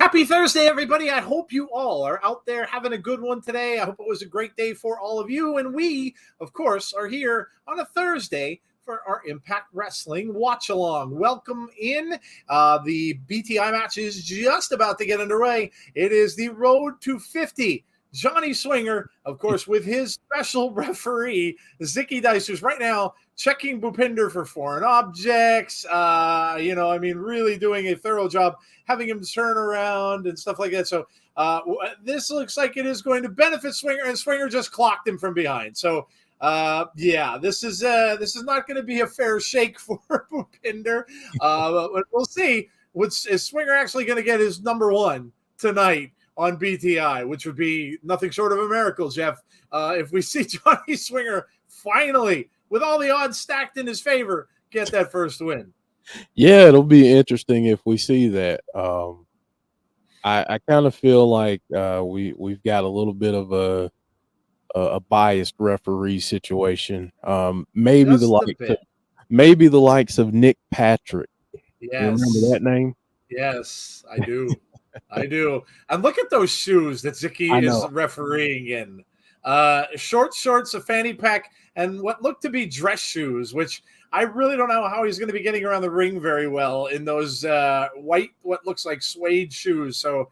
Happy Thursday, everybody. I hope you all are out there having a good one today. I hope it was a great day for all of you. And we, of course, are here on a Thursday for our Impact Wrestling Watch Along. Welcome in. The BTI match is just about to get underway. It is the Road to 50. Johnny Swinger, of course, with his special referee, Zicky Dice, who's right now checking Bhupinder for foreign objects, really doing a thorough job, having him turn around and stuff like that. So this looks like it is going to benefit Swinger, and Swinger just clocked him from behind. So, this is not going to be a fair shake for Bhupinder, but we'll see. Is Swinger actually going to get his number one tonight on BTI, which would be nothing short of a miracle, Jeff, if we see Johnny Swinger finally, with all the odds stacked in his favor, get that first win. Yeah, it'll be interesting if we see that. I kind of feel like we've got a little bit of a biased referee situation. Maybe the likes of Nick Patrick. Yes. You remember that name? Yes, I do. I do. And look at those shoes that Zicky is refereeing in. Short shorts, a fanny pack, and what look to be dress shoes, which I really don't know how he's going to be getting around the ring very well in those white, what looks like suede shoes. So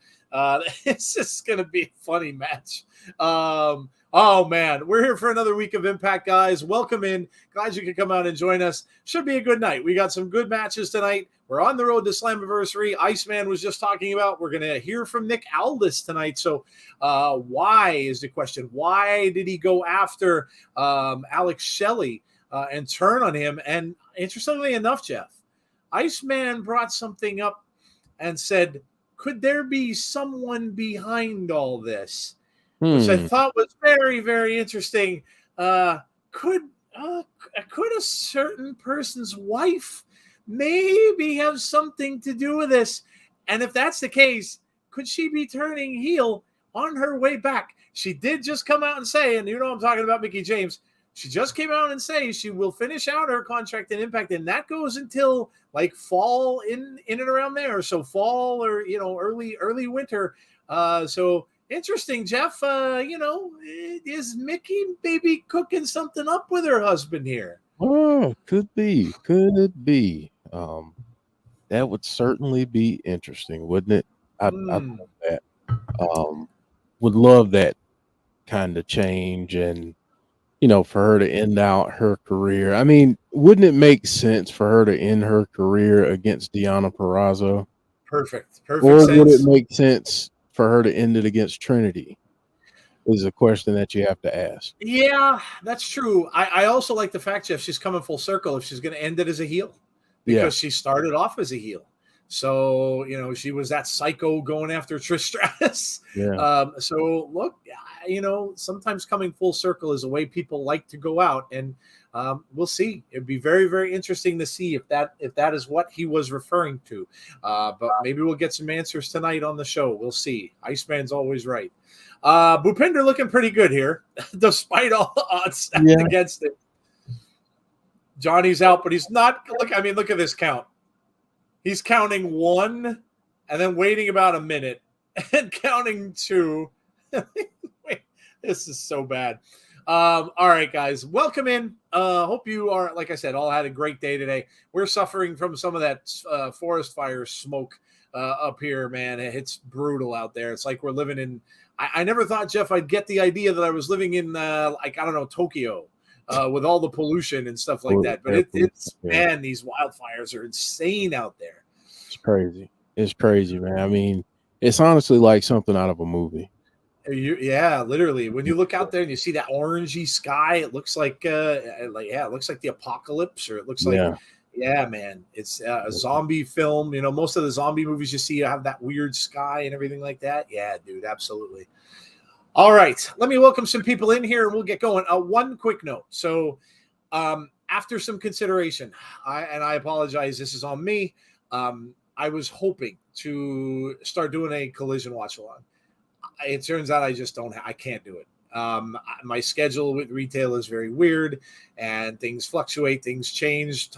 It's just going to be a funny match. Oh, man, we're here for another week of Impact, guys. Welcome in. Glad you could come out and join us. Should be a good night. We got some good matches tonight. We're on the road to Slammiversary. Iceman was just talking about. We're going to hear from Nick Aldis tonight. So why is the question? Why did he go after Alex Shelley and turn on him? And interestingly enough, Jeff, Iceman brought something up and said, could there be someone behind all this? Which I thought was very, very interesting. Could a certain person's wife maybe have something to do with this? And if that's the case, could she be turning heel on her way back? She did just come out and say, and you know I'm talking about Mickie James, she just came out and say she will finish out her contract in Impact, and that goes until like fall in and around there. So fall or early winter. So interesting, Jeff. Is Mickie maybe cooking something up with her husband here? Oh, could be. Could it be? That would certainly be interesting, wouldn't it? I'd love that. Would love that kind of change, and for her to end out her career. I mean, wouldn't it make sense for her to end her career against Deonna Purrazzo? Perfect Or sense. would it make sense for her to end it against Trinity? Is a question that you have to ask. Yeah, that's true. I also like the fact, Jeff, she's coming full circle if she's going to end it as a heel, because she started off as a heel. So, she was that psycho going after Trish Stratus. Yeah. So look, sometimes coming full circle is a way people like to go out, and we'll see. It'd be very, very interesting to see if that is what he was referring to. But maybe we'll get some answers tonight on the show. We'll see. Iceman's always right. Bhupinder looking pretty good here, despite all the odds against it. Johnny's out, but he's not. Look at this count. He's counting 1 and then waiting about a minute and counting 2. Wait, this is so bad. All right, guys, welcome in. Hope you are, like I said, all had a great day today. We're suffering from some of that forest fire smoke up here, man. It's brutal out there. It's like we're living in – I never thought, Jeff, I'd get the idea that I was living in, Tokyo. With all the pollution and stuff like that. But man, these wildfires are insane out there. It's crazy, man. I mean, it's honestly like something out of a movie. Yeah, literally. When you look out there and you see that orangey sky, it looks like it looks like the apocalypse, or it looks like man, it's a zombie film. Most of the zombie movies you see have that weird sky and everything like that. Yeah, dude, absolutely. All right, let me welcome some people in here, and we'll get going. One quick note. So after some consideration, I apologize, this is on me. I was hoping to start doing a collision watch along. It turns out I can't do it. My schedule with retail is very weird, and things fluctuate, things change,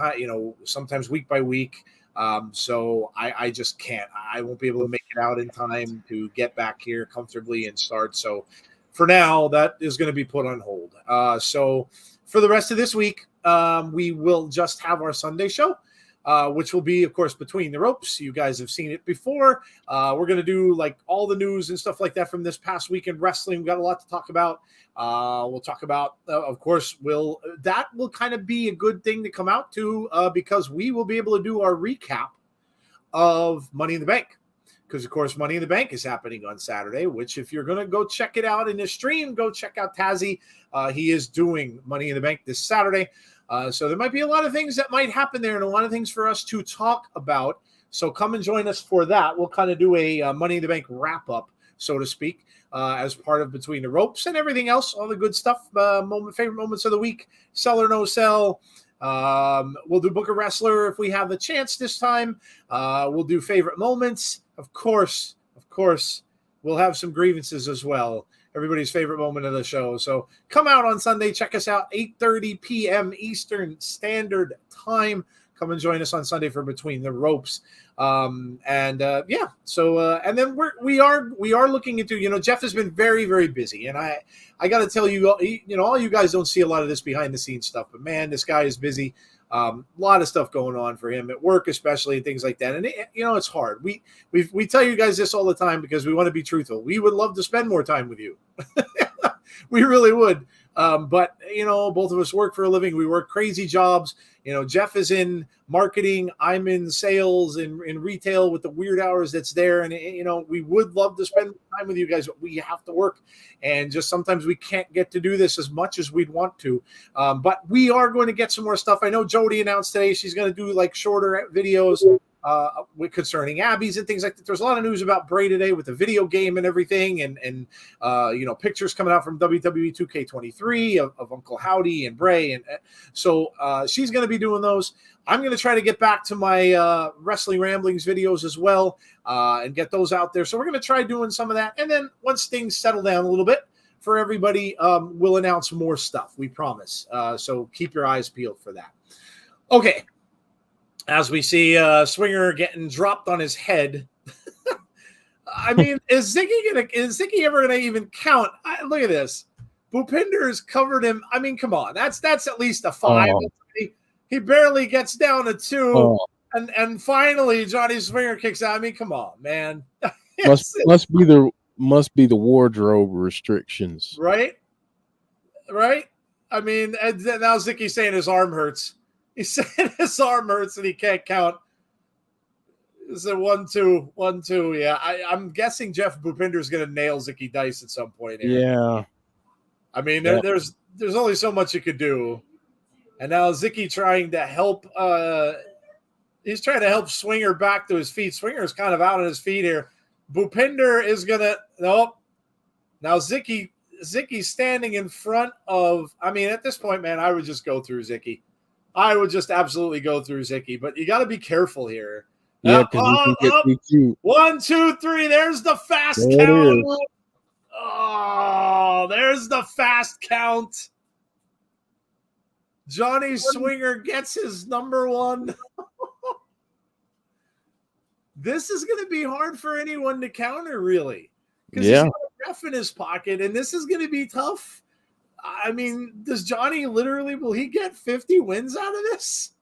sometimes week by week. So I just can't. I won't be able to make it out in time to get back here comfortably and start. So for now, that is going to be put on hold. So for the rest of this week, we will just have our Sunday show, which will be, of course, Between the Ropes. You guys have seen it before. We're going to do like all the news and stuff like that from this past week in wrestling. We've got a lot to talk about. We'll talk about, of course, that will kind of be a good thing to come out to because we will be able to do our recap of Money in the Bank. Because, of course, Money in the Bank is happening on Saturday, which if you're going to go check it out in the stream, go check out Tazzy. He is doing Money in the Bank this Saturday. So there might be a lot of things that might happen there and a lot of things for us to talk about. So come and join us for that. We'll kind of do a Money in the Bank wrap-up, so to speak, as part of Between the Ropes and everything else, all the good stuff, favorite moments of the week, sell or no sell. We'll do Book a Wrestler if we have the chance this time. We'll do favorite moments. Of course, we'll have some grievances as well. Everybody's favorite moment of the show. So come out on Sunday. Check us out, 8:30 p.m. Eastern Standard Time. Come and join us on Sunday for Between the Ropes. And then we are looking into, Jeff has been very, very busy. And I got to tell you, all you guys don't see a lot of this behind the scenes stuff, but man, this guy is busy. A lot of stuff going on for him at work, especially, and things like that. And it's hard. We tell you guys this all the time because we want to be truthful. We would love to spend more time with you. We really would. But both of us work for a living. We work crazy jobs. Jeff is in marketing. I'm in sales and in retail with the weird hours that's there. And, we would love to spend time with you guys, but we have to work. And just sometimes we can't get to do this as much as we'd want to. But we are going to get some more stuff. I know Jody announced today she's going to do like shorter videos concerning Abby's and things like that. There's a lot of news about Bray today with the video game and everything, and pictures coming out from WWE 2K23 of Uncle Howdy and Bray, and so she's going to be doing those. I'm going to try to get back to my Wrestling Ramblings videos as well and get those out there. So we're going to try doing some of that, and then once things settle down a little bit for everybody, we'll announce more stuff. We promise. So keep your eyes peeled for that. Okay. As we see Swinger getting dropped on his head. I mean, is Zicky ever gonna even count? Look at this. Bhupinder's covered him. I mean, come on. That's at least a 5. Oh. He barely gets down to 2. Oh. And finally Johnny Swinger kicks out. I mean, come on, man. must be the wardrobe restrictions. Right? I mean, now Zicky's saying his arm hurts. He said his arm hurts and he can't count. It's a 1, 2, 1, 2. Yeah, I'm guessing Jeff Bhupinder is going to nail Zicky Dice at some point here. Yeah. I mean, there's only so much you could do. And now Zicky trying to help. He's trying to help Swinger back to his feet. Swinger's kind of out on his feet here. Bhupinder is going to – nope. Now Zicky's standing in front of – I mean, at this point, man, I would just go through Zicky. I would just absolutely go through Zicky, but you got to be careful here. Yeah, because you can get DQ. 1, 2, 3. There's the fast count. Oh, there's the fast count. Johnny Swinger gets his number 1. This is going to be hard for anyone to counter, really. Because he's got a ref in his pocket, and this is going to be tough. I mean, does Johnny will he get 50 wins out of this?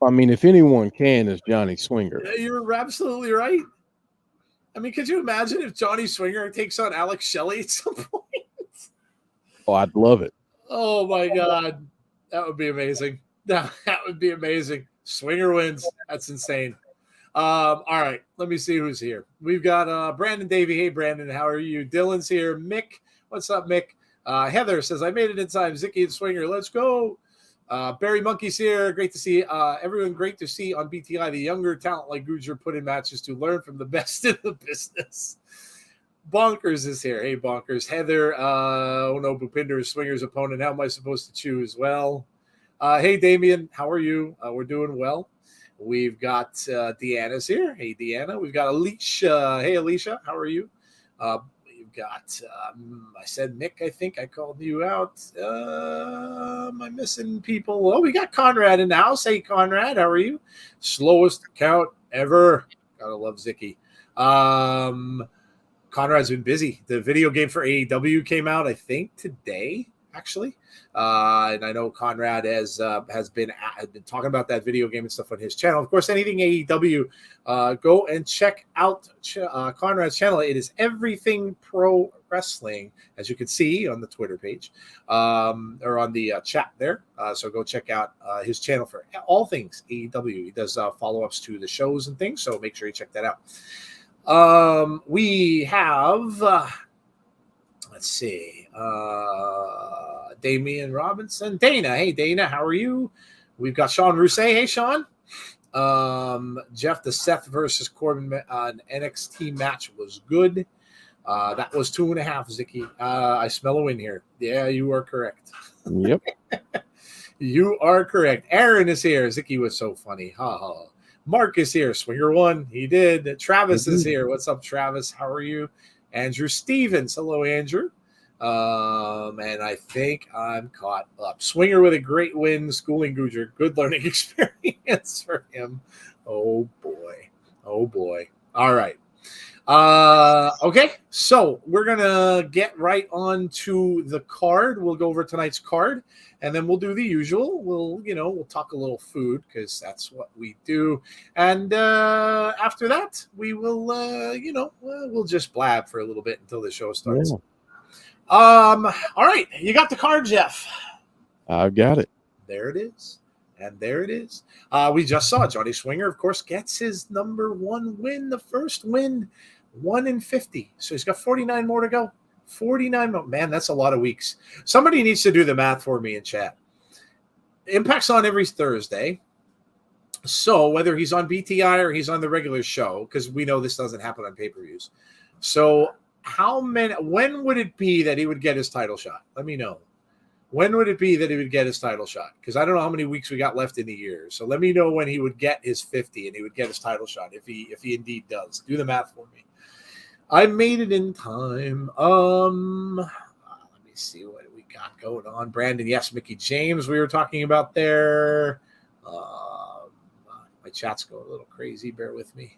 I mean, if anyone can, it's Johnny Swinger. Yeah, you're absolutely right. I mean, could you imagine if Johnny Swinger takes on Alex Shelley at some point? Oh, I'd love it. Oh, my God. That would be amazing. That would be amazing. Swinger wins. That's insane. All right. Let me see who's here. We've got Brandon Davey. Hey, Brandon. How are you? Dylan's here. Mick. What's up, Mick? Heather says, I made it in time. Zicky and Swinger. Let's go. Barry Monkey's here. Great to see everyone. Great to see on BTI the younger talent like Gujjar put in matches to learn from the best in the business. Bonkers is here. Hey, Bonkers. Heather. Bhupinder is Swinger's opponent. How am I supposed to choose? Well, hey, Damien. How are you? We're doing well. We've got Deanna's here. Hey, Deanna. We've got Alicia. Hey, Alicia. How are you? Got I said Mick, I think I called you out. Am I missing people? Well, we got Conrad in the house. Hey, Conrad, how are you? Slowest count ever. Gotta love Zicky. Conrad's been busy. The video game for AEW came out, I think, today, actually. And I know Conrad has been talking about that video game and stuff on his channel. Of course, anything AEW, go and check out Conrad's channel. It is Everything Pro Wrestling, as you can see on the Twitter page or on the chat there. So go check out his channel for all things AEW. He does follow-ups to the shows and things, so make sure you check that out. We have... let's see. Damian Robinson. Dana. Hey, Dana. How are you? We've got Sean Rousset. Hey, Sean. Jeff, the Seth versus Corbin NXT match was good. That was 2.5, Zicky. I smell a win here. Yeah, you are correct. Yep. You are correct. Aaron is here. Zicky was so funny. Ha ha. Mark is here. Swinger won. He did. Travis is here. What's up, Travis? How are you? Andrew Stevens. Hello, Andrew. And I think I'm caught up. Swinger with a great win, schooling Gujjar. Good learning experience for him. Oh boy. All right. Okay, so we're gonna get right on to the card. We'll go over tonight's card, and then we'll do the usual. We'll talk a little food because that's what we do. And after that, we will, we'll just blab for a little bit until the show starts. Yeah. All right, you got the card, Jeff. I've got it. There it is. And there it is. We just saw Johnny Swinger, of course, gets his number 1 win, the first win, 1 in 50. So he's got 49 more to go. 49 more. Man, that's a lot of weeks. Somebody needs to do the math for me in chat. Impact's on every Thursday. So whether he's on BTI or he's on the regular show, because we know this doesn't happen on pay-per-views. So when would it be that he would get his title shot? Let me know. When would it be that he would get his title shot? Because I don't know how many weeks we got left in the year. So let me know when he would get his 50 and he would get his title shot if he indeed does. Do the math for me. I made it in time. Let me see what we got going on. Brandon, yes, Mickey James we were talking about there. My chat's going a little crazy. Bear with me.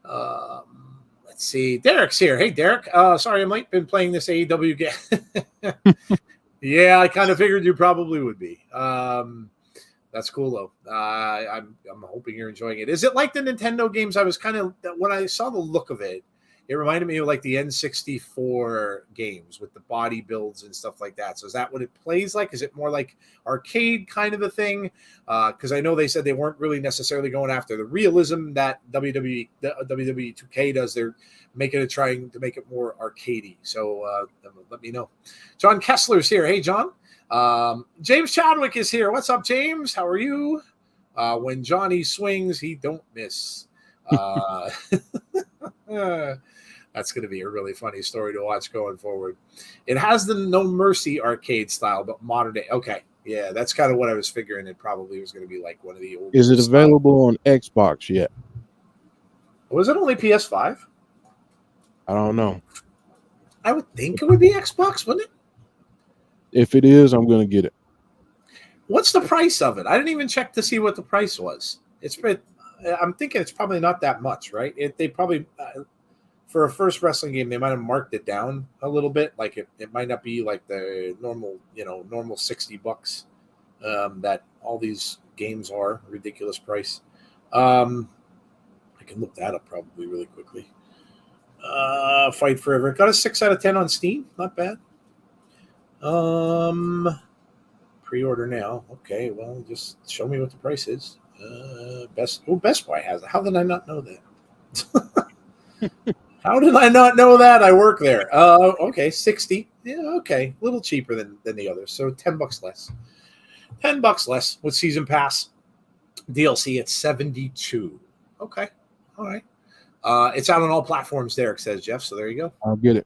Let's see. Derek's here. Hey, Derek. Sorry, I might have been playing this AEW game. Yeah, I kind of figured you probably would be. That's cool though. I'm hoping you're enjoying it. Is it like the Nintendo games? I was kind of, when I saw the look of it, it reminded me of like the N64 games with the body builds and stuff like that. So is that what it plays like? Is it more like arcade kind of a thing? Because I know they said they weren't really necessarily going after the realism that WWE 2K does. They're trying to make it more arcadey. So let me know. John Kessler's here. Hey, John. James Chadwick is here. What's up, James? How are you? When Johnny swings, he don't miss. That's going to be a really funny story to watch going forward. It has the No Mercy arcade style, but modern day. Okay. Yeah, that's kind of what I was figuring. It probably was going to be like one of the old. Is it available on Xbox yet? Was it only PS5? I don't know. I would think it would be Xbox, wouldn't it? If it is, I'm going to get it. What's the price of it? I didn't even check to see what the price was. I'm thinking it's probably not that much, right? They probably, for a first wrestling game, they might have marked it down a little bit. Like it might not be like the normal $60 that all these games are. Ridiculous price. I can look that up probably really quickly. Fight Forever. Got a 6 out of 10 on Steam. Not bad. Pre-order now. Okay, well, just show me what the price is. Best Buy has it. How did I not know that? How did I not know that? I work there. Okay, 60. Yeah, okay. A little cheaper than the others. So $10 less. $10 less with season pass. DLC at 72. Okay. All right. It's out on all platforms, Derek says, Jeff. So there you go. I'll get it.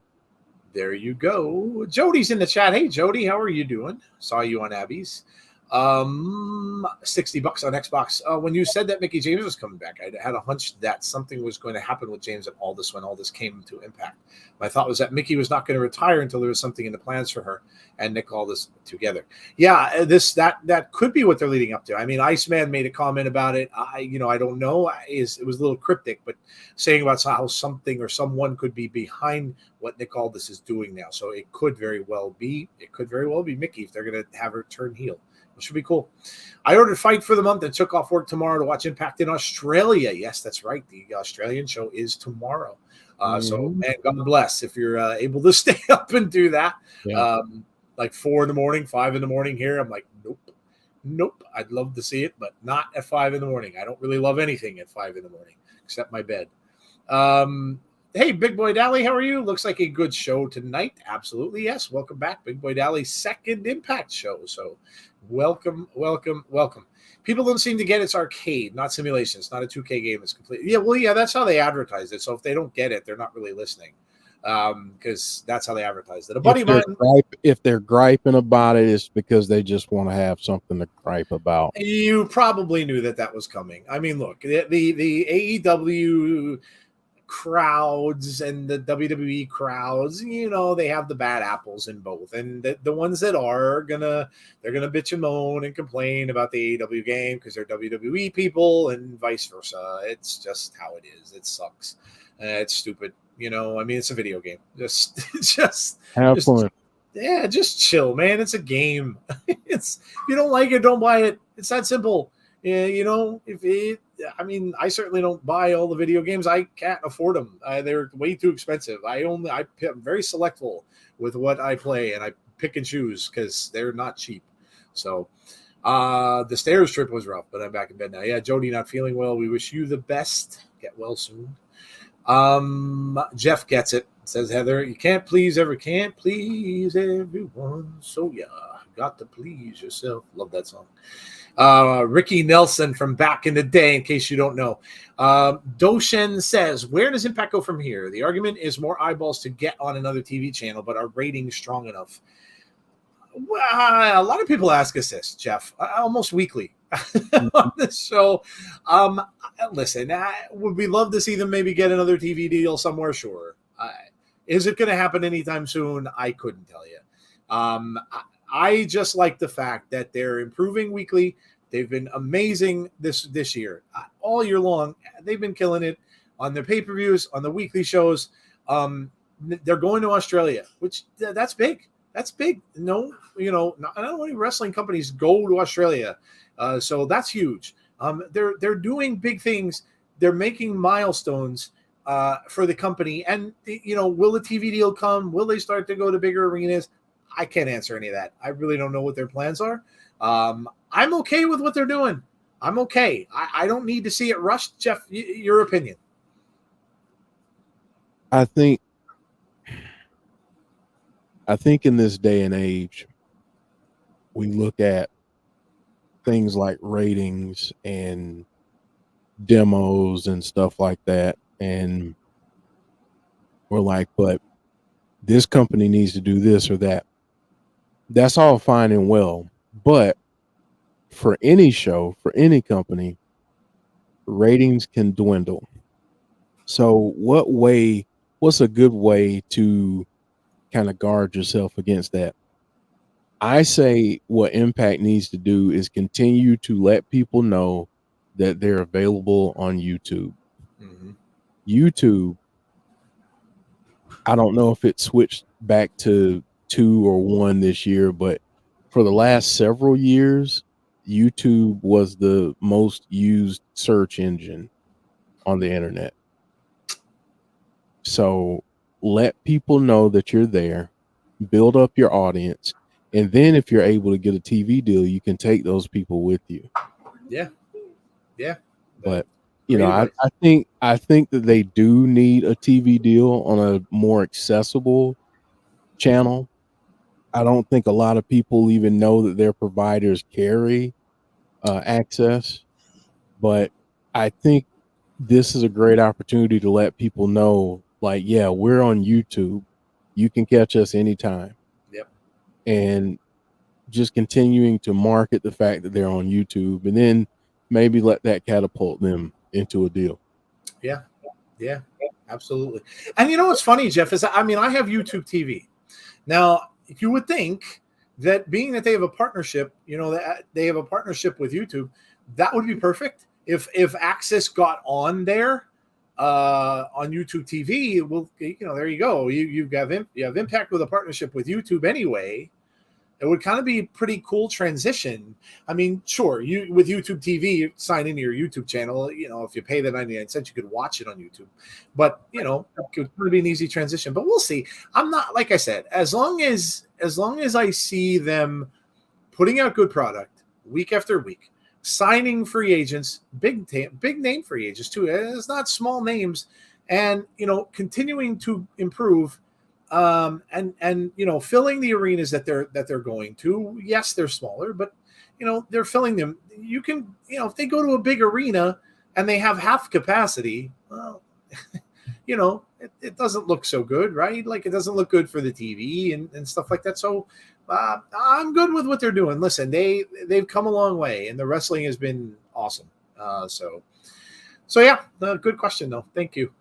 There you go. Jody's in the chat. Hey, Jody, how are you doing? Saw you on Abby's. $60 on Xbox. When you said that Mickey James was coming back, I had a hunch that something was going to happen with James and Aldis when Aldis came to Impact. My thought was that Mickey was not going to retire until there was something in the plans for her and Nick Aldis together. Yeah, that could be what they're leading up to. I mean, Iceman made a comment about it. I don't know. It was a little cryptic, but saying about how something or someone could be behind what Nick Aldis is doing now. So it could very well be Mickey if they're going to have her turn heel. It should be cool. I ordered Fight for the month and took off work tomorrow to watch Impact in Australia. Yes, that's right. The Australian show is tomorrow. So, man, God bless if you're able to stay up and do that. Yeah. Like 4 a.m, 5 a.m. here. I'm like, nope. I'd love to see it, but not at 5 a.m. I don't really love anything at 5 a.m. except my bed. Hey, Big Boy Dally, how are you? Looks like a good show tonight. Absolutely, yes. Welcome back, Big Boy Dally's second Impact show. So welcome. People don't seem to get it's arcade, not simulation. It's not a 2K game. It's complete. Yeah, that's how they advertise it. So if they don't get it, they're not really listening because that's how they advertise it. A buddy of mine. If they're griping about it, it's because they just want to have something to gripe about. You probably knew that was coming. I mean, look, the AEW crowds and the WWE crowds, they have the bad apples in both, and the ones that they're gonna bitch and moan and complain about the AEW game because they're WWE people and vice versa. It's just how it is. It sucks. It's stupid. I mean, it's a video game. Just Have fun. Just chill, man. It's a game. If you don't like it, don't buy it. It's that simple. Yeah, I certainly don't buy all the video games. I can't afford them. They're way too expensive. I'm very selectful with what I play, and I pick and choose because they're not cheap. So the stairs trip was rough, but I'm back in bed now. Yeah, Jody not feeling well. We wish you the best. Get well soon. Jeff gets it. Says Heather, you can't please everyone. So yeah, got to please yourself. Love that song. Ricky Nelson from back in the day, in case you don't know. Doshen says, where does Impact go from here? The argument is more eyeballs to get on another TV channel, but are ratings strong enough? Well, a lot of people ask us this, Jeff, almost weekly on this show. Listen, would we love to see them maybe get another TV deal somewhere? Sure. Is it going to happen anytime soon? I couldn't tell you. I just like the fact that they're improving weekly. They've been amazing this year. All year long, they've been killing it on their pay-per-views, on the weekly shows. They're going to Australia, which that's big. That's big. No, not only wrestling companies go to Australia. So that's huge. They're doing big things. They're making milestones for the company. And, will the TV deal come? Will they start to go to bigger arenas? I can't answer any of that. I really don't know what their plans are. I'm okay with what they're doing. I'm okay. I don't need to see it rushed. Jeff, your opinion? I think in this day and age, we look at things like ratings and demos and stuff like that, and we're like, but this company needs to do this or that. That's all fine and well, but for any show, for any company, ratings can dwindle. So what's a good way to kind of guard yourself against that? I say what Impact needs to do is continue to let people know that they're available on YouTube. Mm-hmm. YouTube, I don't know if it switched back to 2 or 1 this year, but for the last several years, YouTube was the most used search engine on the internet. So let people know that you're there, build up your audience, and then if you're able to get a TV deal, you can take those people with you. Yeah. But I think that they do need a TV deal on a more accessible channel. I don't think a lot of people even know that their providers carry access, but I think this is a great opportunity to let people know, like, yeah, we're on YouTube. You can catch us anytime. Yep. And just continuing to market the fact that they're on YouTube, and then maybe let that catapult them into a deal. Yeah, absolutely. And what's funny, Jeff, is I have YouTube TV. Now, you would think that being that they have a partnership, that they have a partnership with YouTube, that would be perfect. If Access got on there on YouTube TV, well, there you go. You have Impact with a partnership with YouTube anyway. It would kind of be a pretty cool transition. I mean, sure, you with YouTube TV, you sign into your YouTube channel. If you pay the 99 cents, you could watch it on YouTube. But it could be an easy transition. But we'll see. I'm not, like I said, as long as I see them putting out good product week after week, signing free agents, big name free agents too. It's not small names, and continuing to improve. And filling the arenas that they're going to. Yes, they're smaller, but they're filling them. You can, if they go to a big arena and they have half capacity, well, it doesn't look so good, right? Like, it doesn't look good for the TV and stuff like that. So I'm good with what they're doing. Listen, they've come a long way, and the wrestling has been awesome. So yeah, good question though. Thank you.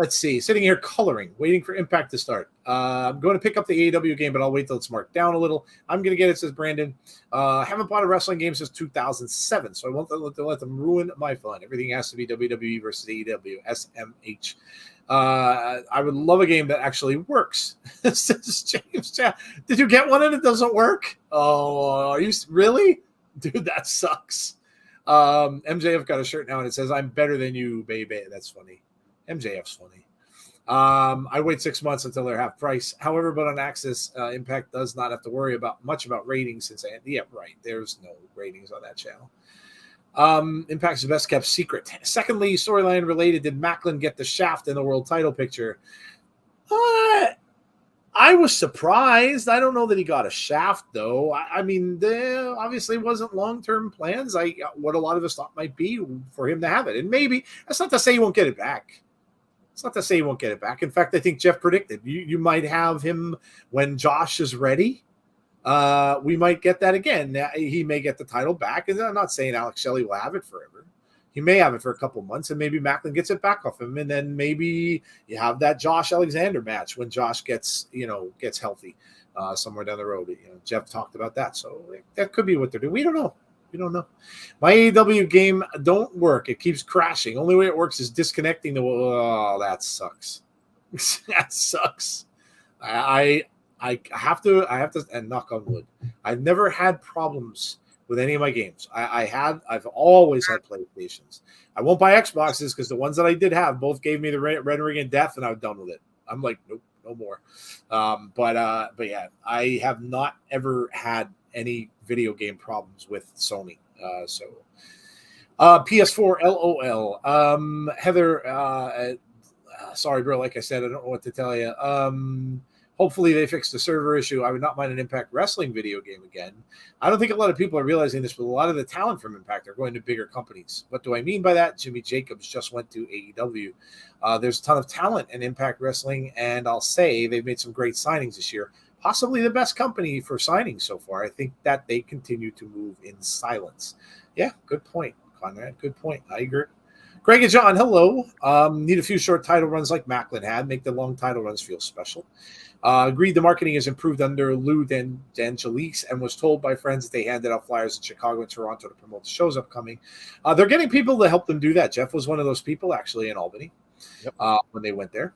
Let's see. Sitting here coloring, waiting for Impact to start. I'm going to pick up the AEW game, but I'll wait till it's marked down a little. I'm going to get it, says Brandon. Haven't bought a wrestling game since 2007, so I won't let them ruin my fun. Everything has to be WWE versus AEW, SMH. I would love a game that actually works. Says James. Did you get one and it doesn't work? Oh, are you really? Dude, that sucks. MJF got a shirt now and it says, "I'm better than you, baby." That's funny. MJF's funny. I wait 6 months until they're half price. However, but on Access, Impact does not have to worry much about ratings since there's no ratings on that channel. Impact's the best kept secret. Secondly, storyline related, did Macklin get the shaft in the world title picture? I was surprised. I don't know that he got a shaft, though. I mean, there obviously wasn't long-term plans. What a lot of us thought might be for him to have it. And maybe, that's not to say he won't get it back. It's not to say he won't get it back. In fact, I think Jeff predicted you might have him when Josh is ready. We might get that again. He may get the title back. And I'm not saying Alex Shelley will have it forever. He may have it for a couple months, and maybe Macklin gets it back off him, and then maybe you have that Josh Alexander match when Josh gets healthy somewhere down the road. Jeff talked about that, so that could be what they're doing. We don't know. My AEW game don't work. It keeps crashing. Only way it works is disconnecting the. Oh, that sucks. That sucks. I have to, and knock on wood. I've never had problems with any of my games. I've always had PlayStations. I won't buy Xboxes because the ones that I did have both gave me the Red Ring of Death, and I was done with it. I'm like, nope, no more. But yeah, I have not ever had any video game problems with Sony. PS4 LOL. Heather, sorry, bro. Like I said, I don't know what to tell you. Hopefully they fix the server issue. I would not mind an Impact Wrestling video game again. I don't think a lot of people are realizing this, but a lot of the talent from Impact are going to bigger companies. What do I mean by that? Jimmy Jacobs just went to AEW. There's a ton of talent in Impact Wrestling, and I'll say they've made some great signings this year. Possibly the best company for signings so far. I think that they continue to move in silence. Yeah, good point, Conrad. Good point. I agree. Greg and John, hello. Need a few short title runs like Macklin had. Make the long title runs feel special. Agreed the marketing has improved under Lou D'Angelis and was told by friends that they handed out flyers in Chicago and Toronto to promote the shows upcoming. They're getting people to help them do that. Jeff was one of those people actually in Albany when they went there.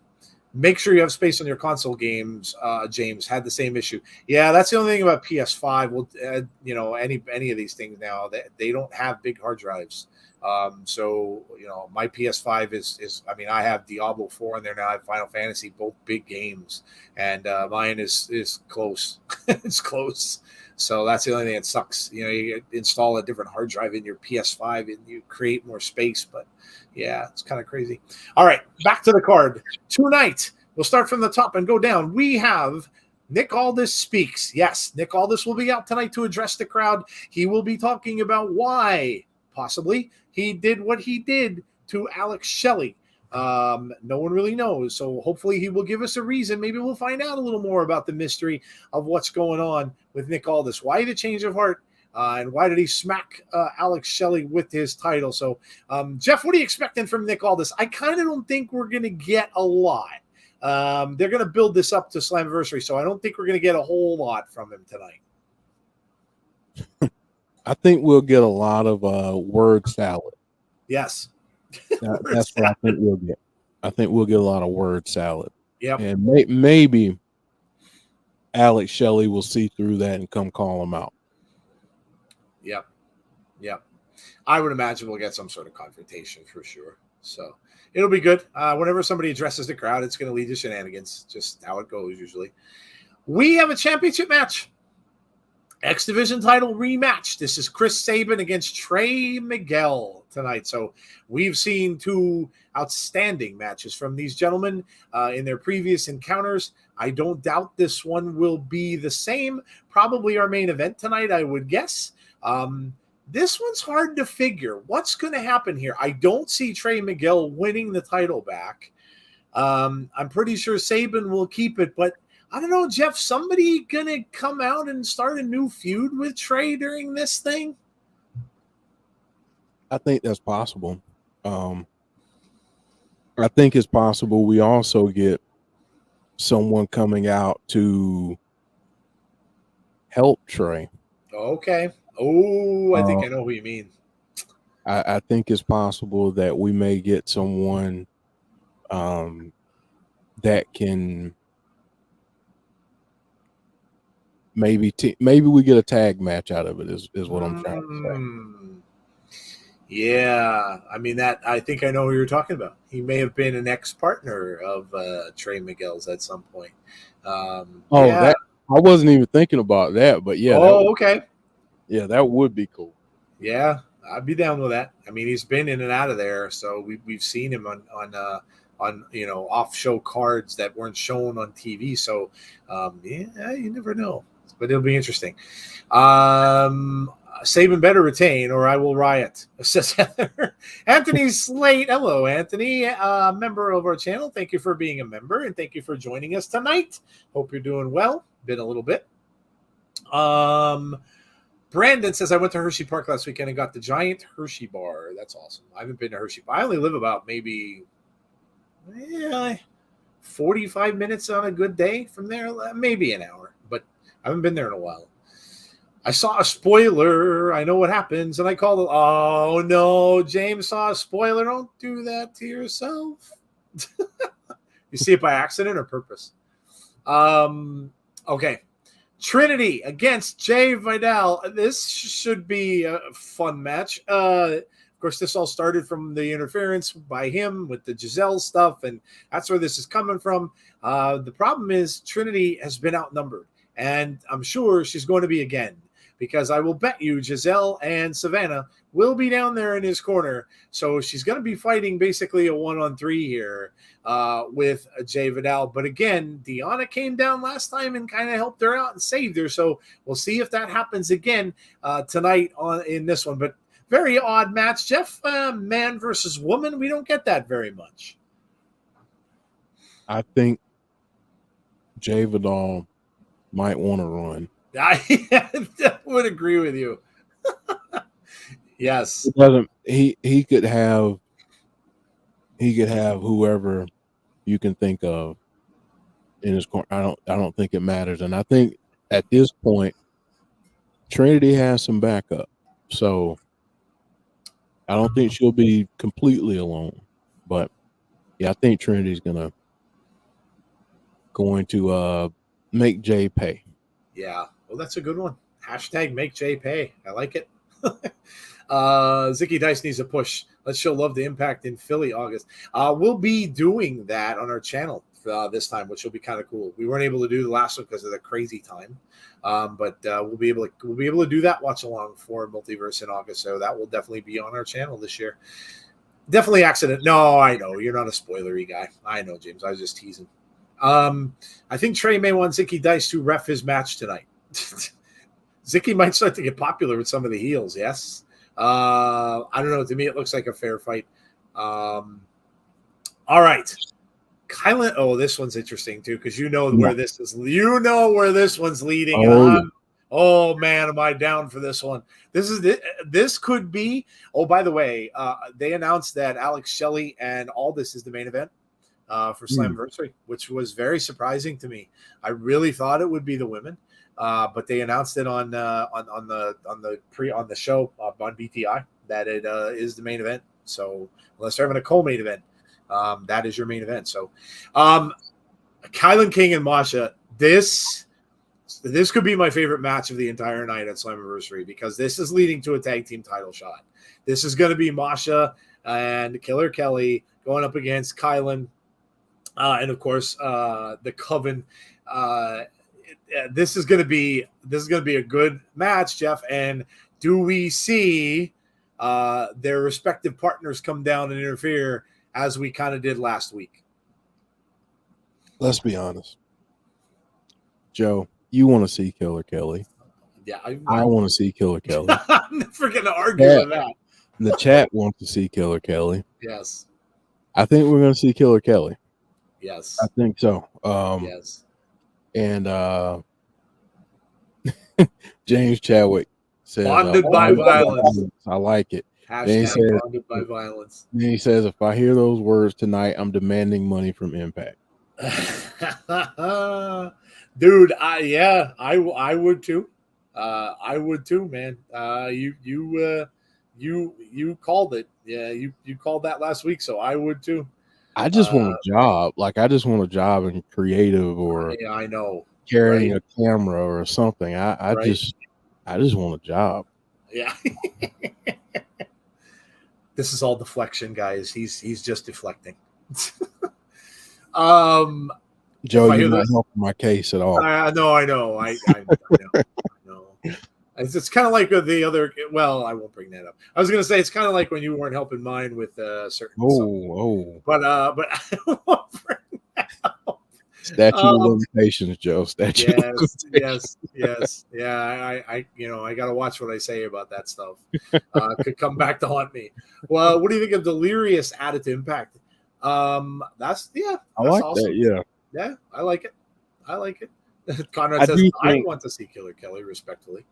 Make sure you have space on your console games. James had the same issue. Yeah, that's the only thing about PS5. Well, any of these things now, they don't have big hard drives. So my PS5 is I have Diablo 4 in there now. I have Final Fantasy, both big games, and mine is close. It's close. So that's the only thing that sucks. You install a different hard drive in your PS5 and you create more space, but yeah, it's kind of crazy. All right, back to the card. Tonight, we'll start from the top and go down. We have Nick Aldis speaks. Yes, Nick Aldis will be out tonight to address the crowd. He will be talking about why, possibly, he did what he did to Alex Shelley. No one really knows. So hopefully he will give us a reason. Maybe we'll find out a little more about the mystery of what's going on with Nick Aldis. Why the change of heart? And why did he smack Alex Shelley with his title? So, Jeff, what are you expecting from Nick Aldis? I kind of don't think we're going to get a lot. They're going to build this up to Slammiversary, so I don't think we're going to get a whole lot from him tonight. I think we'll get a lot of word salad. Yes. That's what I think we'll get. I think we'll get a lot of word salad. Yeah. And maybe Alex Shelley will see through that and come call him out. Yep. Yep. I would imagine we'll get some sort of confrontation for sure. So it'll be good. Whenever somebody addresses the crowd, it's going to lead to shenanigans. Just how it goes usually. We have a championship match. X Division title rematch. This is Chris Sabin against Trey Miguel tonight. So we've seen two outstanding matches from these gentlemen in their previous encounters. I don't doubt this one will be the same. Probably our main event tonight, I would guess. This one's hard to figure. What's going to happen here? I don't see Trey Miguel winning the title back. I'm pretty sure Sabin will keep it, but I don't know, Jeff, somebody going to come out and start a new feud with Trey during this thing? I think that's possible. I think it's possible we also get someone coming out to help Trey. Okay. Oh, I think I know who you mean. I think it's possible that we may get someone that can maybe we get a tag match out of it is what I'm trying to say. Yeah, I mean I think I know who you're talking about. He may have been an ex-partner of Trey Miguel's at some point. That I wasn't even thinking about that, but yeah. Okay. Yeah, that would be cool. Yeah, I'd be down with that. I mean, he's been in and out of there, so we've seen him on off show cards that weren't shown on TV. So yeah, you never know, but it'll be interesting. Sabin better retain, or I will riot, says Heather. Anthony Slate. Hello, Anthony, member of our channel. Thank you for being a member, and thank you for joining us tonight. Hope you're doing well. Been a little bit. Brandon says, I went to Hershey Park last weekend and got the giant Hershey bar. That's awesome. I haven't been to Hershey. I only live about maybe 45 minutes on a good day from there, maybe an hour, but I haven't been there in a while. I saw a spoiler. I know what happens, and I called it. Oh, no, James saw a spoiler. Don't do that to yourself. You see it by accident or purpose? Okay. Trinity against Jay Vidal. This should be a fun match. Of course, this all started from the interference by him with the Giselle stuff, and that's where this is coming from. The problem is Trinity has been outnumbered, and I'm sure she's going to be again, because I will bet you Giselle and Savannah will be down there in his corner. So she's going to be fighting basically a 1-on-3 here with Jay Vidal. But again, Deonna came down last time and kind of helped her out and saved her. So we'll see if that happens again tonight in this one. But very odd match. Jeff, man versus woman, we don't get that very much. I think Jay Vidal might want to run. I would agree with you. Yes. He could have whoever you can think of in his corner. I don't think it matters. And I think at this point Trinity has some backup. So I don't think she'll be completely alone. But yeah, I think Trinity's going to make Jay pay. Yeah. Well, that's a good one. Hashtag make Jay pay. I like it. Zicky Dice needs a push. Let's show love to Impact in Philly, August. We'll be doing that on our channel this time, which will be kind of cool. We weren't able to do the last one because of the crazy time, but we'll be able to do that watch along for Multiverse in August. So that will definitely be on our channel this year. Definitely accident. No, I know you're not a spoilery guy. I know, James. I was just teasing. I think Trey may want Zicky Dice to ref his match tonight. Zicky might start to get popular with some of the heels. Yes. I don't know. To me, it looks like a fair fight. All right. Kilynn. Oh, this one's interesting too, because you know where this is. You know where this one's leading. Oh man, am I down for this one? This could be. Oh, by the way, they announced that Alex Shelley and Aldis is the main event for Slammiversary, which was very surprising to me. I really thought it would be the women. But they announced it on the show on BTI that it is the main event. So unless they're having a co-main event, that is your main event. So Kilynn King and Masha, this could be my favorite match of the entire night at Slammiversary, because this is leading to a tag team title shot. This is going to be Masha and Killer Kelly going up against Kilynn, and of course the Coven. This is going to be a good match, Jeff. And do we see their respective partners come down and interfere as we kind of did last week? Let's be honest, Joe. You want to see Killer Kelly? Yeah, I want to see Killer Kelly. I'm never going to argue with that. The chat wants to see Killer Kelly. Yes, I think we're going to see Killer Kelly. Yes, I think so. Yes. And James Chadwick says, bonded by violence. I like it. Hashtag bonded by violence. Then he says, if I hear those words tonight, I'm demanding money from Impact. Dude, I would too. I would too, man. You called it. Yeah, you called that last week, so I would too. I just want a job. Like, I just want a job in creative or I know carrying a camera or something. I just want a job. Yeah. This is all deflection, guys. He's just deflecting. Joe, you're not helping my case at all. I know. I know. It's kind of like the other. Well, I won't bring that up. I was going to say it's kind of like when you weren't helping mine with certain. But I won't bring that up. Statute of limitations, Joe. Yes. Yeah, I got to watch what I say about that stuff. Could come back to haunt me. Well, what do you think of Delirious added to Impact? That's awesome. That. Yeah, I like it. Conrad says, I want to see Killer Kelly, respectfully.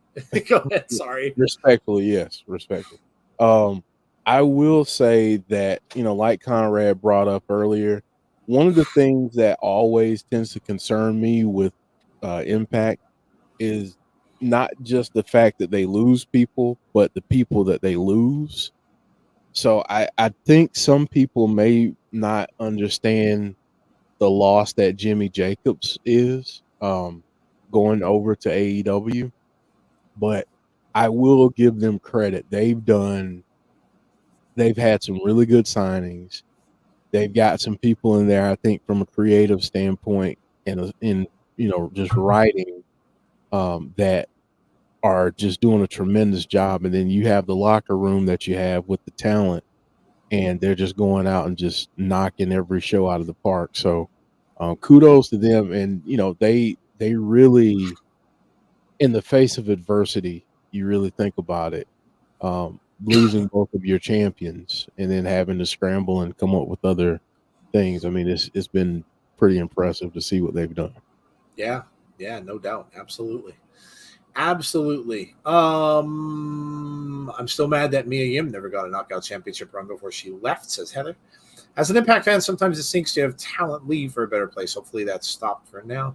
Go ahead, sorry. Respectfully, yes, respectfully. I will say that, like Conrad brought up earlier, one of the things that always tends to concern me with Impact is not just the fact that they lose people, but the people that they lose. So I think some people may not understand the loss that Jimmy Jacobs is going over to AEW, but I will give them credit. They've had some really good signings. They've got some people in there, I think, from a creative standpoint and in just writing that are just doing a tremendous job. And then you have the locker room that you have with the talent, and they're just going out and just knocking every show out of the park. So kudos to them. And, they really, in the face of adversity, you really think about it, losing both of your champions and then having to scramble and come up with other things. I mean, it's been pretty impressive to see what they've done. Yeah, no doubt. Absolutely. I'm still mad that Mia Yim never got a knockout championship run before she left, says Heather. As an Impact fan, sometimes it sinks to have talent leave for a better place. Hopefully that's stopped for now.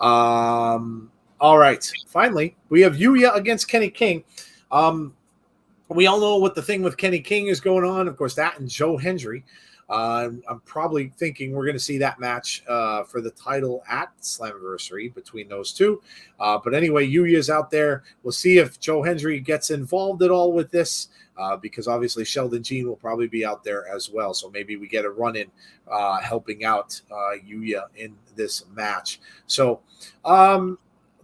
All right. Finally, we have Yuya against Kenny King. We all know what the thing with Kenny King is going on. Of course, that and Joe Hendry. I'm probably thinking we're going to see that match for the title at Slammiversary between those two. But anyway, Yuya's out there. We'll see if Joe Hendry gets involved at all with this because obviously Sheldon Jean will probably be out there as well. So maybe we get a run-in helping out Yuya in this match. So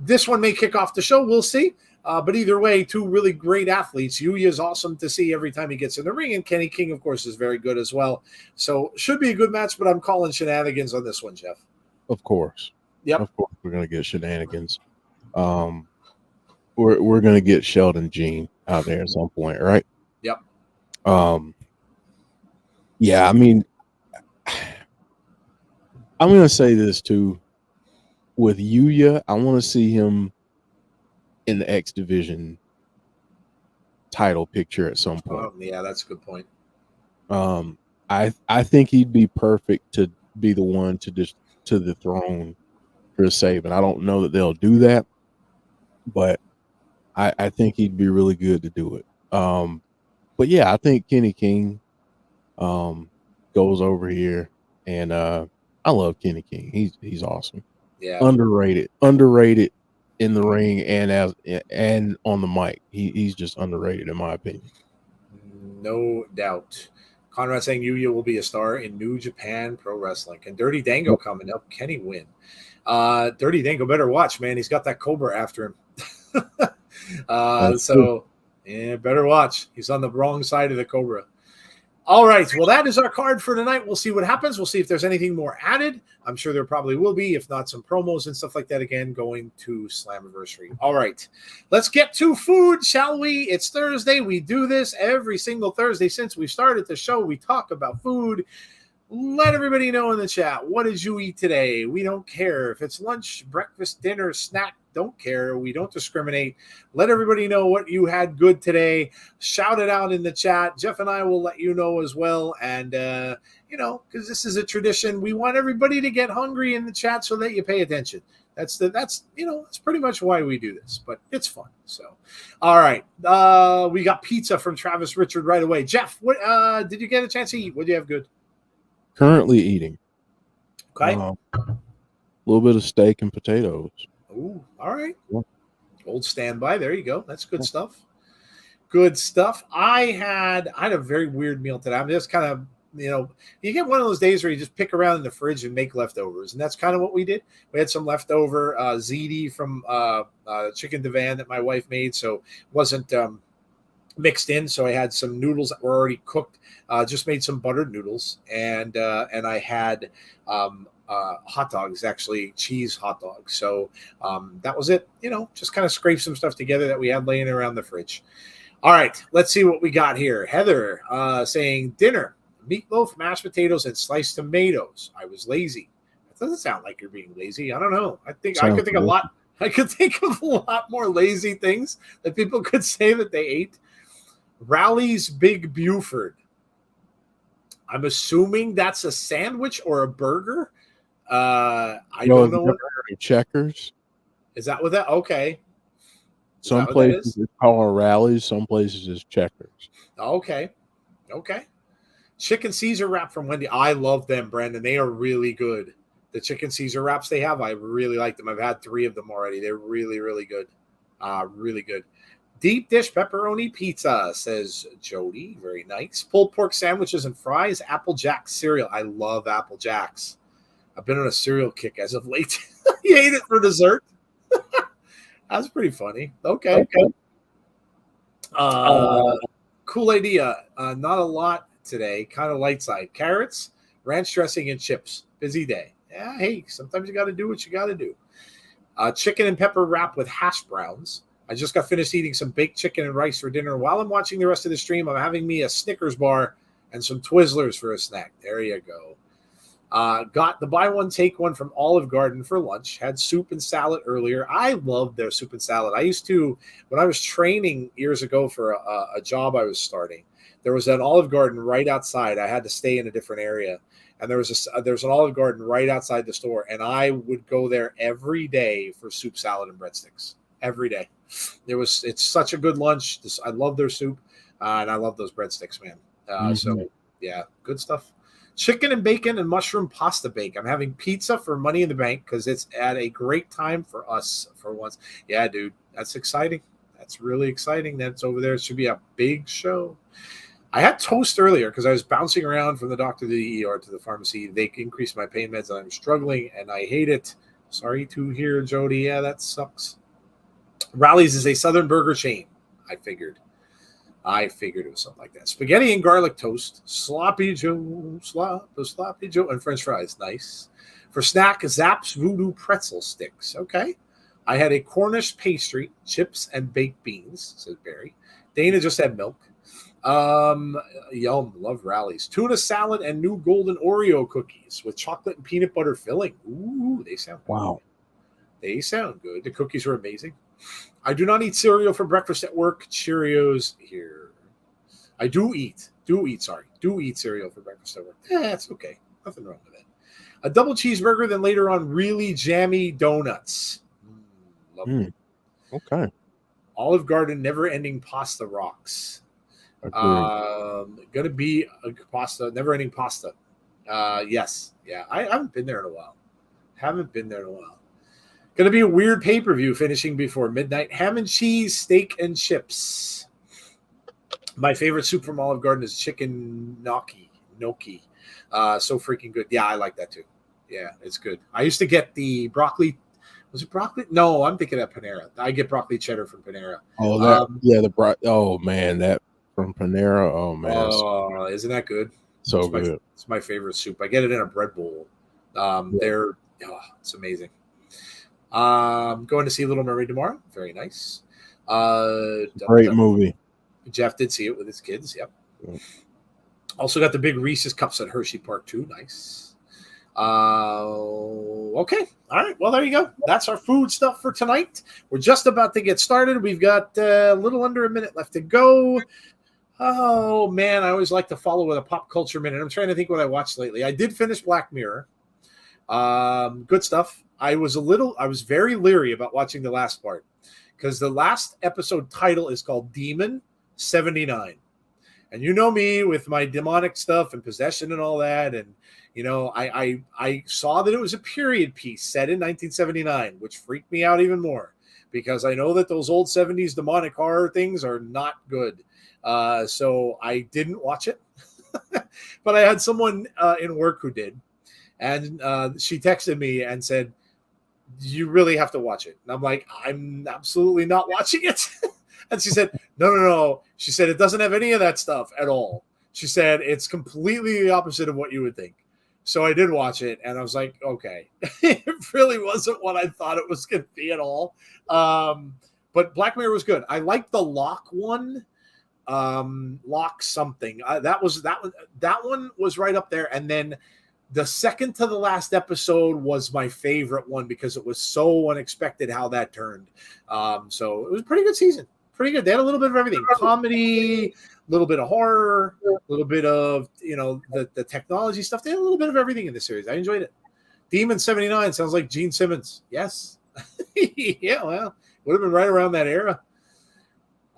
this one may kick off the show. We'll see. But either way, two really great athletes. Yuya is awesome to see every time he gets in the ring, and Kenny King, of course, is very good as well. So should be a good match, but I'm calling shenanigans on this one, Jeff. Of course. Yep. Of course we're going to get shenanigans. We're going to get Sheldon Jean out there at some point, right? Yep. Yeah, I mean, I'm going to say this too. With Yuya, I want to see him in the X Division title picture at some point. Yeah, that's a good point. I think he'd be perfect to be the one to the throne for Sabin. I don't know that they'll do that, but I think he'd be really good to do it. But yeah, I think Kenny King goes over here, and I love Kenny King. He's awesome. Yeah, underrated in the ring and on the mic. He's just underrated in my opinion. No doubt. Conrad saying Yuya will be a star in New Japan Pro Wrestling. And Dirty Dango coming up. Can he win? Dirty Dango better watch, man. He's got that Cobra after him. Yeah, better watch. He's on the wrong side of the Cobra. All right. Well, that is our card for tonight. We'll see what happens. We'll see if there's anything more added. I'm sure there probably will be, if not some promos and stuff like that again, going to Slammiversary. All right. Let's get to food, shall we? It's Thursday. We do this every single Thursday since we started the show. We talk about food. Let everybody know in the chat, what did you eat today? We don't care if it's lunch, breakfast, dinner, snack, Don't care. We don't discriminate. Let everybody know what you had good today. Shout it out in the chat. Jeff and I will let you know as well. And, because this is a tradition, we want everybody to get hungry in the chat so that you pay attention. That's pretty much why we do this, but it's fun. So, all right. We got pizza from Travis Richard right away. Jeff, what did you get a chance to eat? What do you have good? Currently eating. Okay. A little bit of steak and potatoes. Ooh, all right. Yeah. Old standby. There you go. That's good stuff. Good stuff. I had a very weird meal today. I'm just kind of, you get one of those days where you just pick around in the fridge and make leftovers. And that's kind of what we did. We had some leftover ziti from chicken divan that my wife made. So it wasn't mixed in. So I had some noodles that were already cooked. Just made some buttered noodles. And I had hot dogs, actually cheese hot dogs. So that was it. Just kind of scrape some stuff together that we had laying around the fridge. All right. Let's see what we got here. Heather saying dinner. Meatloaf, mashed potatoes, and sliced tomatoes. I was lazy. That doesn't sound like you're being lazy. I don't know. I could think of a lot more lazy things that people could say that they ate. Rally's Big Buford. I'm assuming that's a sandwich or a burger. I don't know what Checkers. Is that what that? Okay. Some places it's called Rallies. Some places it's Checkers. Okay. Chicken Caesar wrap from Wendy. I love them, Brandon. They are really good. The chicken Caesar wraps they have, I really like them. I've had 3 of them already. They're really, really good. Really good. Deep dish pepperoni pizza, says Jody. Very nice. Pulled pork sandwiches and fries. Apple Jacks cereal. I love Apple Jacks. I've been on a cereal kick as of late. You ate it for dessert? That's pretty funny. Okay. Cool idea. Not a lot today, kind of light side. Carrots, ranch dressing, and chips. Busy day. Yeah, hey, sometimes you got to do what you got to do. Chicken and pepper wrap with hash browns. I just got finished eating some baked chicken and rice for dinner. While I'm watching the rest of the stream, I'm having me a Snickers bar and some Twizzlers for a snack. There you go. Got the buy one, take one from Olive Garden for lunch. Had soup and salad earlier. I love their soup and salad. I used to, when I was training years ago for a job I was starting, there was an Olive Garden right outside. I had to stay in a different area. And there's an Olive Garden right outside the store. And I would go there every day for soup, salad, and breadsticks. Every day. It's such a good lunch. I love their soup. And I love those breadsticks, man. So, yeah, good stuff. Chicken and bacon and mushroom pasta bake. I'm having pizza for Money in the Bank because it's at a great time for us for once. Yeah, dude, that's exciting. That's really exciting. That's over there. It should be a big show. I had toast earlier because I was bouncing around from the doctor to the ER to the pharmacy. They increased my pain meds and I'm struggling and I hate it. Sorry to hear, Jody. Yeah, that sucks. Rally's is a Southern burger chain. I figured it was something like that. Spaghetti and garlic toast, Sloppy Joe, and French fries. Nice. For snack, Zapp's Voodoo pretzel sticks. Okay. I had a Cornish pastry, chips, and baked beans, says Barry. Dana just had milk. Yum. Love Rallies. Tuna salad and new golden Oreo cookies with chocolate and peanut butter filling. Ooh, they sound good. Wow. They sound good. The cookies are amazing. I do not eat cereal for breakfast at work. Cheerios here. I do eat cereal for breakfast at work. That's okay. Nothing wrong with it. A double cheeseburger, then later on really jammy donuts. Love it. Okay. Olive Garden never-ending pasta rocks. Gonna be a pasta, never-ending pasta. Yes. Yeah, I haven't been there in a while. Going to be a weird pay-per-view finishing before midnight. Ham and cheese, steak and chips. My favorite soup from Olive Garden is chicken gnocchi. So freaking good. Yeah, I like that too. Yeah, it's good. I used to get the broccoli. Was it broccoli? No, I'm thinking of Panera. I get broccoli cheddar from Panera. Oh, oh man, that from Panera. Oh man. Oh, isn't that good? So good. It's my favorite soup. I get it in a bread bowl. It's amazing. Going to see Little Mermaid tomorrow. Very nice. Great movie. Jeff did see it with his kids. Yep. Also got the big Reese's cups at Hershey Park too. Nice. Okay. All right. Well, there you go. That's our food stuff for tonight. We're just about to get started. We've got a little under a minute left to go. Oh, man. I always like to follow with a pop culture minute. I'm trying to think what I watched lately. I did finish Black Mirror. Good stuff. I was very leery about watching the last part because the last episode title is called Demon 79. And you know me with my demonic stuff and possession and all that. And, I saw that it was a period piece set in 1979, which freaked me out even more because I know that those old 70s demonic horror things are not good. So I didn't watch it. But I had someone in work who did. And she texted me and said, you really have to watch it. And I'm like, I'm absolutely not watching it. And she said, no. She said, it doesn't have any of that stuff at all. She said, it's completely the opposite of what you would think. So I did watch it, and I was like, okay. It really wasn't what I thought it was going to be at all. But Black Mirror was good. I liked the Lock one. Lock something. That one was right up there. And then the second to the last episode was my favorite one because it was so unexpected how that turned. So it was a pretty good season. Pretty good. They had a little bit of everything. Comedy, a little bit of horror, a little bit of, the technology stuff. They had a little bit of everything in the series. I enjoyed it. Demon 79 sounds like Gene Simmons. Yes. Yeah, well, would have been right around that era.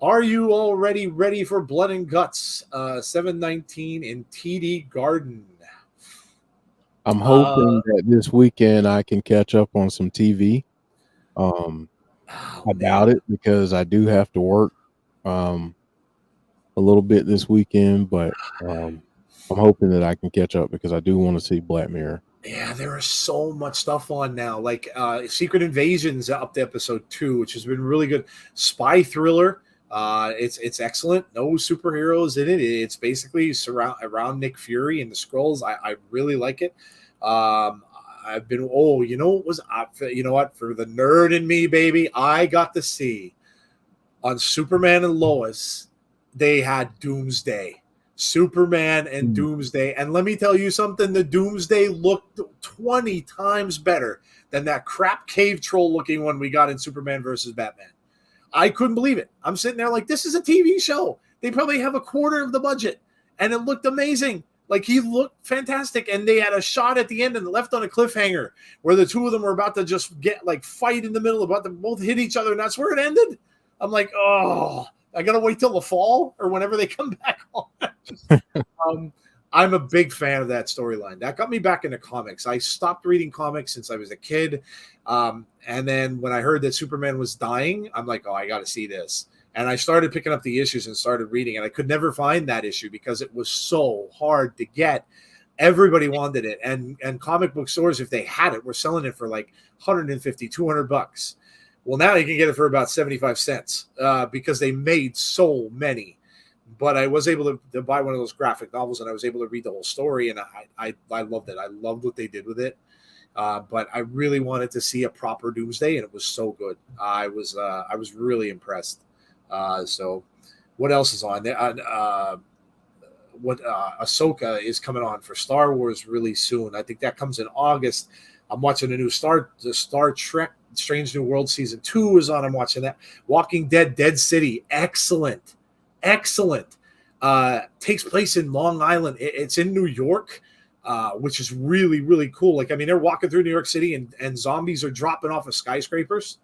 Are you already ready for Blood and Guts? 719 in TD Garden. I'm hoping that this weekend I can catch up on some TV. I doubt it because I do have to work a little bit this weekend, but I'm hoping that I can catch up because I do want to see Black Mirror. Yeah, there is so much stuff on now. Like Secret Invasion's up to episode 2, which has been really good. Spy thriller. It's excellent. No superheroes in it. It's basically around Nick Fury and the Skrulls. I really like it. I've been, you know what, for the nerd in me, baby, I got to see on Superman and Lois, they had Doomsday. Superman and Doomsday. And let me tell you something, the Doomsday looked 20 times better than that crap cave troll looking one we got in Superman versus Batman. I couldn't believe it. I'm sitting there like, this is a TV show. They probably have a quarter of the budget. And it looked amazing. Like, he looked fantastic, and they had a shot at the end and left on a cliffhanger where the two of them were about to just fight in the middle, about to both hit each other, and that's where it ended. I'm like, oh, I got to wait till the fall or whenever they come back on. I'm a big fan of that storyline. That got me back into comics. I stopped reading comics since I was a kid, and then when I heard that Superman was dying, I'm like, oh, I got to see this. And I started picking up the issues and started reading, and I could never find that issue because it was so hard to get. Everybody wanted it, and comic book stores, if they had it, were selling it for like $150, $200. Well, now you can get it for about 75 cents because they made so many. But I was able to buy one of those graphic novels, and I was able to read the whole story, and I loved it. I loved what they did with it. But I really wanted to see a proper Doomsday, and it was so good. I was really impressed. So what else is on there? Ahsoka is coming on for Star Wars really soon. I think that comes in August. I'm watching the Star Trek Strange New World season 2 is on. I'm watching that. Walking Dead, Dead City, excellent. Takes place in Long Island. It's in New York, which is really, really cool. Like, I mean, they're walking through New York City and zombies are dropping off of skyscrapers.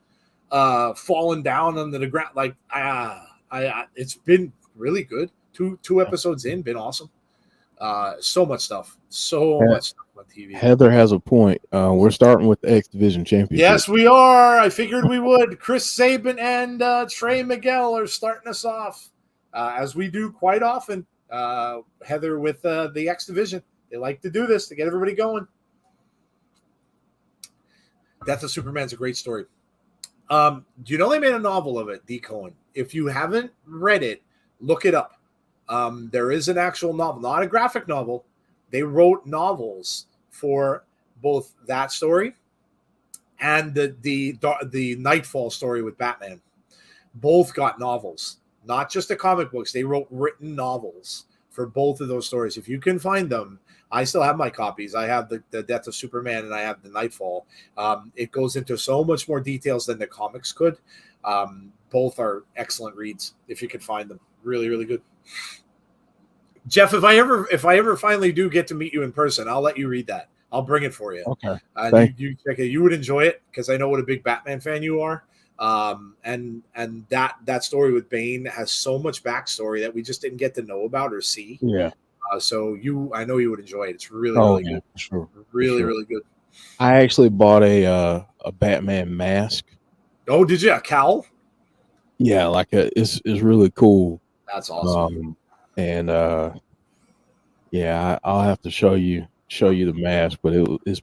Falling down onto the ground. Like, it's been really good. Two episodes in, been awesome. So much stuff on TV. Heather has a point. We're starting with the X Division Championship. Yes, we are. I figured we would. Chris Sabin and Trey Miguel are starting us off, as we do quite often. Heather with the X Division. They like to do this to get everybody going. Death of Superman's a great story. Do you know they made a novel of it, D. Cohen? If you haven't read it, look it up. There is an actual novel, not a graphic novel. They wrote novels for both that story and the Nightfall story with Batman. Both got novels, not just the comic books. They wrote written novels for both of those stories. If you can find them, I still have my copies. I have the Death of Superman and I have the Nightfall. It goes into so much more details than the comics could. Both are excellent reads if you can find them. Really, really good. Jeff, if I ever finally do get to meet you in person, I'll let you read that. I'll bring it for you. Okay. You check it. You would enjoy it because I know what a big Batman fan you are. And that story with Bane has so much backstory that we just didn't get to know about or see. Yeah. So I know you would enjoy it. It's really good. Sure. Really, really good. I actually bought a Batman mask. Oh, did you? A cowl? Yeah, like it's really cool. That's awesome. I'll have to show you the mask, but it's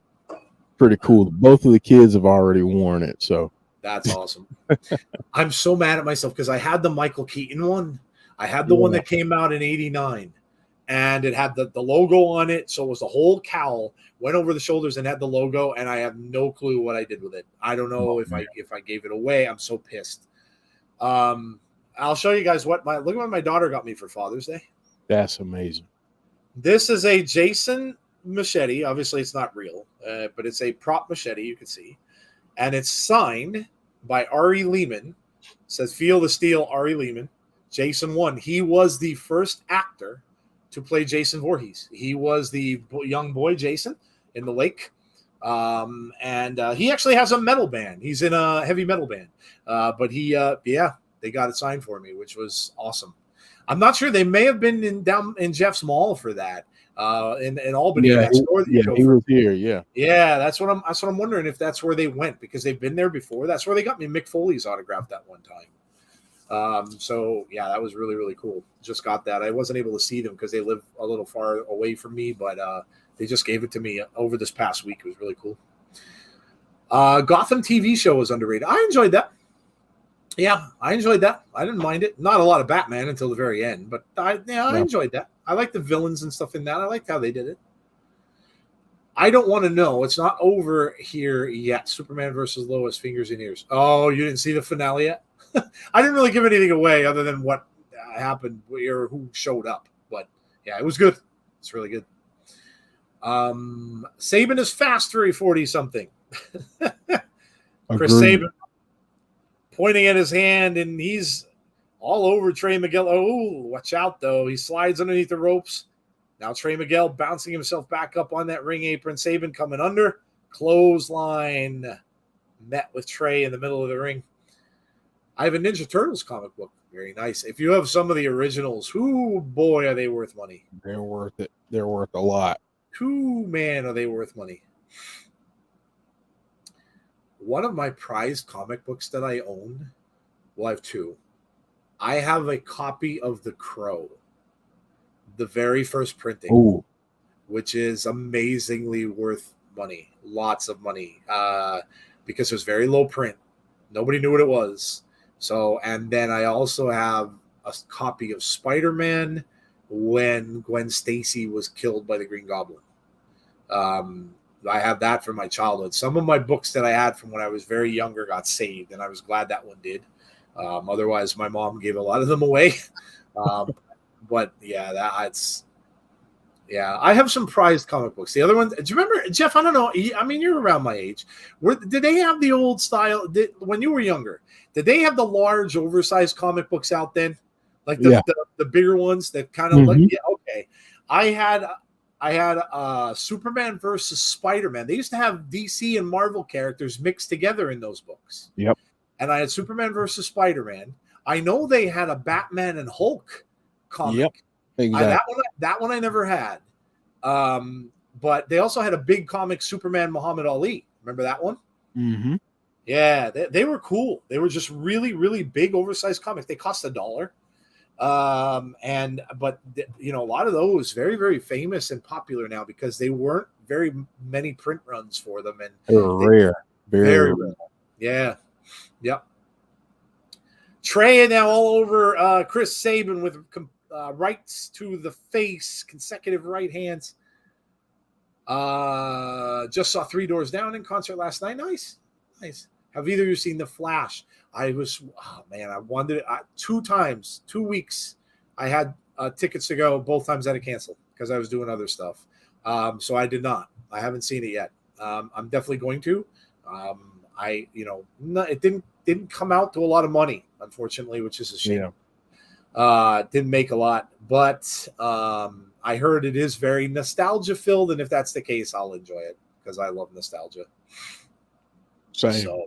pretty cool. Both of the kids have already worn it, so that's awesome. I'm so mad at myself because I had the Michael Keaton one. I had the one that came out in '89, and it had the logo on it, so it was the whole cowl, went over the shoulders and had the logo, and I have no clue what I did with it. I don't know if I gave it away. I'm so pissed. I'll show you guys look at what my daughter got me for Father's Day. That's amazing. This is a Jason machete. Obviously, it's not real, but it's a prop machete. You can see, and it's signed by Ari Lehman. It says "Feel the Steel," Ari Lehman. Jason 1. He was the first actor to play Jason Voorhees. He was the young boy Jason in the lake, and he actually has a metal band. He's in a heavy metal band, but they got it signed for me, which was awesome. I'm not sure. They may have been down in Jeff's Mall for that. In Albany. Yeah, he was here. Yeah, that's what I'm wondering if that's where they went because they've been there before. That's where they got me Mick Foley's autograph that one time. So yeah, that was really, really cool. Just got that. I wasn't able to see them because they live a little far away from me, but they just gave it to me over this past week. It was really cool. Gotham TV show was underrated. I enjoyed that. Yeah, I enjoyed that. I didn't mind it. Not a lot of Batman until the very end, but I enjoyed that. I like the villains and stuff in that. I liked how they did it. I don't want to know. It's not over here yet. Superman versus Lois, fingers and ears. Oh, you didn't see the finale yet? I didn't really give anything away other than what happened or who showed up. But yeah, it was good. It's really good. Sabin is fast for a 40-something. Chris Sabin pointing at his hand, and he's all over Trey Miguel. Oh, watch out, though. He slides underneath the ropes. Now Trey Miguel bouncing himself back up on that ring apron. Sabin coming under. Clothesline. Met with Trey in the middle of the ring. I have a Ninja Turtles comic book. Very nice. If you have some of the originals, boy, are they worth money. They're worth it. They're worth a lot. Man, are they worth money. One of my prized comic books that I own, well, I have two. I have a copy of The Crow, the very first printing, which is amazingly worth money, lots of money, because it was very low print. Nobody knew what it was. So, and then I also have a copy of Spider-Man when Gwen Stacy was killed by the Green Goblin. I have that from my childhood. Some of my books that I had from when I was very younger got saved, and I was glad that one did. Otherwise, my mom gave a lot of them away. But yeah, I have some prized comic books. The other one, do you remember, Jeff? I don't know. I mean, you're around my age. Did they have the old style when you were younger? Did they have the large, oversized comic books out then, like the bigger ones that kind of like? Yeah, okay. I had Superman versus Spider-Man. They used to have DC and Marvel characters mixed together in those books. Yep. And I had Superman versus Spider-Man. I know they had a Batman and Hulk comic. Yep. Exactly. That one I never had. But they also had a big comic, Superman Muhammad Ali. Remember that one? Mm-hmm. Yeah, they were cool. They were just really, really big, oversized comics. They cost $1. But a lot of those very, very famous and popular now because they weren't very many print runs for them, and they were rare, very rare. Yeah, yep. Trey now all over Chris Sabin with rights to the face, consecutive right hands. Just saw Three Doors Down in concert last night. Nice. Have either of you seen The Flash? I wanted it 2 times, 2 weeks. I had tickets to go. Both times I had to cancel because I was doing other stuff. So I did not. I haven't seen it yet. I'm definitely going to. It didn't come out to a lot of money, unfortunately, which is a shame. Yeah. Didn't make a lot, but I heard it is very nostalgia filled, and if that's the case, I'll enjoy it because I love nostalgia. Same. So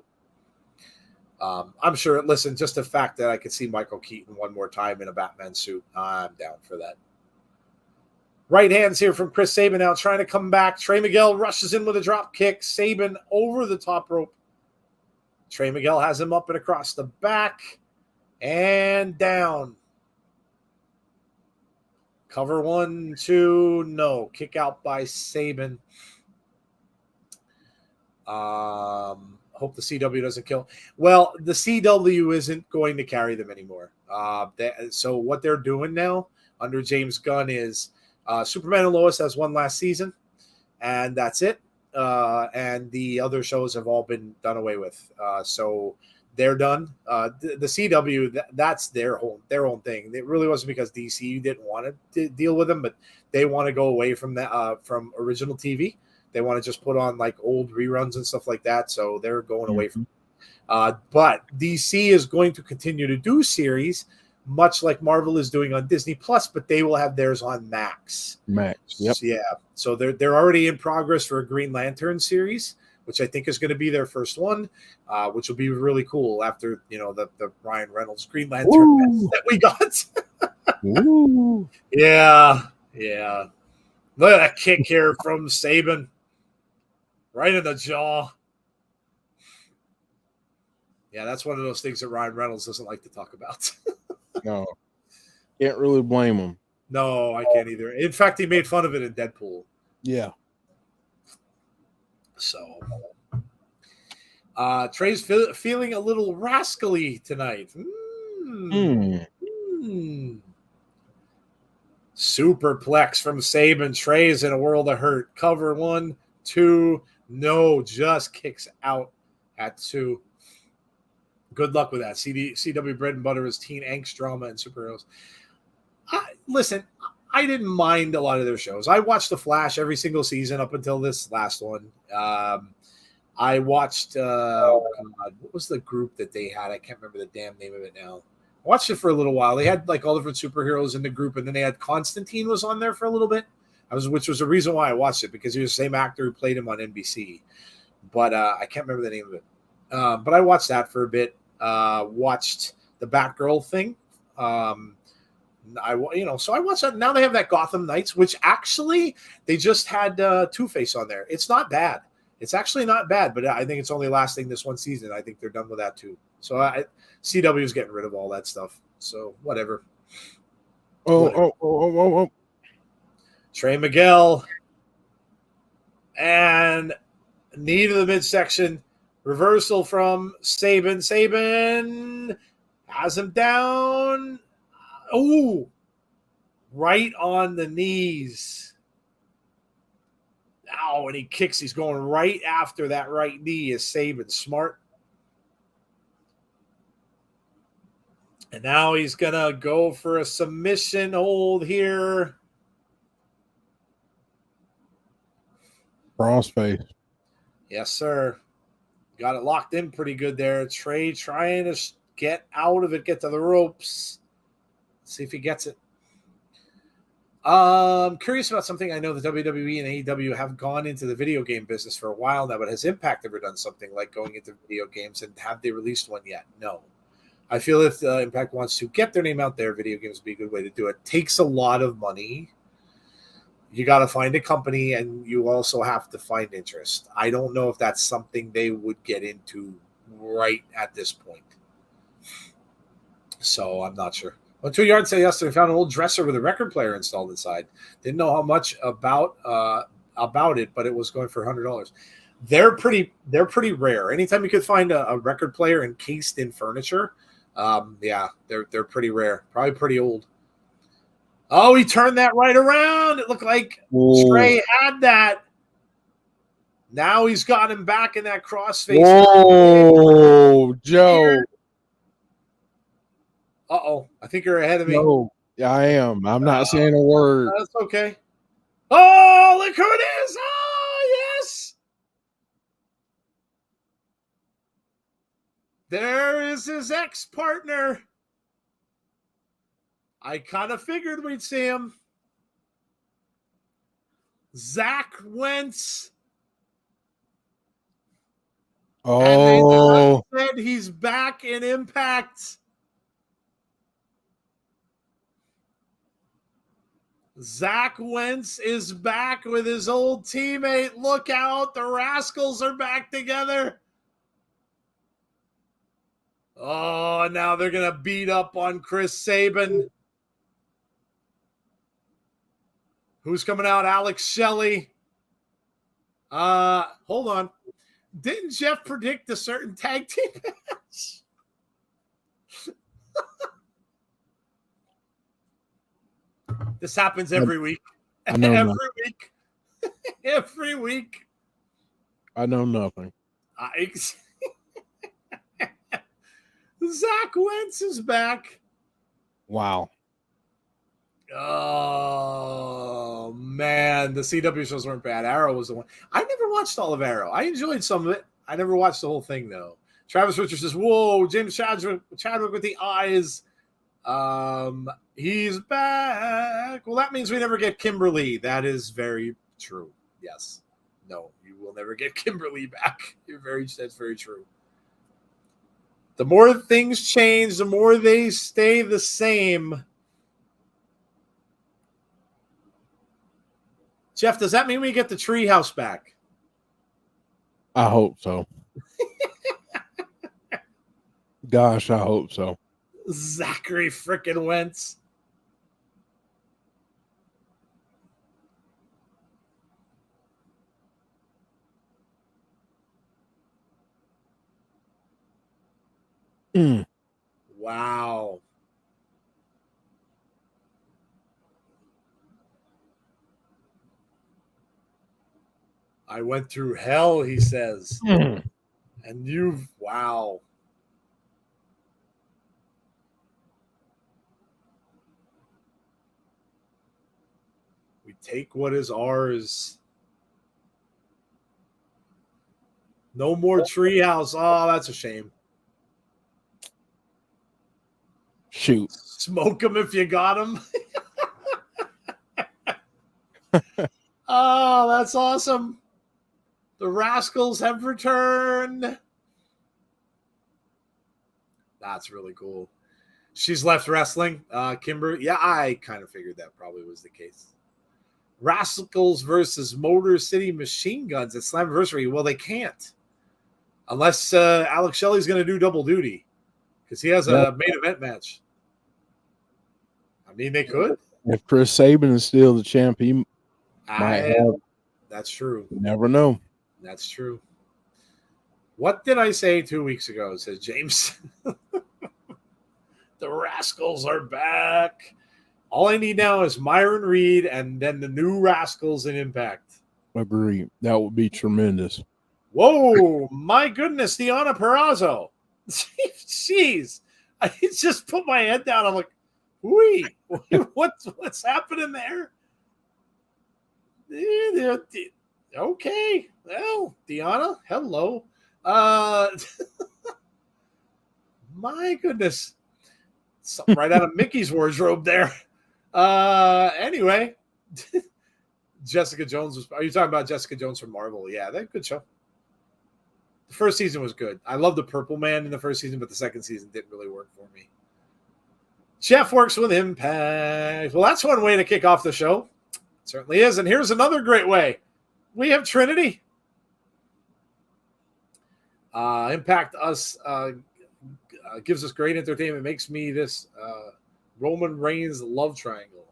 I'm sure. Listen, just the fact that I could see Michael Keaton one more time in a Batman suit, I'm down for that. Right hands here from Chris Sabin now trying to come back. Trey Miguel rushes in with a drop kick. Sabin over the top rope. Trey Miguel has him up and across the back and down. Cover 1, 2, no. Kick out by Sabin. Hope the CW doesn't kill. Well, the CW isn't going to carry them anymore. So what they're doing now under James Gunn is Superman and Lois has one last season, and that's it. And the other shows have all been done away with. So they're done. The CW, that's their own thing. It really wasn't because DC didn't want to deal with them, but they want to go away from that from original TV. They want to just put on like old reruns and stuff like that. So they're going away from it. But DC is going to continue to do series, much like Marvel is doing on Disney Plus, but they will have theirs on Max. Yep. Yeah. So they're already in progress for a Green Lantern series, which I think is going to be their first one, which will be really cool after the Ryan Reynolds Green Lantern that we got. Yeah. Look at that kick here from Sabin. Right in the jaw. Yeah, that's one of those things that Ryan Reynolds doesn't like to talk about. No. Can't really blame him. No, I can't either. In fact, he made fun of it in Deadpool. Yeah. So, Trey's feeling a little rascally tonight. Superplex from Sabin. Trey's in a world of hurt. Cover 1, 2, no, just kicks out at 2. Good luck with that. CW bread and butter is teen angst drama and superheroes. Listen, I didn't mind a lot of their shows. I watched The Flash every single season up until this last one. I watched, what was the group that they had? I can't remember the damn name of it now. I watched it for a little while. They had like all different superheroes in the group, and then they had Constantine was on there for a little bit. Which was the reason why I watched it, because he was the same actor who played him on NBC. But I can't remember the name of it. But I watched that for a bit. Watched the Batgirl thing. So I watched that. Now they have that Gotham Knights, which actually they just had Two-Face on there. It's not bad. It's actually not bad, but I think it's only lasting this one season. I think they're done with that too. So CW is getting rid of all that stuff. So whatever. Oh. Trey Miguel and knee to the midsection. Reversal from Sabin. Sabin has him down. Oh, right on the knees. Ow, and he kicks. He's going right after that right knee. Is Sabin smart? And now he's going to go for a submission hold here. Crossface. Yes, sir. Got it locked in pretty good there. Trey trying to get out of it, get to the ropes. Let's see if he gets it. Curious about something. I know the WWE and AEW have gone into the video game business for a while now, but has Impact ever done something like going into video games, and have they released one yet? No. I feel if Impact wants to get their name out there, video games would be a good way to do it. Takes a lot of money. You got to find a company, and you also have to find interest. I don't know if that's something they would get into right at this point. So I'm not sure. Went to a yard sale yesterday, found an old dresser with a record player installed inside. Didn't know how much about it, but it was going for $100. They're pretty rare. Anytime you could find a record player encased in furniture, they're pretty rare. Probably pretty old. Oh, he turned that right around. It looked like Trey had that. Now he's got him back in that crossface. Whoa, Joe. Uh-oh. I think you're ahead of me. No. I am. I'm not saying a word. That's okay. Oh, look who it is. Oh, yes. There is his ex-partner. I kind of figured we'd see him. Zach Wentz. Oh. And they said he's back in Impact. Zach Wentz is back with his old teammate. Look out. The Rascals are back together. Oh, now they're going to beat up on Chris Sabin. Who's coming out? Alex Shelley. Hold on. Didn't Jeff predict a certain tag team match? This happens every week. I know every nothing. week. Every week. I know nothing. Zach Wentz is back. Wow. Oh, man. The CW shows weren't bad. Arrow was the one. I never watched all of Arrow. I enjoyed some of it. I never watched the whole thing, though. Travis Richards says, whoa, James Chadwick with the eyes. He's back. Well, that means we never get Kimberly. That is very true. Yes. No, you will never get Kimberly back. That's very true. The more things change, the more they stay the same. Jeff, does that mean we get the treehouse back? I hope so. Gosh, I hope so. Zachary frickin' Wentz. Wow. I went through hell, he says. And wow. We take what is ours. No more treehouse. Oh, that's a shame. Shoot. Smoke them if you got them. Oh, that's awesome. The Rascals have returned. That's really cool. She's left wrestling. Kimber. Yeah, I kind of figured that probably was the case. Rascals versus Motor City Machine Guns at Slammiversary. Well, they can't. Unless Alex Shelley's going to do double duty. Because he has a main event match. I mean, they could. If Chris Sabin is still the champ, he might have. That's true. You never know. That's true. What did I say 2 weeks ago? Says James. The Rascals are back. All I need now is Myron Reed and then the new Rascals in Impact. Agreed. That would be tremendous. Whoa, my goodness, Deonna Purrazzo. Jeez. I just put my head down. I'm like, wait, what's happening there? Okay. Well, Deonna, hello. My goodness. Something right out of Mickey's wardrobe there. Anyway. Jessica Jones are you talking about Jessica Jones from Marvel? Yeah, that's a good show. The first season was good. I love the Purple Man in the first season, but the second season didn't really work for me. Jeff works with Impact. Well, that's one way to kick off the show. It certainly is. And here's another great way. We have Trinity. Impact us gives us great entertainment. Makes me this Roman Reigns love triangle.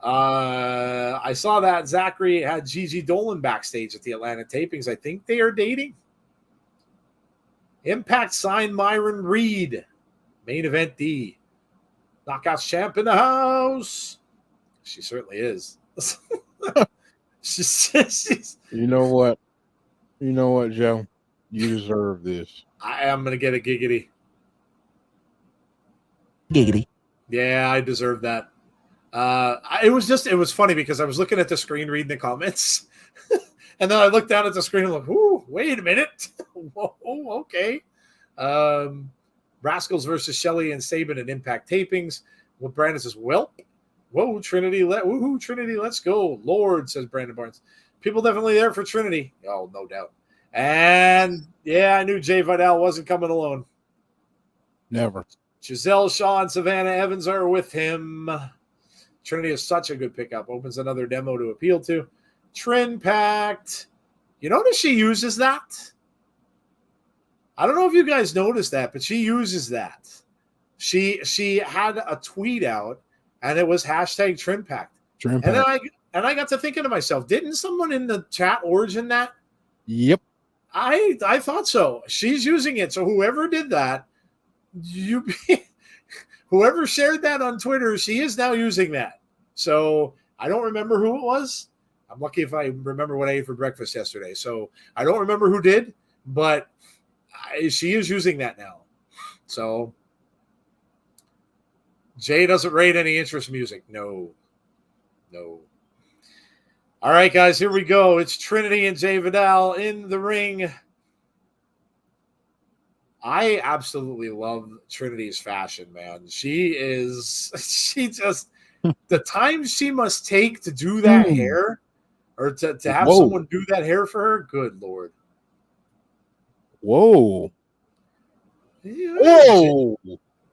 I saw that Zachary had Gigi Dolan backstage at the Atlanta tapings. I think they are dating. Impact signed Myron Reed. Main event D. Knockouts champ in the house. She certainly is. she's, You know what? You know what, Joe? You deserve this. I am going to get a giggity. Giggity. Yeah, I deserve that. It was funny because I was looking at the screen reading the comments. And then I looked down at the screen and I'm like, ooh, wait a minute. Whoa, okay. Rascals versus Shelley and Sabin and Impact Tapings. Well, Brandon says, whoa, Trinity, woohoo, Trinity, let's go. Lord, says Brandon Barnes. People definitely there for Trinity. Oh, no doubt. And, yeah, I knew Jay Vidal wasn't coming alone. Never. Giselle Shaw and Savannah Evans are with him. Trinity is such a good pickup. Opens another demo to appeal to. Trin Pact. You notice she uses that? I don't know if you guys noticed that, but she uses that. She had a tweet out, and it was hashtag Trin Pact. And then I got to thinking to myself, didn't someone in the chat origin that? Yep. I thought so. She's using it. So whoever did that, whoever shared that on Twitter, she is now using that. So I don't remember who it was. I'm lucky if I remember what I ate for breakfast yesterday. So I don't remember who did, but she is using that now. So Jay doesn't rate any interest music. No. All right, guys, here we go. It's Trinity and Jay Vidal in the ring. I absolutely love Trinity's fashion, man. She just, the time she must take to do that hair or to have someone do that hair for her, good Lord. Whoa. Yeah, Whoa.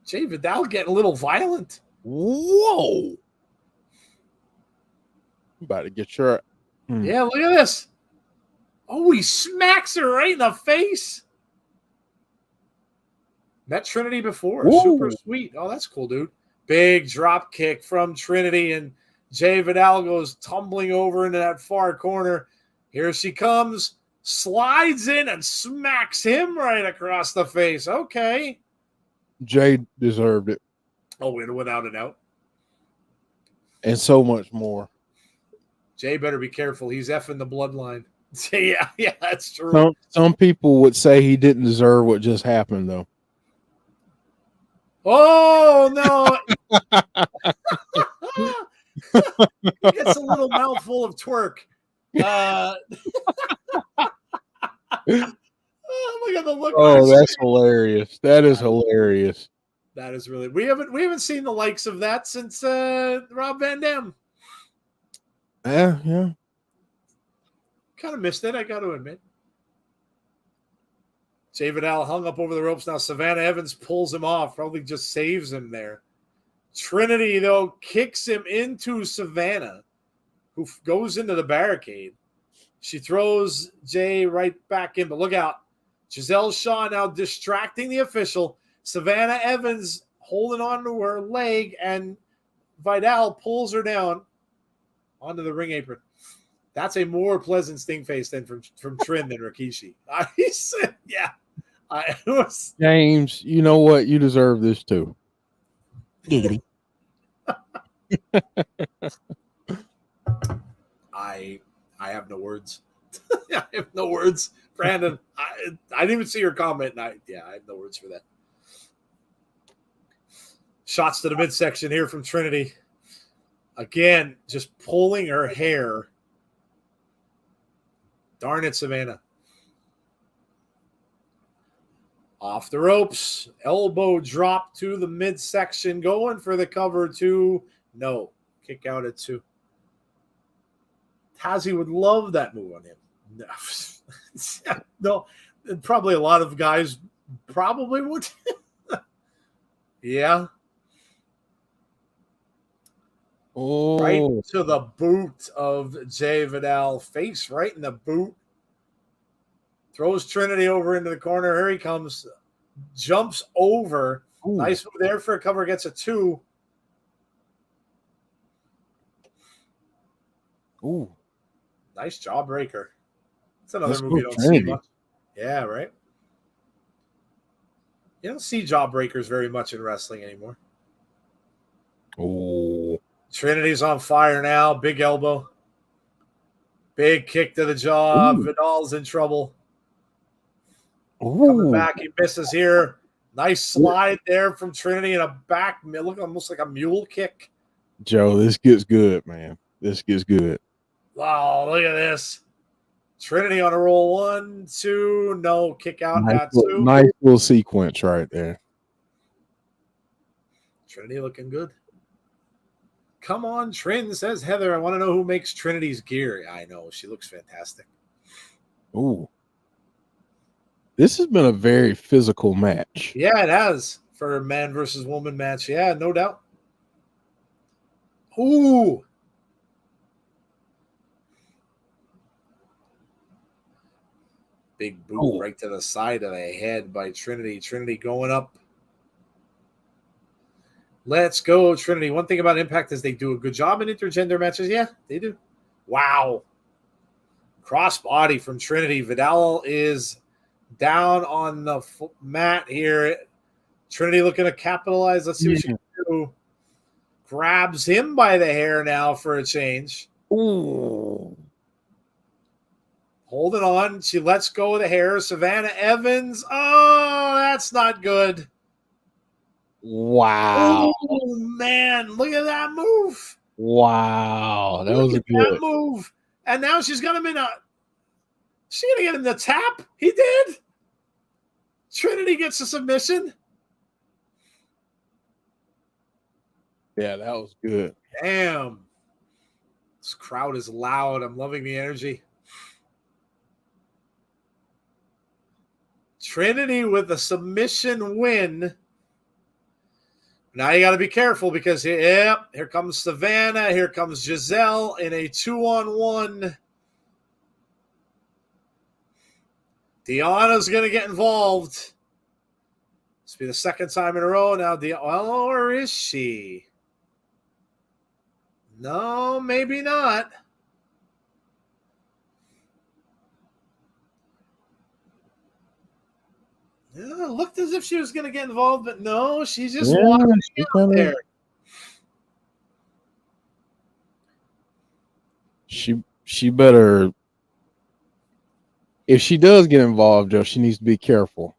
Jay Vidal getting a little violent. Whoa. I'm about to get your. Yeah, look at this. Oh, he smacks her right in the face. Met Trinity before. Whoa. Super sweet. Oh, that's cool, dude. Big drop kick from Trinity, and Jay Vidal goes tumbling over into that far corner. Here she comes, slides in and smacks him right across the face. Okay. Jay deserved it. Oh, without a doubt. And so much more. Jay better be careful. He's effing the bloodline. Yeah, that's true. Some people would say he didn't deserve what just happened, though. Oh, no. It's a little mouthful of twerk. Look at the look. Oh, that's hilarious. That is hilarious. That is really. We haven't seen the likes of that since Rob Van Dam. Yeah. Kind of missed it, I got to admit. Jay Vidal hung up over the ropes. Now Savannah Evans pulls him off. Probably just saves him there. Trinity, though, kicks him into Savannah, who goes into the barricade. She throws Jay right back in, but look out. Giselle Shaw now distracting the official. Savannah Evans holding on to her leg, and Vidal pulls her down onto the ring apron. That's a more pleasant sting face than from Trin than Rikishi. He said, yeah. James, you know what? You deserve this too. I have no words. I have no words. Brandon, I didn't even see your comment. I have no words for that. Shots to the midsection here from Trinity. Again, just pulling her hair. Darn it, Savannah. Off the ropes. Elbow drop to the midsection. Going for the cover 2. No. Kick out at 2. Tazzy would love that move on him. No, probably a lot of guys probably would. Yeah. Oh. Right to the boot of Jay Vidal. Face right in the boot. Throws Trinity over into the corner. Here he comes. Jumps over. Ooh. Nice move there for a cover. Gets a 2. Ooh. Nice jawbreaker. It's another move you don't see much. Yeah, right? You don't see jawbreakers very much in wrestling anymore. Oh. Trinity's on fire now. Big elbow. Big kick to the jaw. Ooh. Vidal's in trouble. Ooh. Coming back. He misses here. Nice slide there from Trinity and a back, look almost like a mule kick. Joe, this gets good, man. This gets good. Wow, look at this. Trinity on a roll. 1, 2, no, kick out. Nice, 2. nice little sequence right there. Trinity looking good. Come on, Trin, says Heather. I want to know who makes Trinity's gear. I know. She looks fantastic. Ooh. This has been a very physical match. Yeah, it has. For a man versus woman match. Yeah, no doubt. Ooh. Big boot right to the side of the head by Trinity. Trinity going up. Let's go, Trinity. One thing about Impact is they do a good job in intergender matches. Yeah, they do. Wow. Crossbody from Trinity. Vidal is down on the mat here. Trinity looking to capitalize. Let's see what she can do. Grabs him by the hair now for a change. Ooh. Holding on. She lets go of the hair. Savannah Evans. Oh, that's not good. Wow. Oh, man. Look at that move. Wow. That was a good that move. And now she's got him in a. She's going to get him the tap. He did. Trinity gets a submission. Yeah, that was good. Damn. This crowd is loud. I'm loving the energy. Trinity with a submission win. Now you got to be careful because here comes Savannah. Here comes Giselle in a 2-on-1. Deanna's going to get involved. This will be the second time in a row now. Or is she? No, maybe not. Yeah, it looked as if she was going to get involved, but no, she's just walking out there. She better, if she does get involved, Joe, she needs to be careful.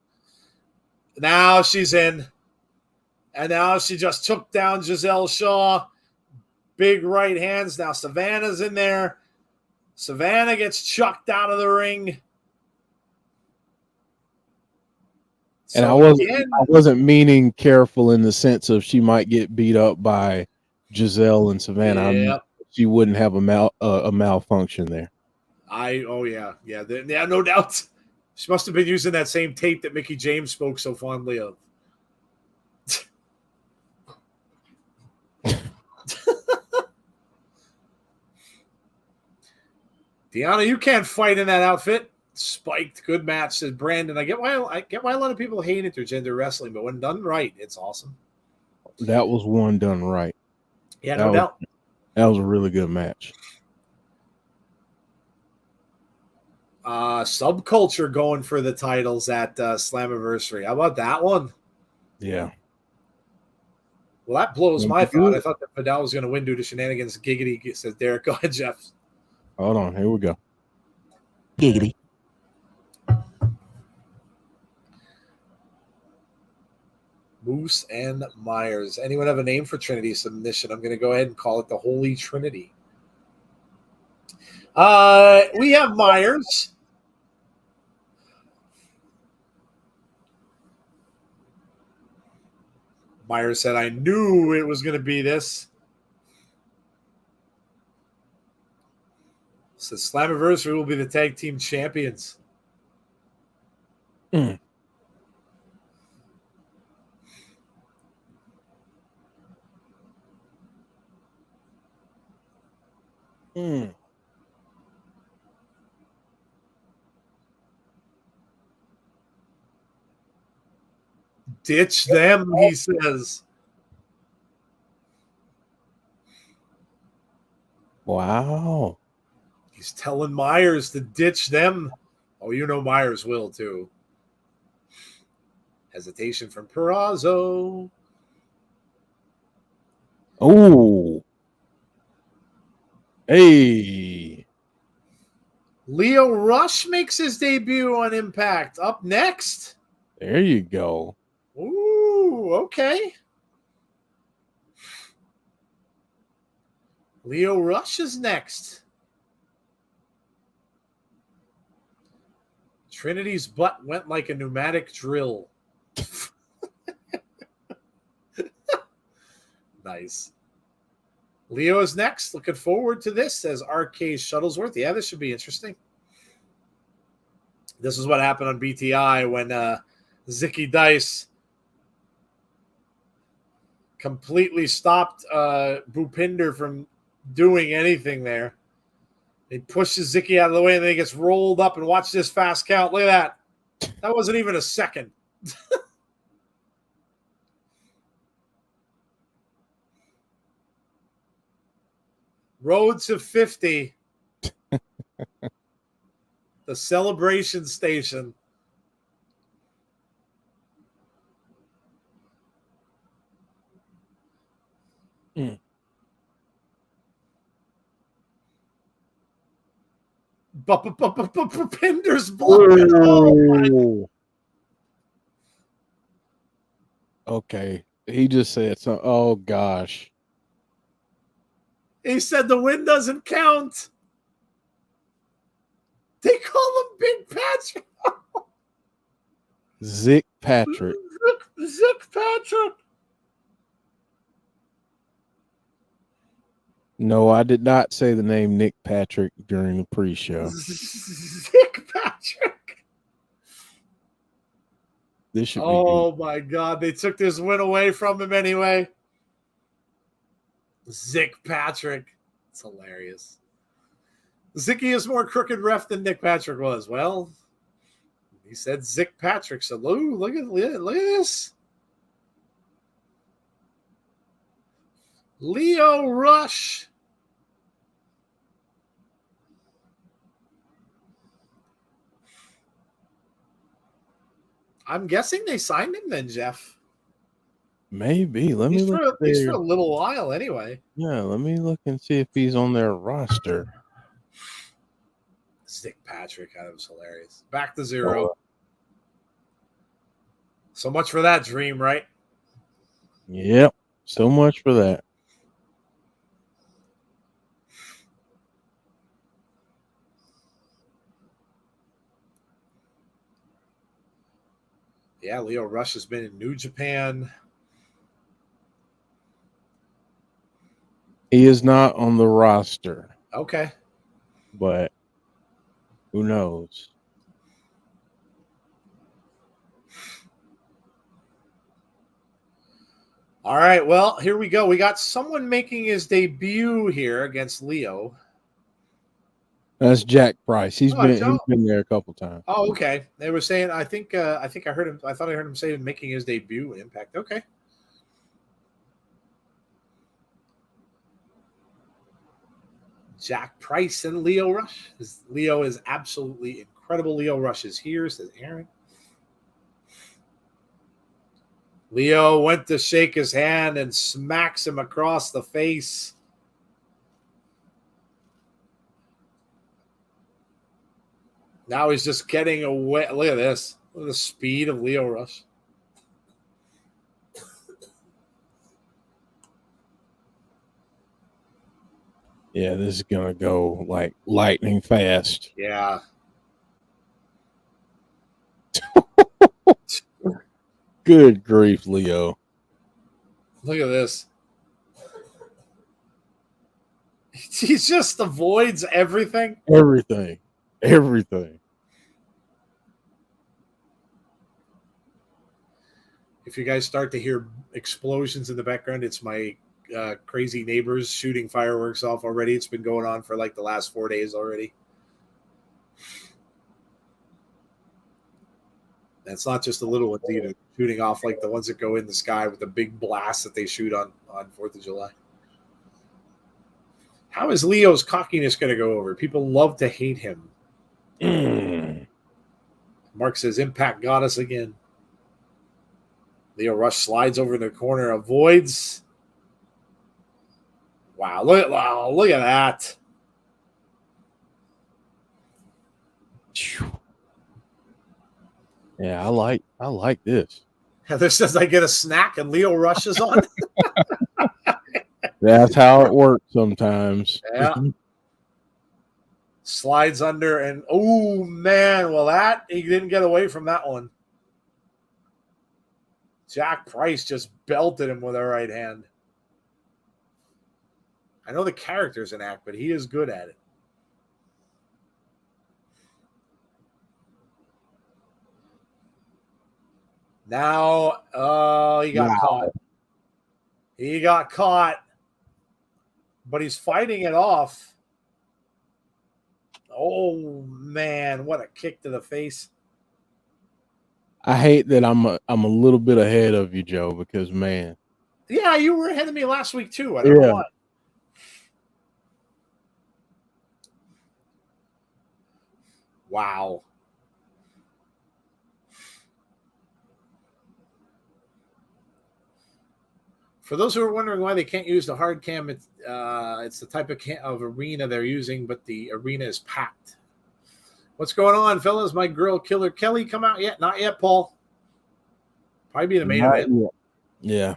Now she's in. And now she just took down Giselle Shaw. Big right hands. Now Savannah's in there. Savannah gets chucked out of the ring. And so I wasn't meaning careful in the sense of she might get beat up by Giselle and Savannah. Yep. I mean, she wouldn't have a malfunction there. Yeah, no doubt. She must have been using that same tape that Mickie James spoke so fondly of. Deanna, you can't fight in that outfit. Spiked, good match, says Brandon. I get why a lot of people hate intergender wrestling, but when done right, it's awesome. That was one done right. Yeah, no doubt. That was a really good match. Subculture going for the titles at Slammiversary. How about that one? Yeah. Well, that blows my thought. I thought that Vidal was going to win due to shenanigans. Giggity, says Derek. Go ahead, Jeff. Hold on. Here we go. Giggity. Moose and Myers. Anyone have a name for Trinity submission? I'm going to go ahead and call it the Holy Trinity. We have Myers. Myers said, I knew it was going to be this. So Slammiversary will be the tag team champions. Mm. Mm. Ditch them, he says. Wow. He's telling Myers to ditch them. Oh, you know Myers will, too. Hesitation from Perazo. Oh. Hey. Leo Rush makes his debut on Impact. Up next. There you go. Ooh. Ooh, okay. Lio Rush is next. Trinity's butt went like a pneumatic drill. Nice. Leo is next. Looking forward to this, says RK Shuttlesworth. Yeah, this should be interesting. This is what happened on BTI when Zicky Dice completely stopped Bhupinder from doing anything there. He pushes Zicky out of the way, and then he gets rolled up, and watch this fast count. Look at that. That wasn't even a second. Road to 50. The celebration station. Bhupinder's blocking. Oh, okay. He just said so. Oh, gosh. he said the win doesn't count. They call him Big Patrick. Zick Patrick. Zick Patrick. No, I did not say the name Nick Patrick during the pre-show. Zick Patrick. This should be good. My God. They took this win away from him anyway. Zick Patrick. It's hilarious. Zicky is more crooked ref than Nick Patrick was. Well, he said Zick Patrick. So look at this. Lio Rush. I'm guessing they signed him then, Jeff. Maybe. Let me look. He's for a little while anyway. Yeah, let me look and see if he's on their roster. Zick Patrick. That was hilarious. Back to 0. So much for that dream, right? Yep. So much for that. Yeah, Lio Rush has been in New Japan. He is not on the roster. Okay. But who knows? All right, well, here we go. We got someone making his debut here against Leo. That's Jack Price. He's been there a couple times. Oh, okay. They were saying I think I heard him. I thought I heard him say making his debut in Impact. Okay. Jack Price and Lio Rush. Leo is absolutely incredible. Lio Rush is here, says Aaron. Leo went to shake his hand and smacks him across the face. Now he's just getting away. Look at this. Look at the speed of Lio Rush. Yeah, this is going to go like lightning fast. Yeah. Good grief, Leo. Look at this. He just avoids everything. Everything. If you guys start to hear explosions in the background, it's my crazy neighbors shooting fireworks off already. It's been going on for like the last 4 days already. That's not just the little ones either. Shooting off like the ones that go in the sky with the big blast that they shoot on 4th of July. How is Leo's cockiness going to go over? People love to hate him. Mark says, Impact got us again. Lio Rush slides over in the corner, avoids. Wow, look at that. Yeah, I like this. Heather says I get a snack and Leo rushes on. That's how it works sometimes. Yeah. Slides under and oh man, well that he didn't get away from that one. Jack Price just belted him with a right hand. I know the character's an act, but he is good at it. Now, he got caught. He got caught, but he's fighting it off. Oh man, what a kick to the face! I hate that I'm a little bit ahead of you, Joe, because man. Yeah, you were ahead of me last week too. I don't know why. Wow. For those who are wondering why they can't use the hard cam, it's the type of arena they're using, but the arena is packed. What's going on, fellas? My girl Killer Kelly come out yet? Not yet, Paul. Probably be the main event. Yeah.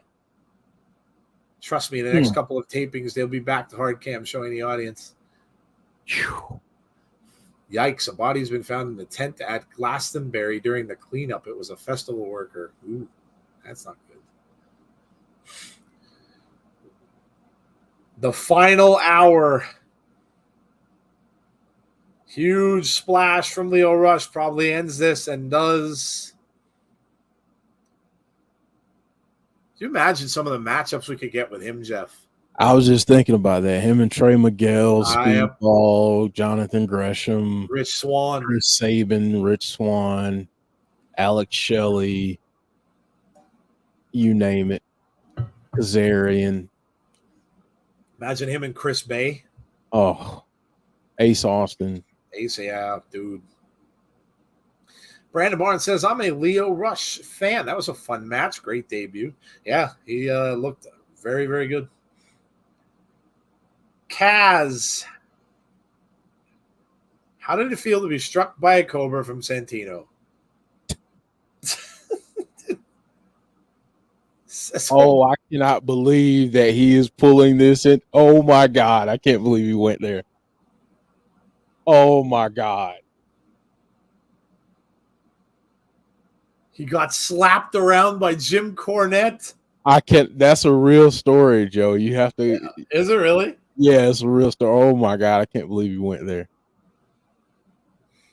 Trust me, the next couple of tapings, they'll be back to hard cam showing the audience. Whew. Yikes, a body's been found in the tent at Glastonbury during the cleanup. It was a festival worker. Ooh, that's not good. The final hour. Huge splash from Leo Rush probably ends this and does. Do you imagine some of the matchups we could get with him, Jeff? I was just thinking about that. Him and Trey Miguel, Speedball, Jonathan Gresham, Rich Swann, Chris Sabin, Rich Swann, Alex Shelley, you name it, Kazarian. Imagine him and Chris Bay. Oh, Ace Austin. Ace, yeah, dude. Brandon Barnes says, I'm a Leo Rush fan. That was a fun match. Great debut. Yeah, he looked very, very good. Kaz. How did it feel to be struck by a cobra from Santino? Oh, I cannot believe that he is pulling this in. Oh, my God. I can't believe he went there. Oh, my God. He got slapped around by Jim Cornette. That's a real story, Joe. You have to. Yeah. Is it really? Yeah, it's a real story. Oh, my God. I can't believe he went there.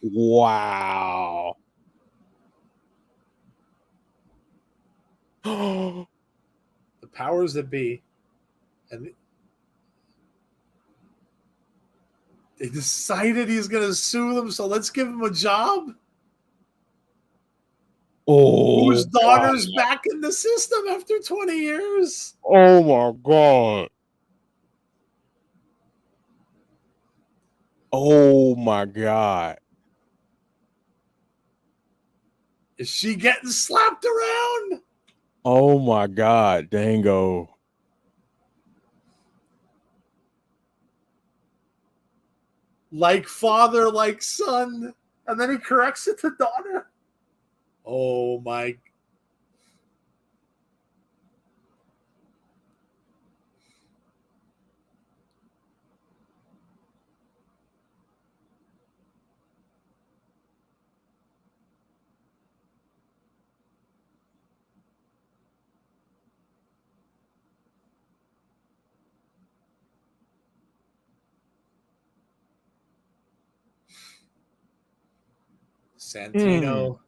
Wow. The powers that be. And they decided he's going to sue them, so let's give him a job. Oh, whose daughter's back in the system after 20 years. Oh, my God. Oh, my God. Is she getting slapped around? Oh, my God. Dango. Like father, like son. And then he corrects it to daughter. Oh, my. Santino.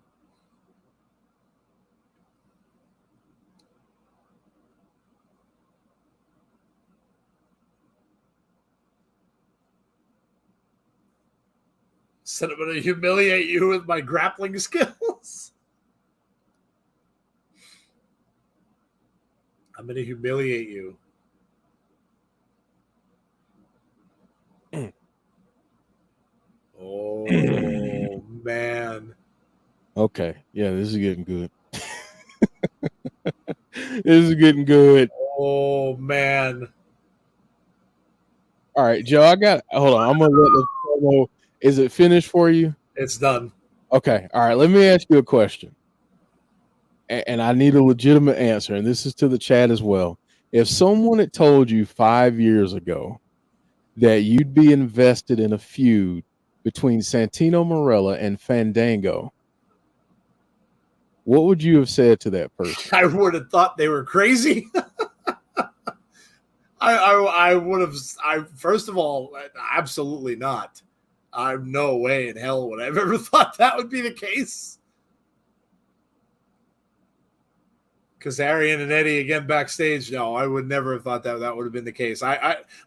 Said I'm going to humiliate you with my grappling skills. I'm going to humiliate you. Oh, man. Okay. Yeah, this is getting good. This is getting good. Oh, man. All right, Joe, hold on. I'm going to let the promo. Is it finished for you? It's done. Okay. All right. Let me ask you a question. and I need a legitimate answer, and this is to the chat as well. If someone had told you 5 years ago that you'd be invested in a feud between Santino Marella and Fandango, what would you have said to that person? I would have thought they were crazy. I would have. First of all, absolutely not. I'm no way in hell would I've ever thought that would be the case. Kazarian and Eddie again backstage. No, I would never have thought that would have been the case.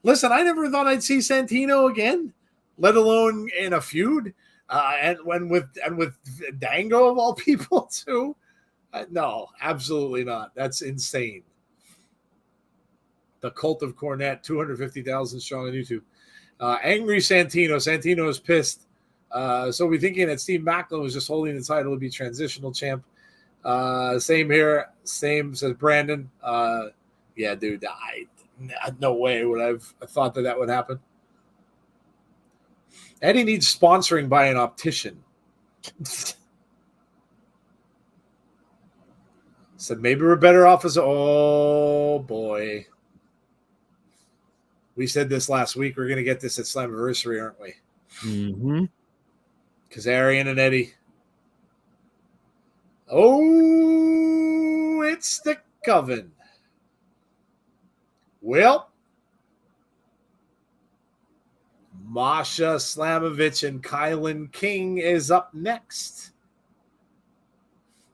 Listen. I never thought I'd see Santino again, let alone in a feud, and with Dango of all people too. No, absolutely not. That's insane. The Cult of Cornette, 250,000 strong on YouTube. Angry Santino. Santino is pissed. So we're thinking that Steve Macklin was just holding the title to be transitional champ. Same here. Same, says Brandon. Yeah, dude. No way would I've thought that would happen. Eddie needs sponsoring by an optician. Said maybe we're better off as oh boy. We said this last week. We're going to get this at Slammiversary, aren't we? Mm-hmm. Kazarian and Eddie. Oh, it's the Coven. Well, Masha, Slamovich, and Kilynn King is up next.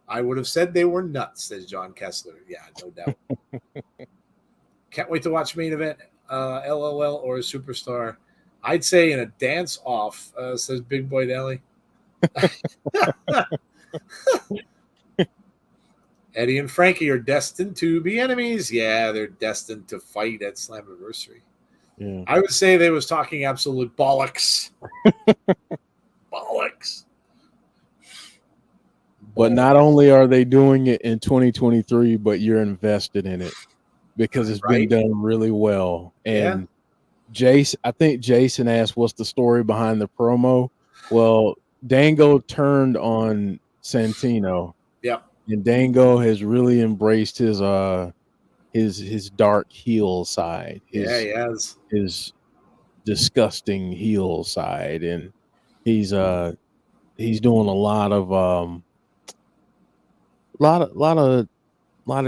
I would have said they were nuts, says John Kessler. Yeah, no doubt. Can't wait to watch main event. LOL or a superstar. I'd say in a dance off, says Big Boy Deli. Eddie and Frankie are destined to be enemies. Yeah, they're destined to fight at Slammiversary. Yeah. I would say they was talking absolute bollocks. Bollocks. But not only are they doing it in 2023, but you're invested in it because it's been done really well. And Jason, I think Jason asked, what's the story behind the promo? Well, Dango turned on Santino. Yep. And Dango has really embraced his dark heel side. He has. His disgusting heel side. And he's doing a lot of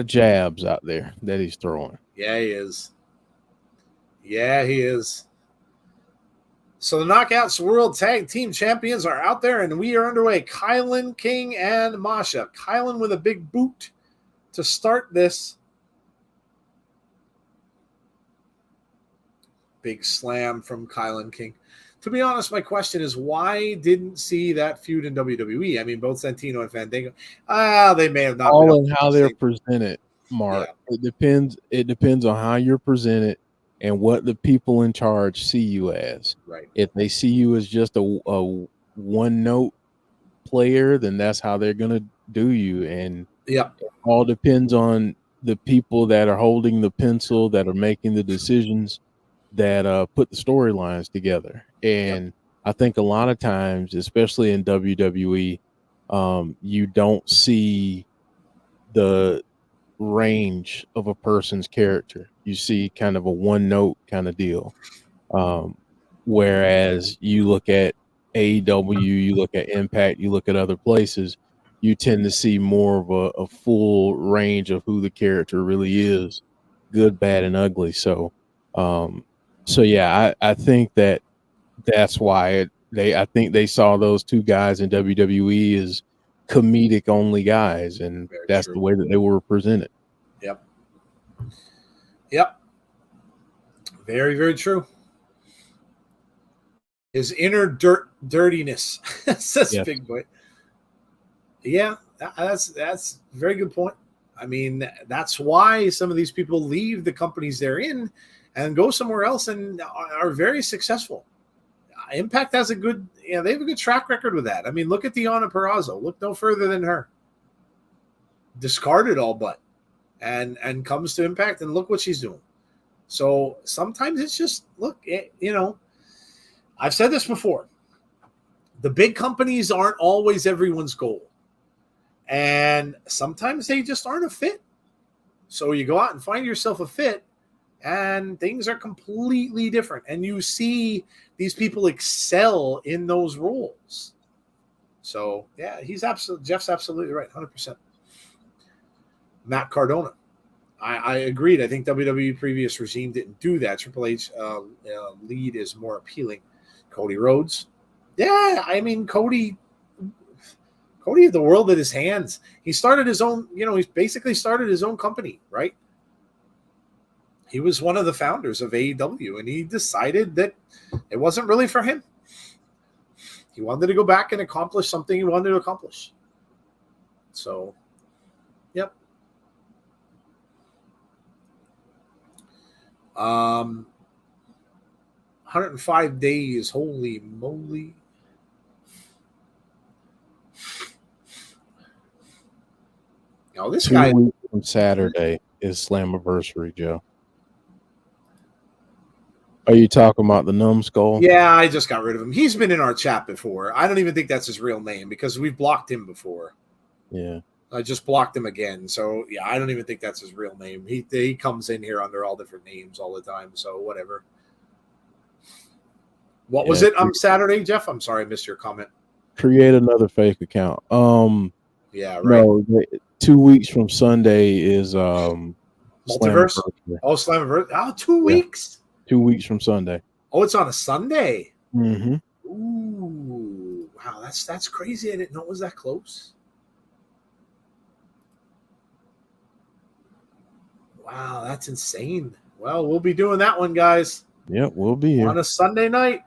jabs out there that he's throwing. Yeah, he is. Yeah, he is. So the Knockouts World Tag Team Champions are out there, and we are underway. Kilynn, King, and Masha. Kilynn with a big boot to start this. Big slam from Kilynn King. To be honest, my question is, why didn't see that feud in WWE? I mean, both Santino and Fandango. They may have not. All in how they're presented, Mark. Yeah. It depends on how you're presented and what the people in charge see you as. Right. If they see you as just a one-note player, then that's how they're going to do you. And it all depends on the people that are holding the pencil, that are making the decisions, that put the storylines together. And I think a lot of times, especially in WWE, you don't see the range of a person's character. You see kind of a one note kind of deal. Whereas you look at AEW, you look at Impact, you look at other places, you tend to see more of a full range of who the character really is, good, bad, and ugly. So yeah, I think that's why I think they saw those two guys in WWE as comedic only guys, and that's the way that they were presented. Yep. Very, very true. His inner dirtiness, says Big Boy. Yeah, that's a very good point. I mean, that's why some of these people leave the companies they're in and go somewhere else and are very successful. Impact has they have a good track record with that. I mean, look at Deonna Purrazzo. Look no further than her. Discarded all but, and comes to Impact, and look what she's doing. So sometimes it's just, I've said this before. The big companies aren't always everyone's goal. And sometimes they just aren't a fit. So you go out and find yourself a fit, and things are completely different. And you see these people excel in those roles. So, yeah, Jeff's absolutely right, 100%. Matt Cardona. I agreed. I think WWE previous regime didn't do that. Triple H lead is more appealing. Cody Rhodes. Yeah, I mean, Cody had the world at his hands. He started his own, he basically started his own company, right? He was one of the founders of AEW, and he decided that it wasn't really for him. He wanted to go back and accomplish something he wanted to accomplish. So, yep. 105 days. Holy moly. Now, this 2 guy weeks from Saturday is Slammiversary, Joe. Are you talking about the numbskull? Yeah, I just got rid of him. He's been in our chat before. I don't even think that's his real name because we've blocked him before. Yeah. I just blocked him again. So, yeah, I don't even think that's his real name. He comes in here under all different names all the time. So, whatever. What was it on Saturday, Jeff? I'm sorry, I missed your comment. Create another fake account. Yeah, right. No, 2 weeks from Sunday is Multiverse? Slammiversary. Oh, Slammiversary. Oh, 2 weeks? 2 weeks from Sunday. Oh, it's on a Sunday? Mm-hmm. Ooh. Wow, that's crazy. I didn't know it was that close. Wow, that's insane. Well, we'll be doing that one, guys. Yep, we'll be here. On a Sunday night.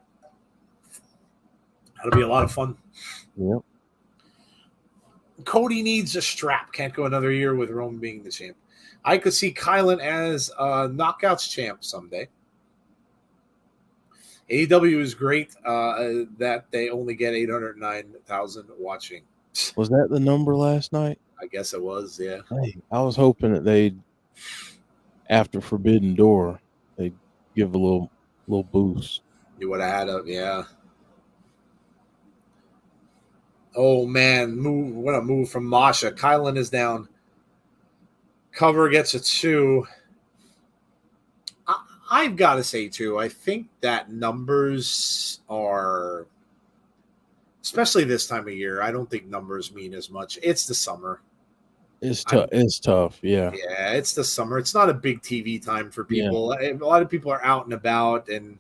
That'll be a lot of fun. Yep. Cody needs a strap. Can't go another year with Roman being the champ. I could see Kilynn as Knockouts champ someday. AEW is great that they only get 809,000 watching. Was that the number last night? I guess it was, yeah. Hey, I was hoping that they'd, after Forbidden Door, they'd give a little boost. You would have had a, yeah. Oh, man. What a move from Masha. Kilynn is down. Cover gets a 2. I've got to say, too, I think that numbers are, especially this time of year, I don't think numbers mean as much. It's the summer. It's tough. It's tough, yeah. Yeah, it's the summer. It's not a big TV time for people. Yeah. A lot of people are out and about, and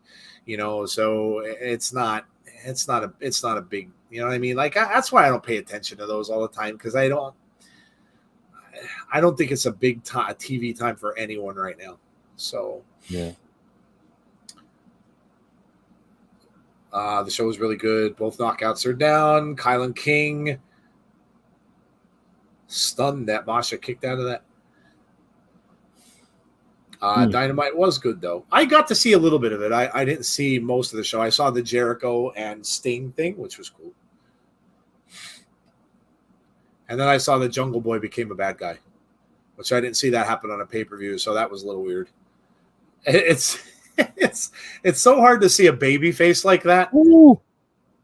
so it's not a big. You know what I mean? Like that's why I don't pay attention to those all the time because I don't think it's a big TV time for anyone right now. So yeah. The show was really good. Both knockouts are down. Kilynn King stunned that Masha kicked out of that. Dynamite was good, though. I got to see a little bit of it. I didn't see most of the show. I saw the Jericho and Sting thing, which was cool. And then I saw the Jungle Boy became a bad guy, which I didn't see that happen on a pay-per-view, so that was a little weird. It's so hard to see a baby face like that. Ooh,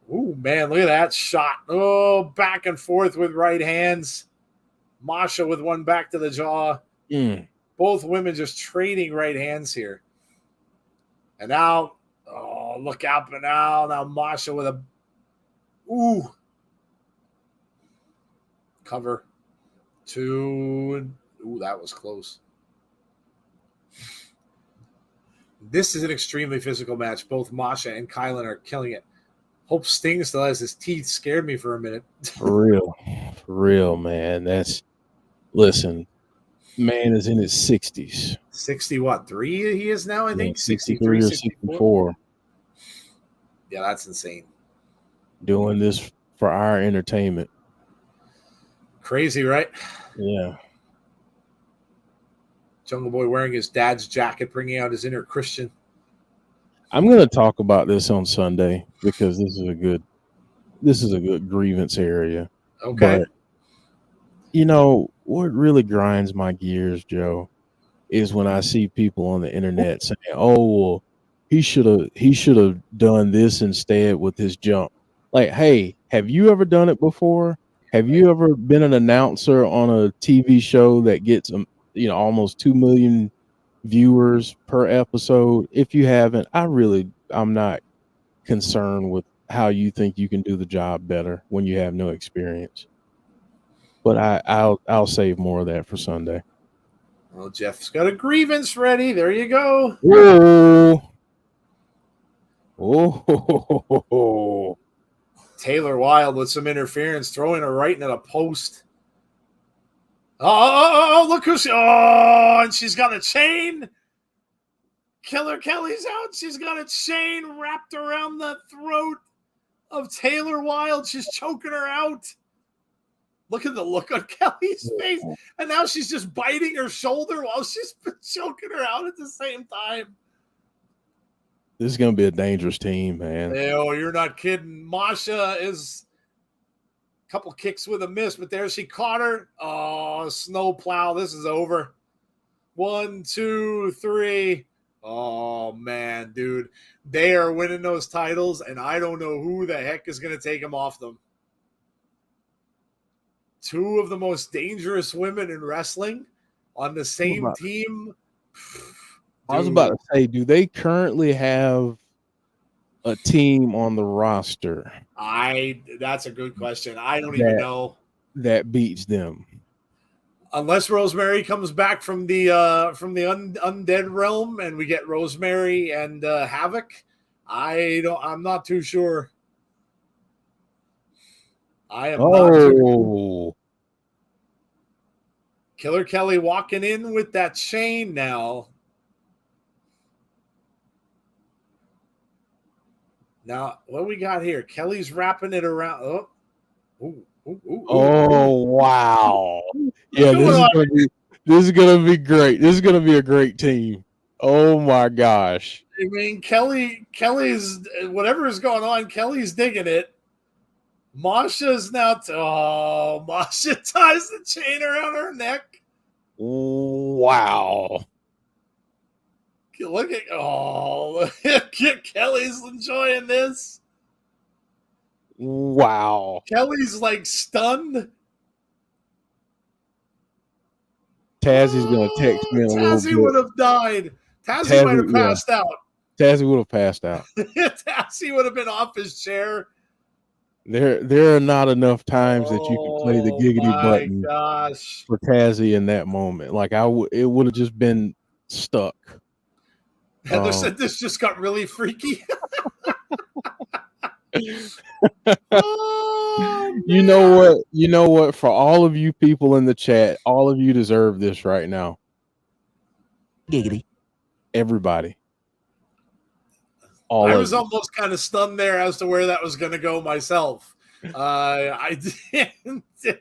man, look at that shot. Oh, back and forth with right hands. Masha with one back to the jaw. Both women just trading right hands here. And now, look out, but now Masha with a cover. 2. That was close. This is an extremely physical match. Both Masha and Kilynn are killing it. Hope Sting still has his teeth. Scared me for a minute. For real, man. Listen, man is in his 60s. 60 what? 3 he is now, I think? 63 or 64. Yeah, that's insane. Doing this for our entertainment. Crazy, right? Yeah. Jungle Boy wearing his dad's jacket, bringing out his inner Christian. I'm going to talk about this on Sunday because this is a good grievance area. Okay. But, what really grinds my gears, Joe, is when I see people on the internet saying, "Oh, well, he should have done this instead with his jump." Like, hey, have you ever done it before? Have you ever been an announcer on a TV show that gets almost 2 million viewers per episode? If you haven't, I'm not concerned with how you think you can do the job better when you have no experience. But I'll save more of that for Sunday. Well, Jeff's got a grievance ready. There you go. Whoa. Oh. Taylor Wilde with some interference, throwing her right into the post. Oh, look who's... Oh, and she's got a chain. Killer Kelly's out. She's got a chain wrapped around the throat of Taylor Wilde. She's choking her out. Look at the look on Kelly's face. And now she's just biting her shoulder while she's choking her out at the same time. This is going to be a dangerous team, man. Oh, you're not kidding. Masha is a couple kicks with a miss, but there she caught her. Oh, snowplow. This is over. 1, 2, 3. Oh, man, dude. They are winning those titles, and I don't know who the heck is going to take them off them. Two of the most dangerous women in wrestling on the same team. I was about to say, do they currently have a team on the roster? That's a good question. I don't even know. That beats them. Unless Rosemary comes back from the undead realm and we get Rosemary and Havoc. I'm not too sure. I am not too. Killer Kelly walking in with that chain now. Now, what we got here? Kelly's wrapping it around. Oh, wow. Yeah, this is gonna be great. This is gonna be a great team. Oh my gosh. I mean, Kelly's whatever is going on, Kelly's digging it. Masha's now Masha ties the chain around her neck. Wow. Look at Kelly's enjoying this. Wow. Kelly's like stunned. Tazzie's gonna text me in a little bit. Tazzie would have died. Tazzie might have passed out. Tazzie would have passed out. Tazzie would have been off his chair. There are not enough times that you can play the giggity button for Tazzie in that moment. Like it would have just been stuck. Heather said this just got really freaky. You know what? For all of you people in the chat, all of you deserve this right now. Giggity. Everybody. I was almost kind of stunned there as to where that was going to go myself. I didn't. Ooh,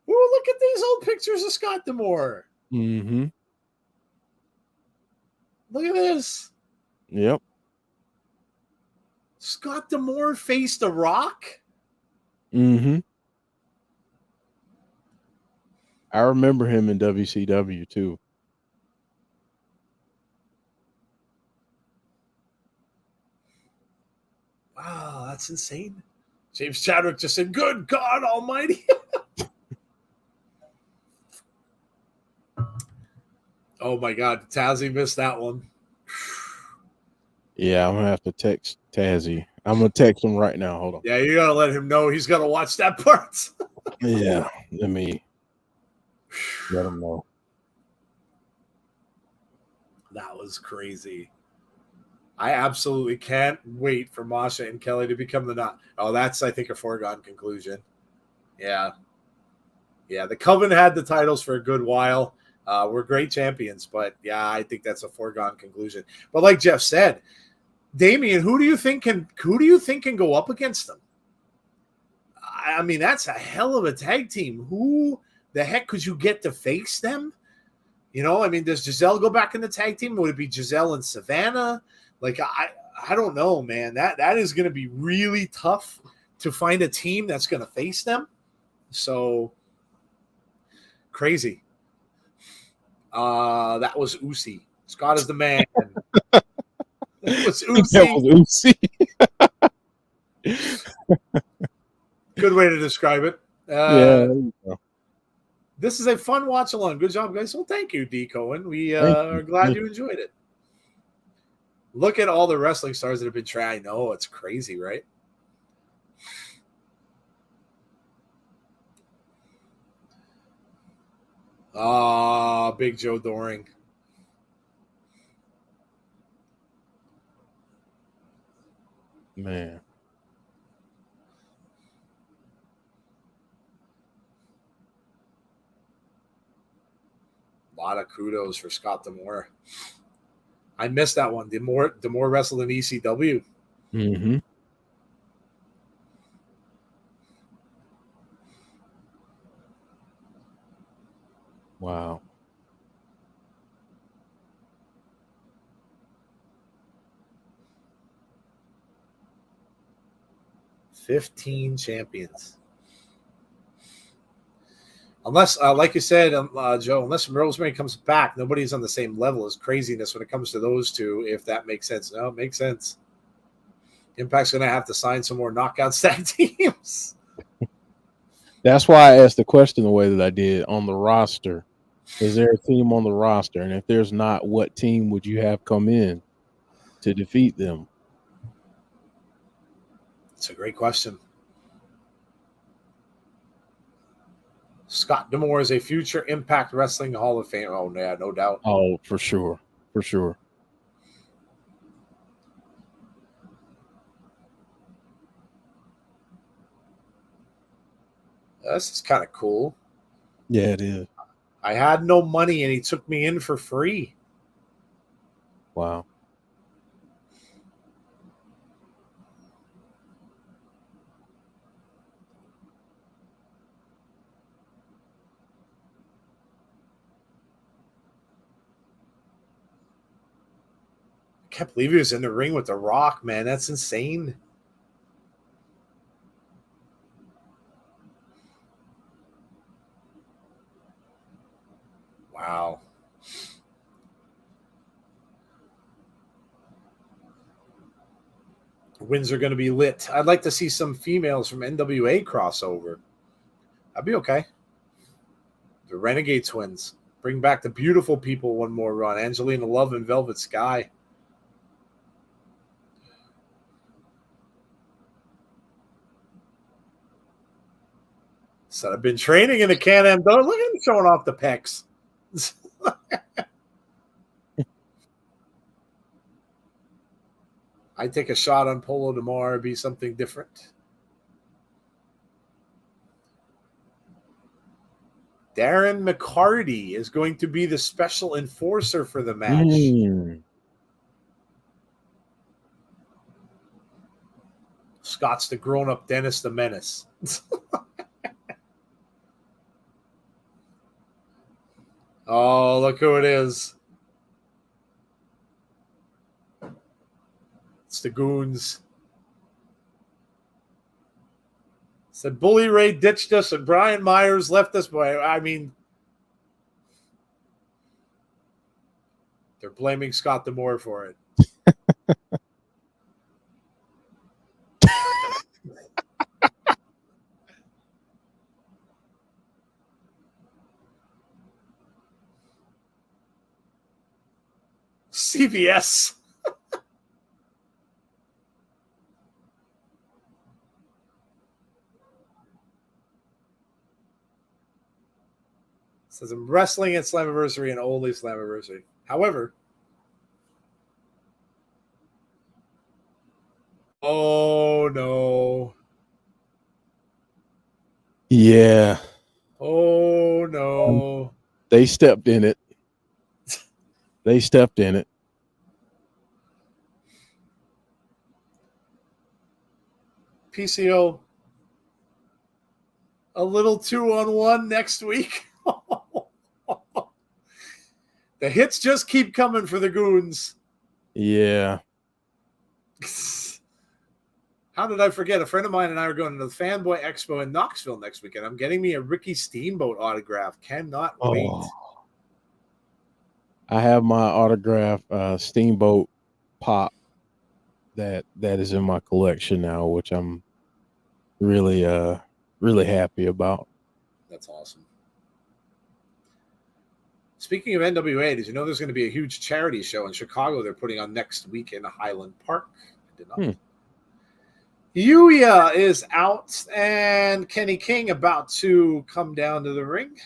look at these old pictures of Scott D'Amore. Mm-hmm. Look at this. Yep. Scott D'Amore faced a Rock? Mm-hmm. I remember him in WCW too. Wow, that's insane. James Chadwick just said, "Good God Almighty." Oh my God, Tazzie missed that one. Yeah, I'm gonna have to text Tazzie. I'm gonna text him right now. Hold on. Yeah, you gotta let him know he's gotta watch that part. Yeah, let me let him know. That was crazy. I absolutely can't wait for Masha and Kelly to become the not. Oh, that's, I think, a foregone conclusion. Yeah. Yeah, the Coven had the titles for a good while. We're great champions, but yeah, I think that's a foregone conclusion. But like Jeff said, Damian, who do you think can go up against them? I mean, that's a hell of a tag team. Who the heck could you get to face them? You know, I mean, does Giselle go back in the tag team? Would it be Giselle and Savannah? Like, I don't know, man. That is going to be really tough to find a team that's going to face them. So crazy. That was Usi. Scott is the man. That was Usi. Good way to describe it. Yeah. This is a fun watch along. Good job, guys. Well, thank you, D. Cohen. We Thank are you. glad you enjoyed it. Look at all the wrestling stars that have been trying. I know, it's crazy, right? Big Joe Doring. Man. A lot of kudos for Scott D'Amore. I missed that one. D'Amore wrestled in ECW. Mm-hmm. Wow. $15 champions. Unless, like you said, Joe, unless Rosemary comes back, nobody's on the same level as craziness when it comes to those two, if that makes sense. No, it makes sense. Impact's going to have to sign some more knockout stack teams. That's why I asked the question the way that I did. On the roster, is there a team on the roster? And if there's not, what team would you have come in to defeat them? It's a great question. Scott D'Amore is a future Impact Wrestling Hall of Fame. Oh, yeah, no doubt. Oh, for sure. For sure. This is kind of cool. Yeah, it is. I had no money, and he took me in for free. Wow. I can't believe he was in the ring with The Rock, man. That's insane. Wow. Wins are going to be lit. I'd like to see some females from NWA crossover. I'd be okay. The Renegade Twins. Bring back the beautiful people one more run. Angelina Love and Velvet Sky. Said I've been training in the Can-Am. Look at him showing off the pecs. I take a shot on Polo tomorrow, be something different. Darren McCarty is going to be the special enforcer for the match. Scott's the grown-up Dennis the Menace. Oh, look who it is. It's the Goons. Said Bully Ray ditched us and Brian Myers left us. Boy, I mean, they're blaming Scott D'Amore for it. CBS. Says I'm wrestling at Slammiversary and only Slammiversary. However, oh no. Yeah. Oh no. They stepped in it. They stepped in it. PCO a little 2-on-1 next week. The hits just keep coming for the Goons. Yeah. How did I forget? A friend of mine and I are going to the Fanboy Expo in Knoxville next weekend. I'm getting me a Ricky Steamboat autograph. Cannot wait. I have my autograph Steamboat Pop that is in my collection now, which I'm really really happy about. That's awesome. Speaking of NWA, did you know there's going to be a huge charity show in Chicago they're putting on next week in Highland Park? I did not. Yuya is out, and Kenny King about to come down to the ring.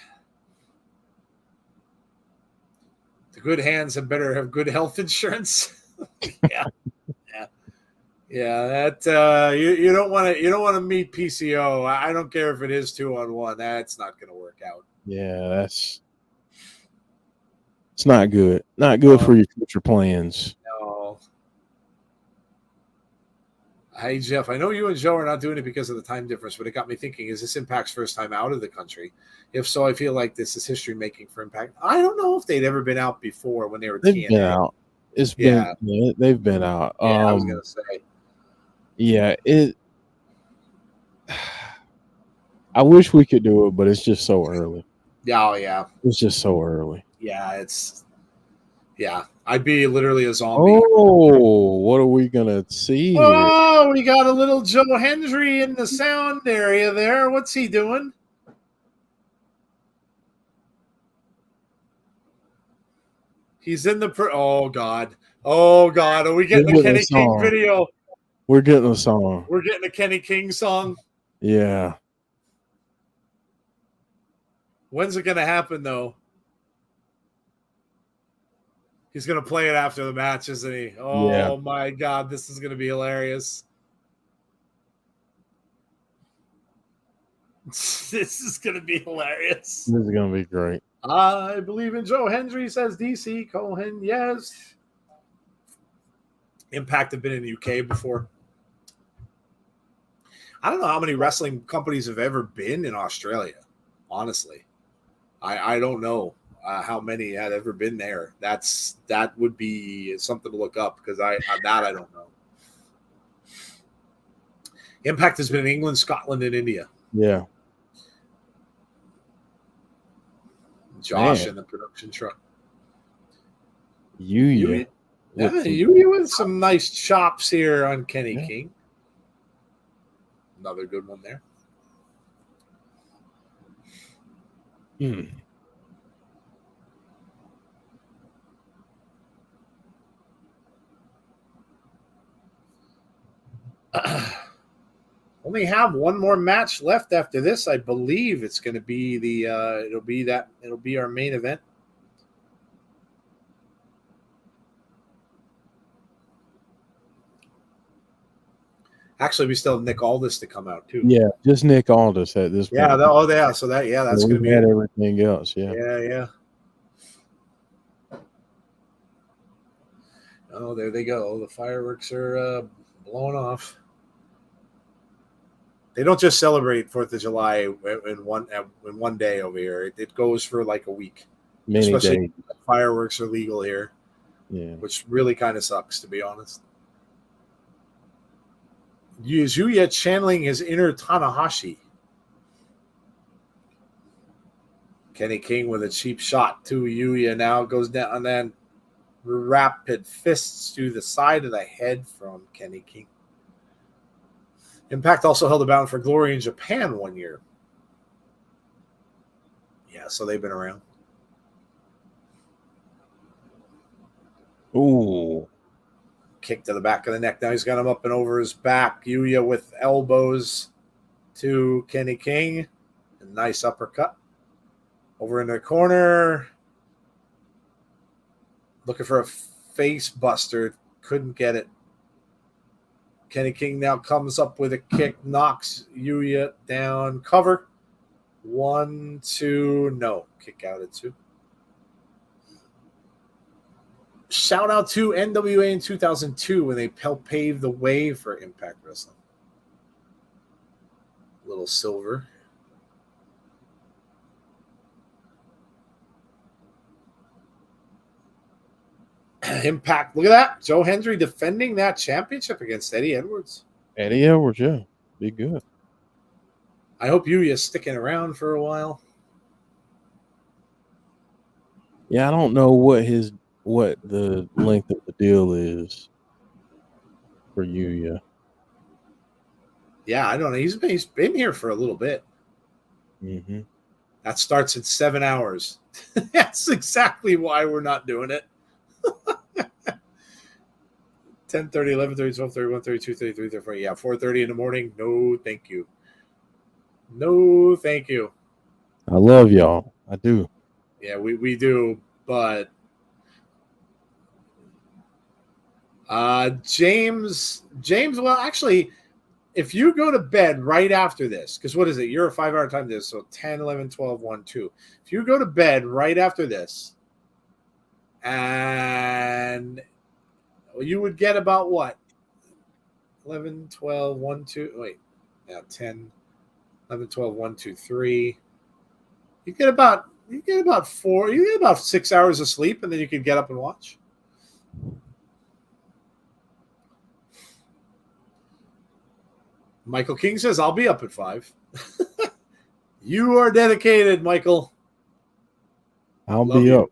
The good hands had better have good health insurance. Yeah. That you don't want to meet PCO. I don't care if it is 2-on-1. That's not going to work out. Yeah, it's not good. Not good for your future plans. No. Hey, Jeff, I know you and Joe are not doing it because of the time difference, but it got me thinking, is this Impact's first time out of the country? If so, I feel like this is history-making for Impact. I don't know if they'd ever been out before when they were TNA. Been out. They've been out. Yeah, I was going to say. Yeah, I wish we could do it, but it's just so early. Oh, yeah. It's just so early. Yeah, I'd be literally a zombie. Oh, what are we going to see here? Oh, we got a little Joe Hendry in the sound area there. What's he doing? He's in the oh God. Are we getting a Kenny King video? We're getting a song. We're getting a Kenny King song. Yeah. When's it going to happen, though? He's going to play it after the match, isn't he? Oh, yeah. My God. This is going to be hilarious. This is going to be hilarious. This is going to be great. I believe in Joe Hendry, says DC Cohen. Yes. Impact have been in the UK before. I don't know how many wrestling companies have ever been in Australia, honestly. I don't know how many had ever been there. That would be something to look up because I don't know. Impact has been in England, Scotland, and India. Yeah. Josh in the production truck. Yuya. Yuya with some nice chops here on Kenny King. Another good one there. Only have one more match left after this. I believe it's going to be it'll be our main event. Actually, we still have Nick Aldis to come out too. Yeah, just Nick Aldis at this point. Yeah. So that's going to be everything else. Yeah. Yeah. Oh, there they go. The fireworks are blowing off. They don't just celebrate 4th of July in one day over here. It goes for like a week. Many days. Fireworks are legal here. Yeah. Which really kind of sucks, to be honest. Yuya channeling his inner Tanahashi. Kenny King with a cheap shot to Yuya now goes down and then rapid fists to the side of the head from Kenny King. Impact also held a bound for Glory in Japan 1 year. Yeah, so they've been around. Ooh. Kick to the back of the neck. Now he's got him up and over his back. Yuya with elbows to Kenny King. A nice uppercut. Over in the corner. Looking for a face buster. Couldn't get it. Kenny King now comes up with a kick. Knocks Yuya down. Cover. 1, 2. No. Kick out at 2. Shout out to NWA in 2002 when they helped pave the way for Impact Wrestling. Little silver. Impact. Look at that. Joe Hendry defending that championship against Eddie Edwards. Eddie Edwards, yeah. Be good. I hope Yuya's sticking around for a while. Yeah, I don't know what the length of the deal is for Yuya. Yeah, I don't know. He's been here for a little bit. Mm-hmm. That starts in 7 hours. That's exactly why we're not doing it. 10:30, 11:30, 12:30, 1:30, 2:30, 3:30, yeah, 4:30 in the morning. No, thank you. No, thank you. I love y'all. I do. Yeah, we do, but James, well, actually, if you go to bed right after this, because what is it? You're a 5-hour time this, so 10, 11, 12, 1, 2. If you go to bed right after this, and you would get about what? 11, 12, 1, 2. Wait, yeah, 10, 11, 12, 1, 2, 3. You get about 4. You get about 6 hours of sleep, and then you can get up and watch. Michael King says, "I'll be up at 5." You are dedicated, Michael. I'll Love be you. up,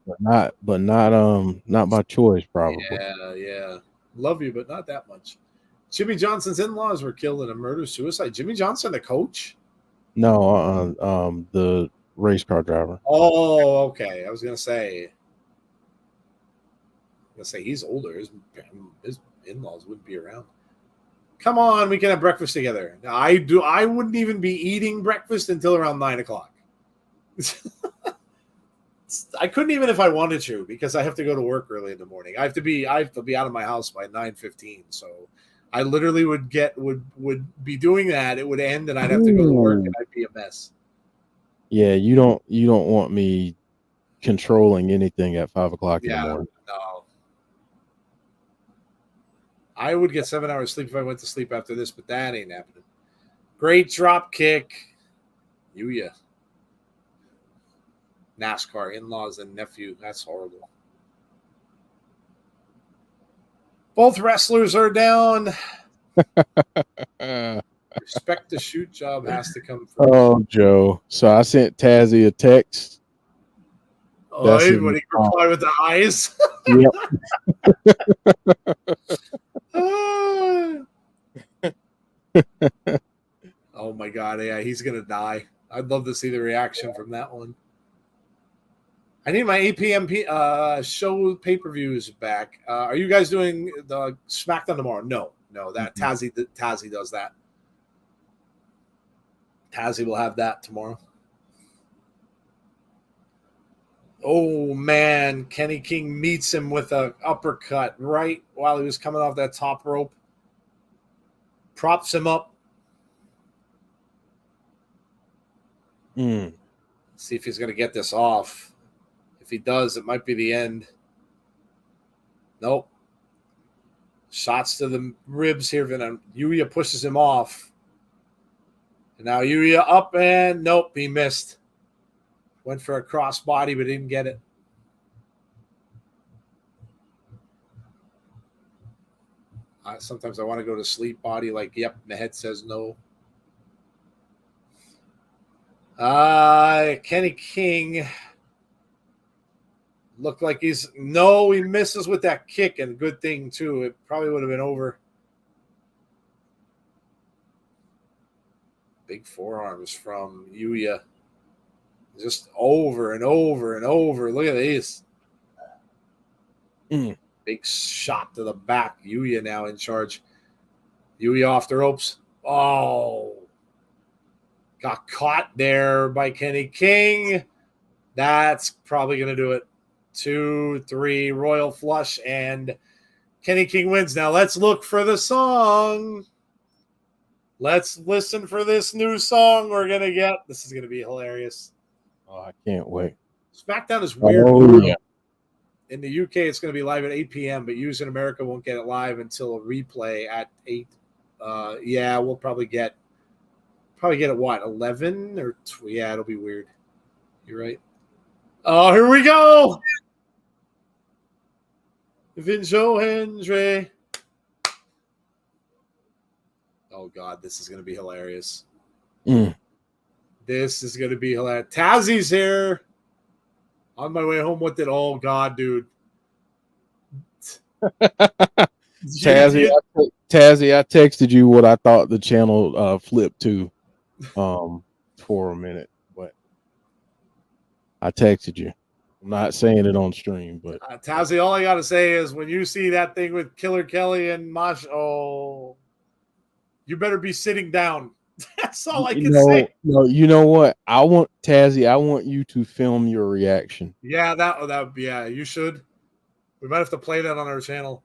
but not by choice, probably. Yeah. Love you, but not that much. Jimmy Johnson's in-laws were killed in a murder-suicide. Jimmy Johnson, the coach? No, the race car driver. Oh, okay. I was gonna say he's older. His in-laws wouldn't be around. Come on, we can have breakfast together. Now, I wouldn't even be eating breakfast until around 9:00. I couldn't even if I wanted to, because I have to go to work early in the morning. I have to be out of my house by 9:15. So I literally would be doing that. It would end, and I'd have to go to work, and I'd be a mess. Yeah, you don't want me controlling anything at 5:00 in the morning. No. I would get 7 hours sleep if I went to sleep after this, but that ain't happening. Great drop kick. Yuya. NASCAR, in-laws and nephew. That's horrible. Both wrestlers are down. Respect the shoot job has to come first. Oh, Joe. So I sent Tazzy a text. Oh, when he replied with the eyes. Yep. Oh my God, yeah, he's gonna die. I'd love to see the reaction from that one. I need my 8 p.m. show pay-per-views back. Are you guys doing the SmackDown tomorrow? No, that Tazzy does that. Tazzy will have that tomorrow. Oh man, Kenny King meets him with an uppercut right while he was coming off that top rope. Props him up. See if he's going to get this off. If he does, it might be the end. Nope. Shots to the ribs here. Yuya pushes him off. And now Yuya up, and nope, he missed. Went for a crossbody, but didn't get it. Sometimes I want to go to sleep body like, yep, my head says no. Kenny King looked like he misses with that kick, and good thing too. It probably would have been over. Big forearms from Yuya. Just over and over and over. Look at these. Big shot to the back. Yuya now in charge. Yuya off the ropes. Oh. Got caught there by Kenny King. That's probably going to do it. 2, 3, Royal Flush, and Kenny King wins. Now let's look for the song. Let's listen for this new song we're going to get. This is going to be hilarious. Oh, I can't wait. SmackDown is weird. Oh, yeah. In the UK, it's going to be live at 8 p.m., but Use in America won't get it live until a replay at 8. We'll probably get at what, 11 or yeah, it'll be weird. You're right. Oh, here we go. Vinjo Hendry. Oh God, this is going to be hilarious. This is going to be hilarious. Tazzy's here. On my way home with it. Oh God, dude. Tazzy Tazzy, I texted you what I thought the channel flipped to for a minute, but I texted you. I'm not saying it on stream, but Tazzy, all I got to say is when you see that thing with Killer Kelly and Masha, oh, you better be sitting down. That's all I can say. No, you know what? I want you to film your reaction. Yeah, yeah, you should. We might have to play that on our channel.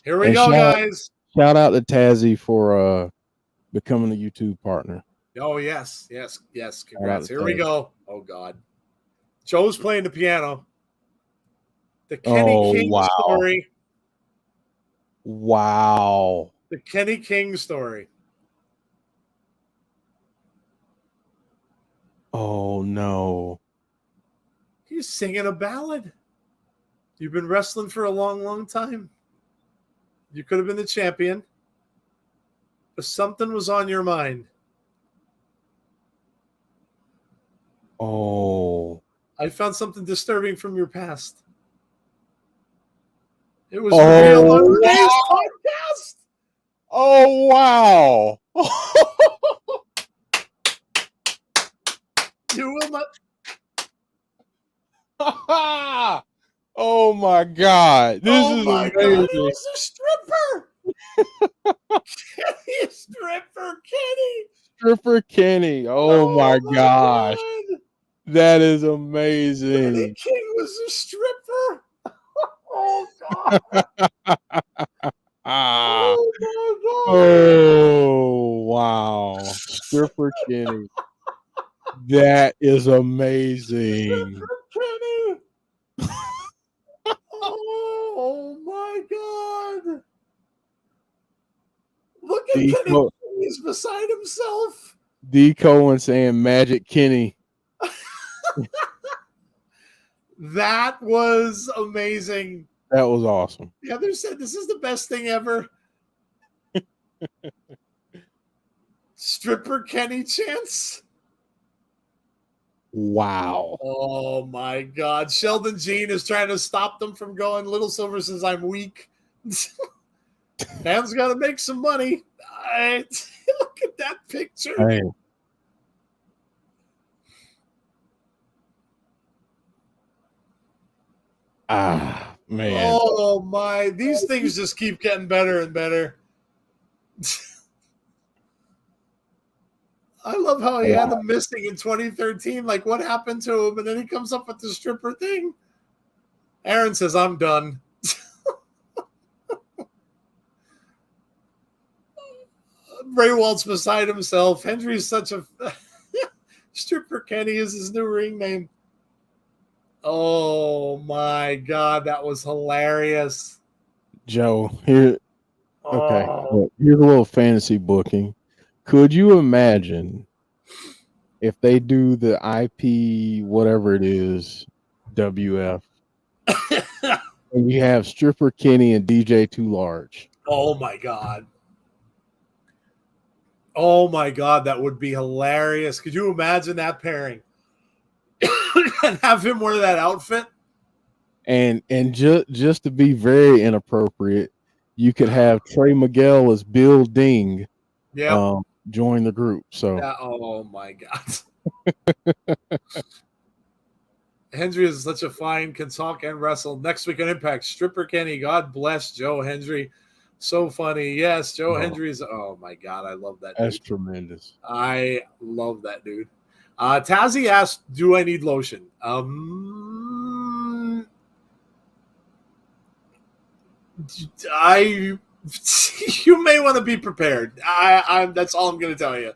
Here we And go, guys. Shout out to Tazzy for becoming a YouTube partner. Oh, yes. Congrats. Here we go. Oh, God. Joe's playing the piano. The Kenny King story. Wow. The Kenny King story. Oh, no. He's singing a ballad. You've been wrestling for a long, long time. You could have been the champion. But something was on your mind. Oh. I found something disturbing from your past. It was real on today's podcast. Oh, wow. You will not. Oh, my God. This is amazing. God, he was a stripper. Kenny, stripper Kenny. Stripper Kenny. Oh, my gosh. God. That is amazing. Kenny King was a stripper. Oh, God. Oh, my God. Oh, wow. Stripper Kenny. That is amazing. Stripper Kenny. Oh, my God. Look at Kenny. He's beside himself. D. Cohen saying Magic Kenny. That was amazing. That was awesome. The other said this is the best thing ever. Stripper Kenny chance. Wow. Oh my God. Sheldon Jean is trying to stop them from going. Little Silver says I'm weak. Man's got to make some money. Look at that picture. Hey. Ah, man. Oh my. These things just keep getting better and better. I love how he had him missing in 2013. Like, what happened to him? And then he comes up with the stripper thing. Aaron says, I'm done. Ray Walt's beside himself. Hendry's such a stripper. Kenny is his new ring name. Oh my God, that was hilarious. Joe, here. Okay, here's a little fantasy booking. Could you imagine if they do the IP, whatever it is, WF, and you have Stripper Kenny and DJ Too Large? Oh my God. Oh my God, that would be hilarious. Could you imagine that pairing? And have him wear that outfit? And just to be very inappropriate, you could have Trey Miguel as Bill Ding join the group. So oh my God. Hendry is such a fine, can talk and wrestle. Next week on Impact, Stripper Kenny. God bless Joe Hendry. So funny. Yes, Joe Hendry is. Oh my God, I love that. That's dude. Tremendous. I love that dude. Tazzy asked, "Do I need lotion?" You may want to be prepared. That's all I'm going to tell you.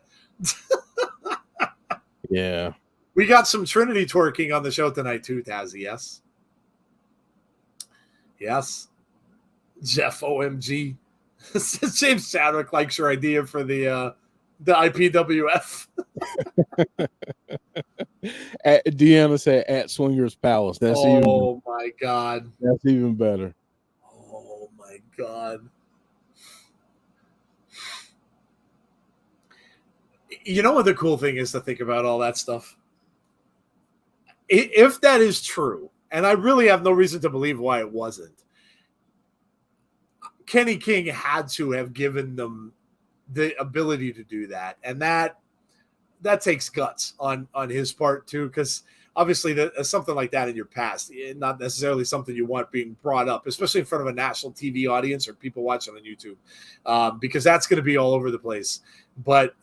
Yeah. We got some Trinity twerking on the show tonight too, Tazzy. Yes. Yes. Jeff OMG. James Chadwick likes your idea for the IPWF. Deanna said at Swingers Palace. That's my God. That's even better. Oh my God. You know what the cool thing is to think about all that stuff? If that is true, and I really have no reason to believe why it wasn't, Kenny King had to have given them the ability to do that, and that takes guts on his part too, because obviously something like that in your past, not necessarily something you want being brought up, especially in front of a national TV audience or people watching on YouTube, because that's going to be all over the place. But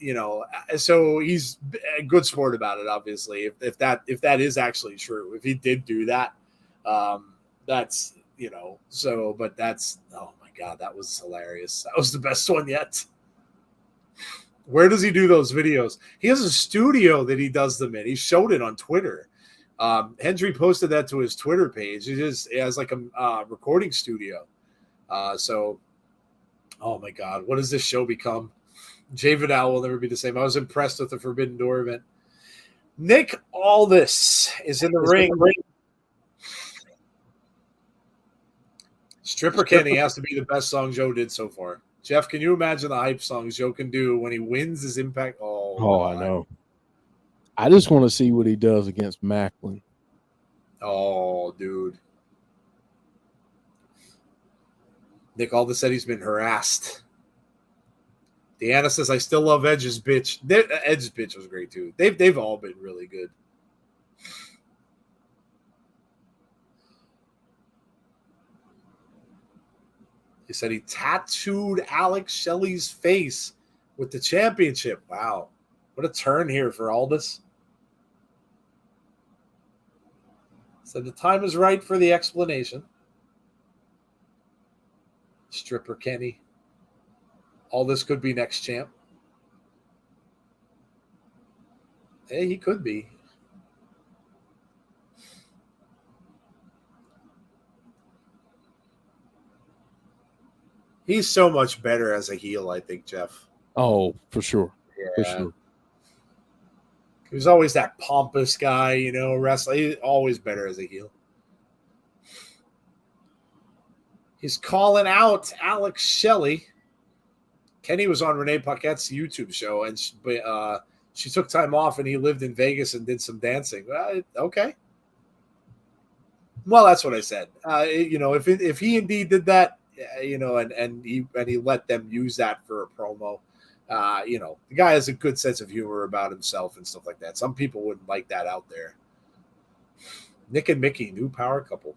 so he's a good sport about it. Obviously, if that is actually true, if he did do that, that's so. But that's, oh my God, that was hilarious. That was the best one yet. Where does he do those videos? He has a studio that he does them in. He showed it on Twitter. Hendry posted that to his Twitter page. He has like a recording studio. So, oh my God, what does this show become? Jay Vidal will never be the same. I was impressed with the Forbidden Door event. Nick Aldis is in the ring. Stripper Kenny has to be the best song Joe did so far. Jeff, can you imagine the hype songs Joe can do when he wins his Impact? Oh, I know. I just want to see what he does against Macklin. Oh, dude. Nick Aldis said he's been harassed. Deanna says, I still love Edge's bitch. Edge's bitch was great, too. They've all been really good. He said he tattooed Alex Shelley's face with the championship. Wow. What a turn here for Aldis. Said the time is right for the explanation. Stripper Kenny. Aldis could be next champ. Hey, he could be. He's so much better as a heel, I think, Jeff. Oh, for sure. Yeah. For sure. He was always that pompous guy, wrestling. He's always better as a heel. He's calling out Alex Shelley. Kenny was on Renee Paquette's YouTube show, and she took time off, and he lived in Vegas and did some dancing. Okay. Well, that's what I said. If he indeed did that, and he let them use that for a promo. The guy has a good sense of humor about himself and stuff like that. Some people wouldn't like that out there. Nick and Mickey, new power couple.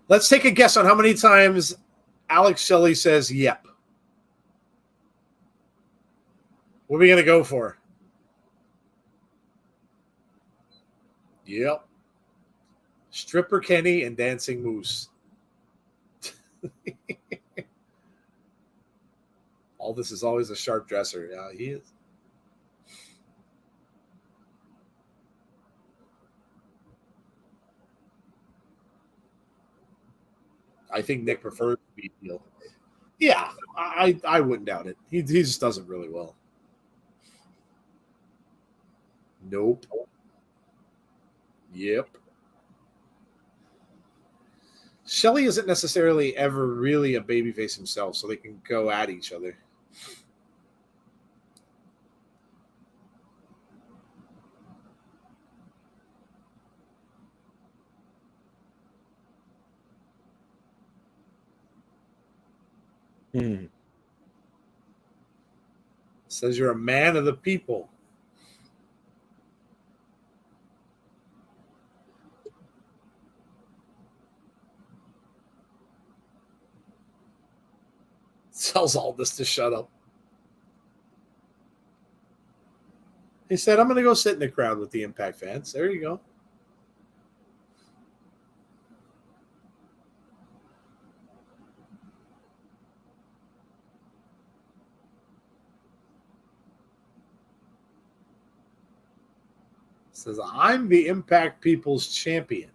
Let's take a guess on how many times Alex Shelley says yep. What are we going to go for? Yep. Stripper Kenny and Dancing Moose. Aldis is always a sharp dresser. Yeah, he is. I think Nick prefers to be heel. Yeah, I wouldn't doubt it. He just does it really well. Nope. Yep. Shelley isn't necessarily ever really a babyface himself, so they can go at each other. Says you're a man of the people. Tells Aldis to shut up. He said, I'm going to go sit in the crowd with the Impact fans. There you go. Says, I'm the Impact People's Champion.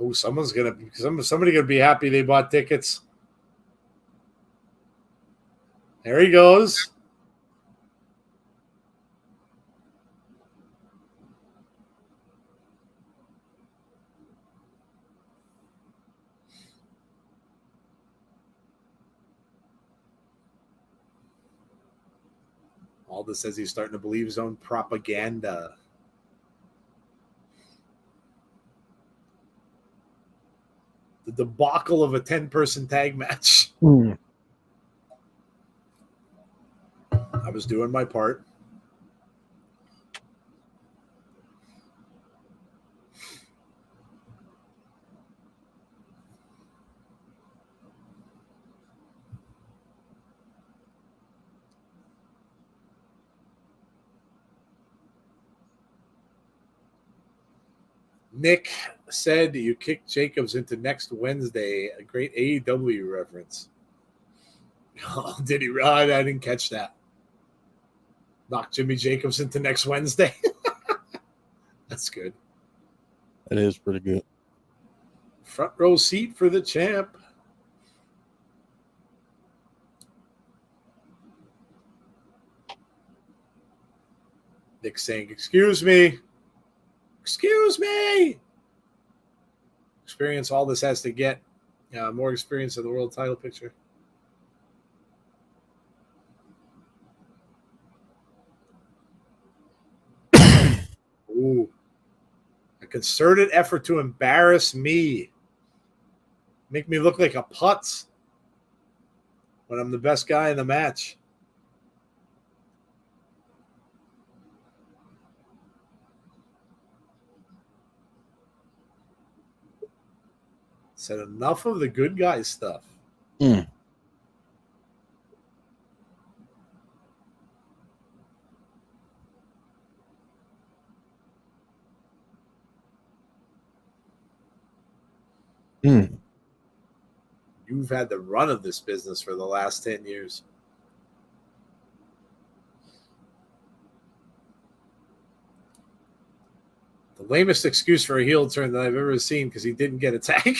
Oh, somebody gonna be happy they bought tickets. There he goes. Aldis says he's starting to believe his own propaganda. The debacle of a 10-person tag match. I was doing my part. Nick said you kicked Jacobs into next Wednesday. A great AEW reference. Oh, did he? I didn't catch that. Knock Jimmy Jacobs into next Wednesday. That's good. That is pretty good. Front row seat for the champ. Nick saying, excuse me. Excuse me. Experience all this has to get. More experience of the world title picture. Ooh. A concerted effort to embarrass me. Make me look like a putz when I'm the best guy in the match. Said enough of the good guy stuff. You've had the run of this business for the last 10 years. The lamest excuse for a heel turn that I've ever seen because he didn't get a tag.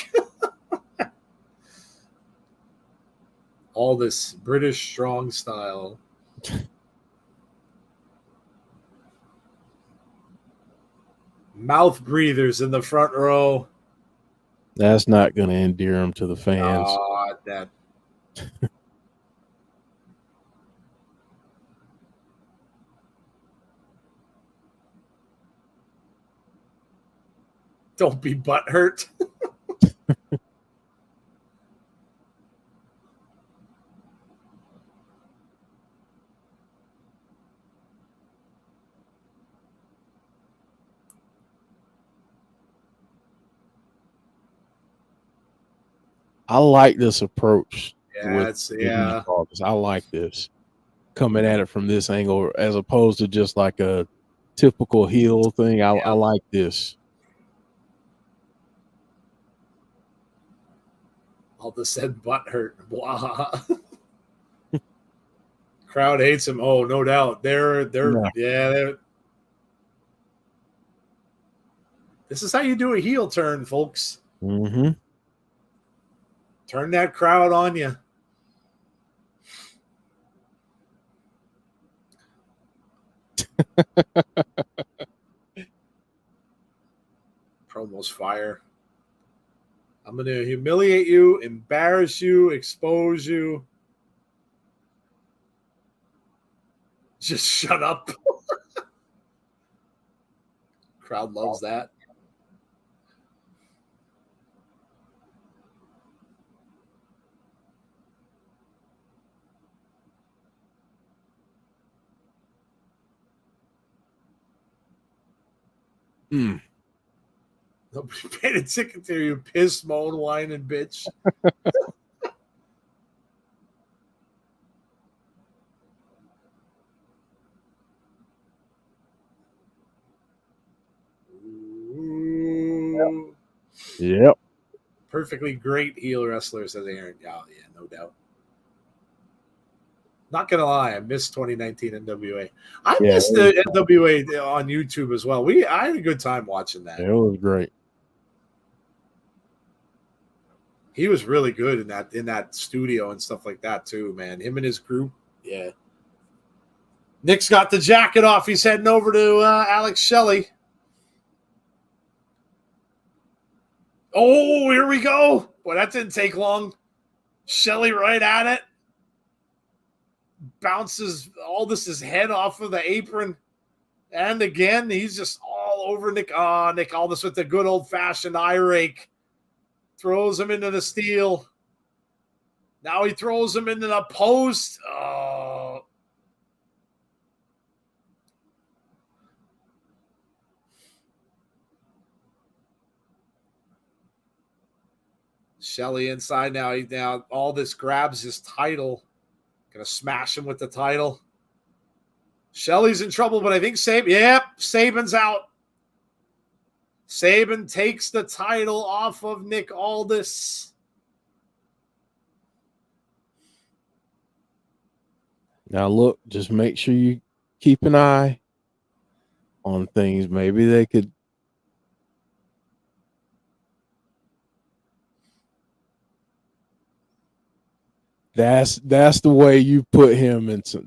All this British strong style. Mouth breathers in the front row. That's not going to endear him to the fans. That. Don't be butthurt. I like this approach. Yeah, I like this. Coming at it from this angle as opposed to just like a typical heel thing. I like this. Aldis said butthurt. Blah. Crowd hates him. Oh, no doubt. They're This is how you do a heel turn, folks. Mm-hmm. Turn that crowd on you. Promos fire. I'm going to humiliate you, embarrass you, expose you. Just shut up. Crowd loves that. Nobody paid a ticket to you, piss, moan, whine, and bitch. Yep. Perfectly great heel wrestler, says Aaron. Oh, yeah, no doubt. Not gonna lie, I missed 2019 NWA. I missed the NWA on YouTube as well. I had a good time watching that. It was great. He was really good in that studio and stuff like that too, man. Him and his group, yeah. Nick's got the jacket off. He's heading over to Alex Shelley. Oh, here we go. Boy, that didn't take long. Shelley right at it. bounces Aldis' head off of the apron. And again, he's just all over Nick. Nick Aldis with the good old-fashioned eye rake. Throws him into the steel. Now he throws him into the post. Oh. Shelley inside now. Now Aldis grabs his title. Gonna smash him with the title. Shelley's in trouble, but I think Sabin's out. Sabin takes the title off of Nick Aldis. Now look, just make sure you keep an eye on things. Maybe they could. That's the way you put him into.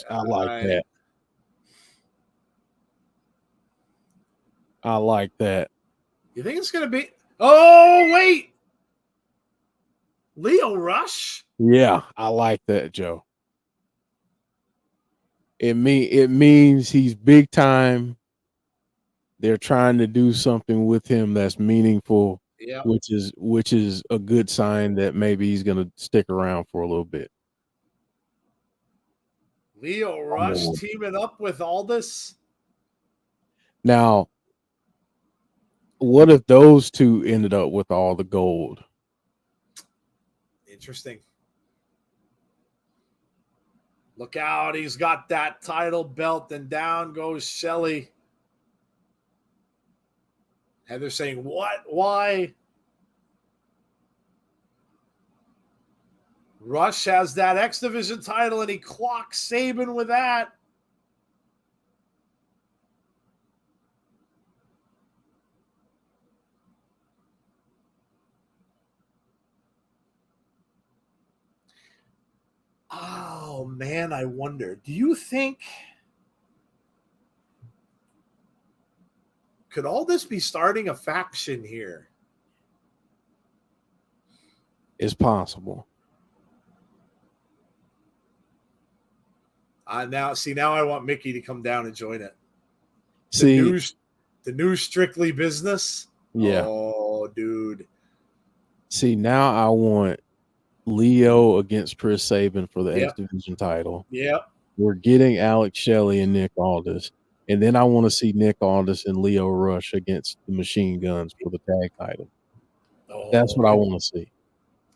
I like that. I like that. You think it's gonna be? Oh wait, Lio Rush. Yeah, I like that, Joe. It means he's big time. They're trying to do something with him that's meaningful. Yeah. Which is a good sign that maybe he's going to stick around for a little bit. Lio Rush teaming up with Aldis. Now, what if those two ended up with all the gold? Interesting. Look out. He's got that title belt, and down goes Shelley. Heather saying, what? Why? Rush has that X Division title, and he clocks Sabin with that. Oh, man, I wonder. Do you think... Could all this be starting a faction here? It's possible. Now I want Mickey to come down and join it. The new Strictly Business. Yeah. Oh, dude. See, now I want Leo against Chris Sabin for the X Division title. Yep. We're getting Alex Shelley and Nick Aldis. And then I want to see Nick Aldis and Lio Rush against the Machine Guns for the tag title. Oh, that's what I want to see.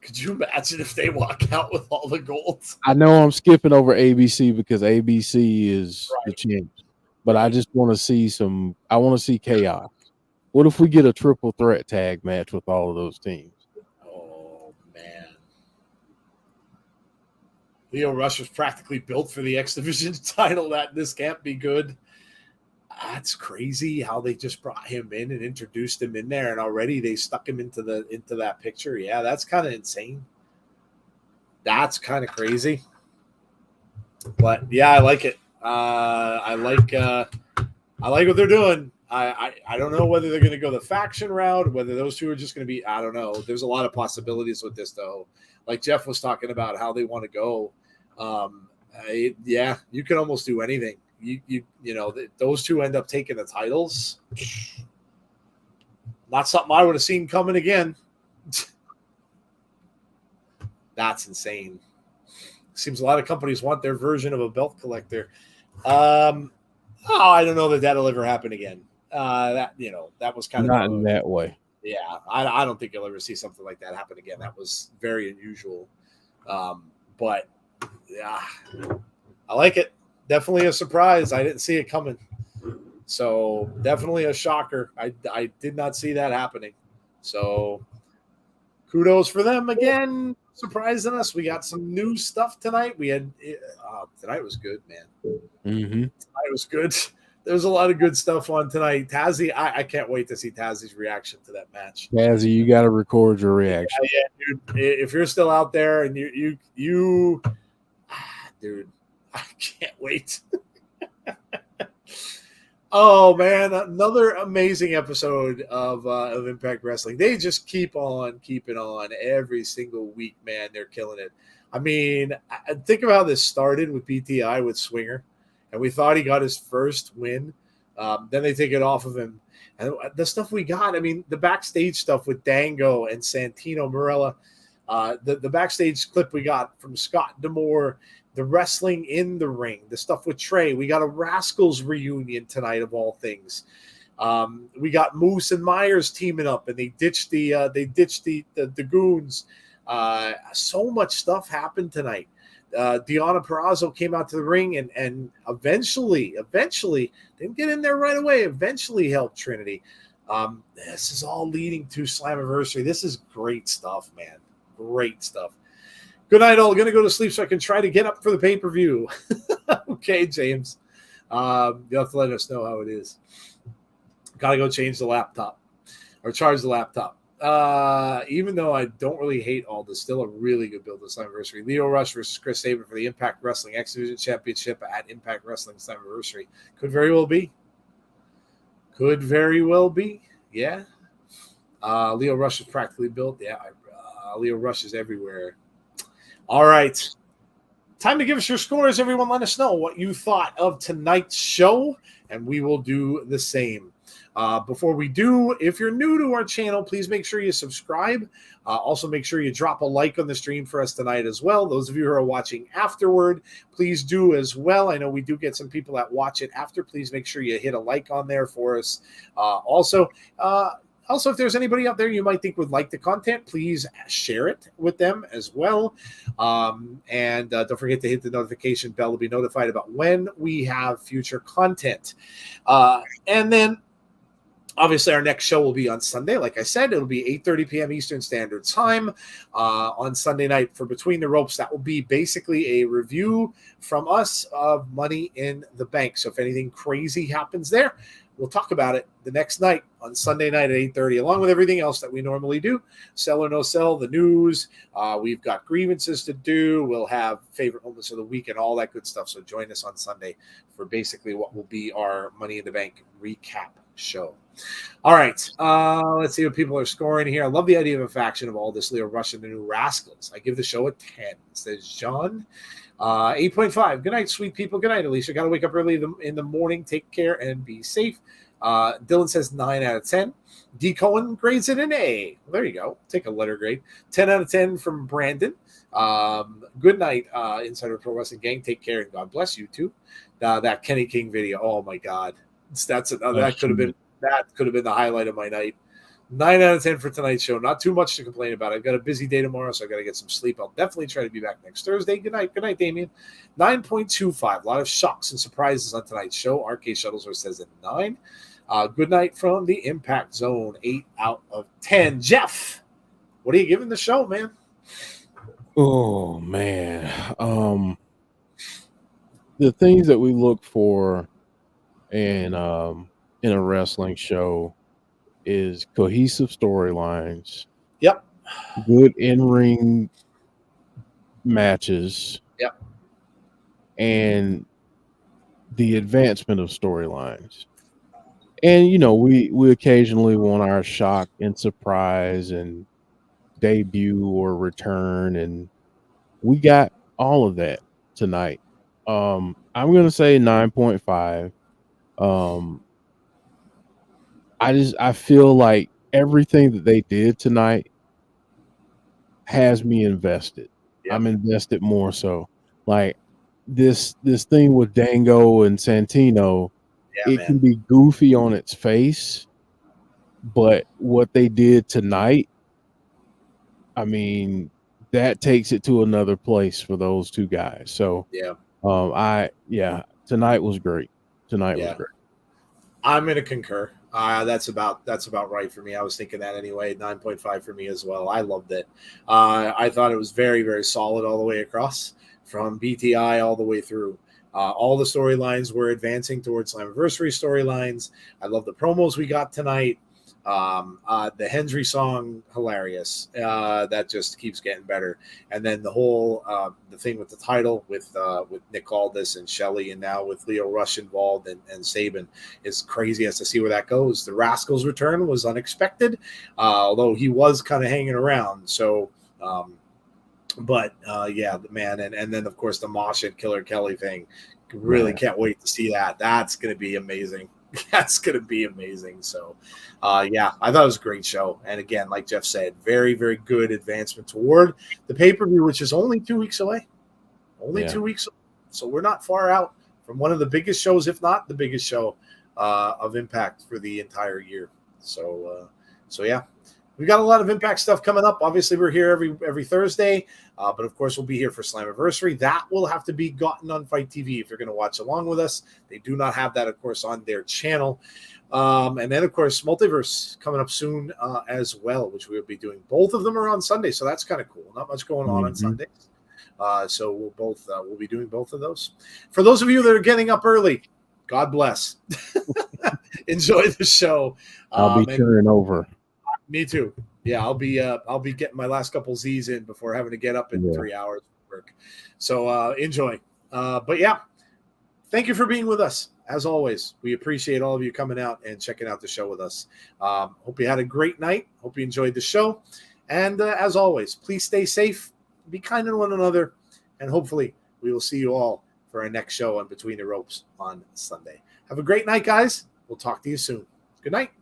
Could you imagine if they walk out with all the gold? I know I'm skipping over ABC because ABC is the champ, but I just want to see I want to see chaos. What if we get a triple threat tag match with all of those teams? Oh, man. Lio Rush was practically built for the X Division title. This can't be good. That's crazy how they just brought him in and introduced him in there, and already they stuck him into that picture. Yeah, that's kind of insane. That's kind of crazy. But yeah, I like it. I like what they're doing. I don't know whether they're going to go the faction route, whether those two are just going to be. I don't know. There's a lot of possibilities with this, though. Like Jeff was talking about how they want to go. You can almost do anything. You know, those two end up taking the titles. Not something I would have seen coming again. That's insane. Seems a lot of companies want their version of a belt collector. I don't know that that'll ever happen again. That was kind of not in that way. Yeah, I don't think you'll ever see something like that happen again. That was very unusual. But yeah, I like it. Definitely a surprise. I didn't see it coming. So definitely a shocker. I did not see that happening. So kudos for them again, surprising us. We got some new stuff tonight. Tonight was good, man. Mm-hmm. Tonight was good. There's a lot of good stuff on tonight. Tazzy, I can't wait to see Tazzy's reaction to that match. Tazzy, you got to record your reaction. Yeah, dude. If you're still out there and you dude, I can't wait. Oh man, another amazing episode of Impact Wrestling. They just keep on keeping on every single week, man. They're killing it. I mean, think of how this started with BTI with Swinger, and we thought he got his first win. Then they take it off of him. And the stuff we got, I mean, the backstage stuff with Dango and Santino Marella, the backstage clip we got from Scott D'Amore, the wrestling in the ring, the stuff with Trey. We got a Rascals reunion tonight, of all things. We got Moose and Myers teaming up, and they ditched the goons. So much stuff happened tonight. Deonna Purrazzo came out to the ring and eventually didn't get in there right away. Eventually helped Trinity. This is all leading to Slammiversary. This is great stuff, man. Great stuff. Good night, all. Going to go to sleep so I can try to get up for the pay-per-view. Okay, James. You'll have to let us know how it is. Got to go change the laptop or charge the laptop. Even though I don't really hate Aldis, still a really good build this Slammiversary. Lio Rush versus Chris Sabin for the Impact Wrestling X Division Championship at Impact Wrestling Slammiversary. Could very well be. Could very well be. Yeah. Lio Rush is practically built. Yeah. Lio Rush is everywhere. All right. Time to give us your scores. Everyone, let us know what you thought of tonight's show, and we will do the same. Before we do, if you're new to our channel, please make sure you subscribe. Also, make sure you drop a like on the stream for us tonight as well. Those of you who are watching afterward, please do as well. I know we do get some people that watch it after. Please make sure you hit a like on there for us. Also, if there's anybody out there you might think would like the content, please share it with them as well. And don't forget to hit the notification bell to be notified about when we have future content. And then, obviously, our next show will be on Sunday. Like I said, it'll be 8:30 p.m. Eastern Standard Time on Sunday night for Between the Ropes. That will be basically a review from us of Money in the Bank. So if anything crazy happens there, we'll talk about it the next night on Sunday night at 8:30, along with everything else that we normally do. Sell or no sell, the news. We've got grievances to do. We'll have favorite moments of the week and all that good stuff. So join us on Sunday for basically what will be our Money in the Bank recap show. All right. Let's see what people are scoring here. I love the idea of a faction of all this Lio Rush and the New Rascals. I give the show a 10, says John. 8.5. Good night, sweet people. Good night, Alicia. Got to wake up early in the morning. Take care and be safe. Dylan says 9 out of 10. D. Cohen grades it an A. Well, there you go. Take a letter grade. 10 out of 10 from Brandon. Good night, Insider Pro Wrestling Gang. Take care and God bless you too. That Kenny King video. Oh my God. That could have been the highlight of my night. 9 out of 10 for tonight's show. Not too much to complain about. I've got a busy day tomorrow, so I got to get some sleep. I'll definitely try to be back next Thursday. Good night. Good night, Damien. 9.25. A lot of shocks and surprises on tonight's show. RK Shuttlesworth says a 9. Good night from the Impact Zone. 8 out of 10. Jeff, what are you giving the show, man? Oh, man. The things that we look for in a wrestling show is cohesive storylines. Yep. Good in-ring matches. Yep. And the advancement of storylines. And, you know, we occasionally want our shock and surprise and debut or return, and we got all of that tonight. I'm going to say 9.5. I feel like everything that they did tonight has me invested. Yep. I'm invested more so. Like this thing with Dango and Santino, it can be goofy on its face, but what they did tonight, I mean, that takes it to another place for those two guys. So tonight was great. Tonight was great. I'm going to concur. That's about right for me. I was thinking that anyway. 9.5 for me as well. I loved it. I thought it was very, very solid all the way across, from BTI all the way through. All the storylines were advancing towards Slammiversary storylines. I love the promos we got tonight. The Henry song, hilarious. That just keeps getting better. And then the whole the thing with the title with Nick Aldis and Shelley, and now with Lio Rush involved and Sabin, is crazy as to see where that goes. The Rascals' return was unexpected, although he was kind of hanging around. So But yeah, man, and then of course the Masha and Killer Kelly thing. Really can't wait to see that. That's going to be amazing. That's going to be amazing. So, yeah, I thought it was a great show. And again, like Jeff said, very, very good advancement toward the pay-per-view, which is only 2 weeks away. Only 2 weeks away. So we're not far out from one of the biggest shows, if not the biggest show of Impact for the entire year. So yeah. We've got a lot of Impact stuff coming up. Obviously, we're here every Thursday, but of course, we'll be here for Slammiversary. That will have to be gotten on Fight TV if you're going to watch along with us. They do not have that, of course, on their channel. And then, of course, Multiverse coming up soon as well, which we'll be doing. Both of them are on Sunday, so that's kind of cool. Not much going on Sundays. So we'll be doing both of those. For those of you that are getting up early, God bless. Enjoy the show. I'll be turning over. Me too. Yeah, I'll be getting my last couple Z's in before having to get up in 3 hours of work. So enjoy. But yeah, thank you for being with us. As always, we appreciate all of you coming out and checking out the show with us. Hope you had a great night. Hope you enjoyed the show. And as always, please stay safe, be kind to one another, and hopefully we will see you all for our next show on Between the Ropes on Sunday. Have a great night, guys. We'll talk to you soon. Good night.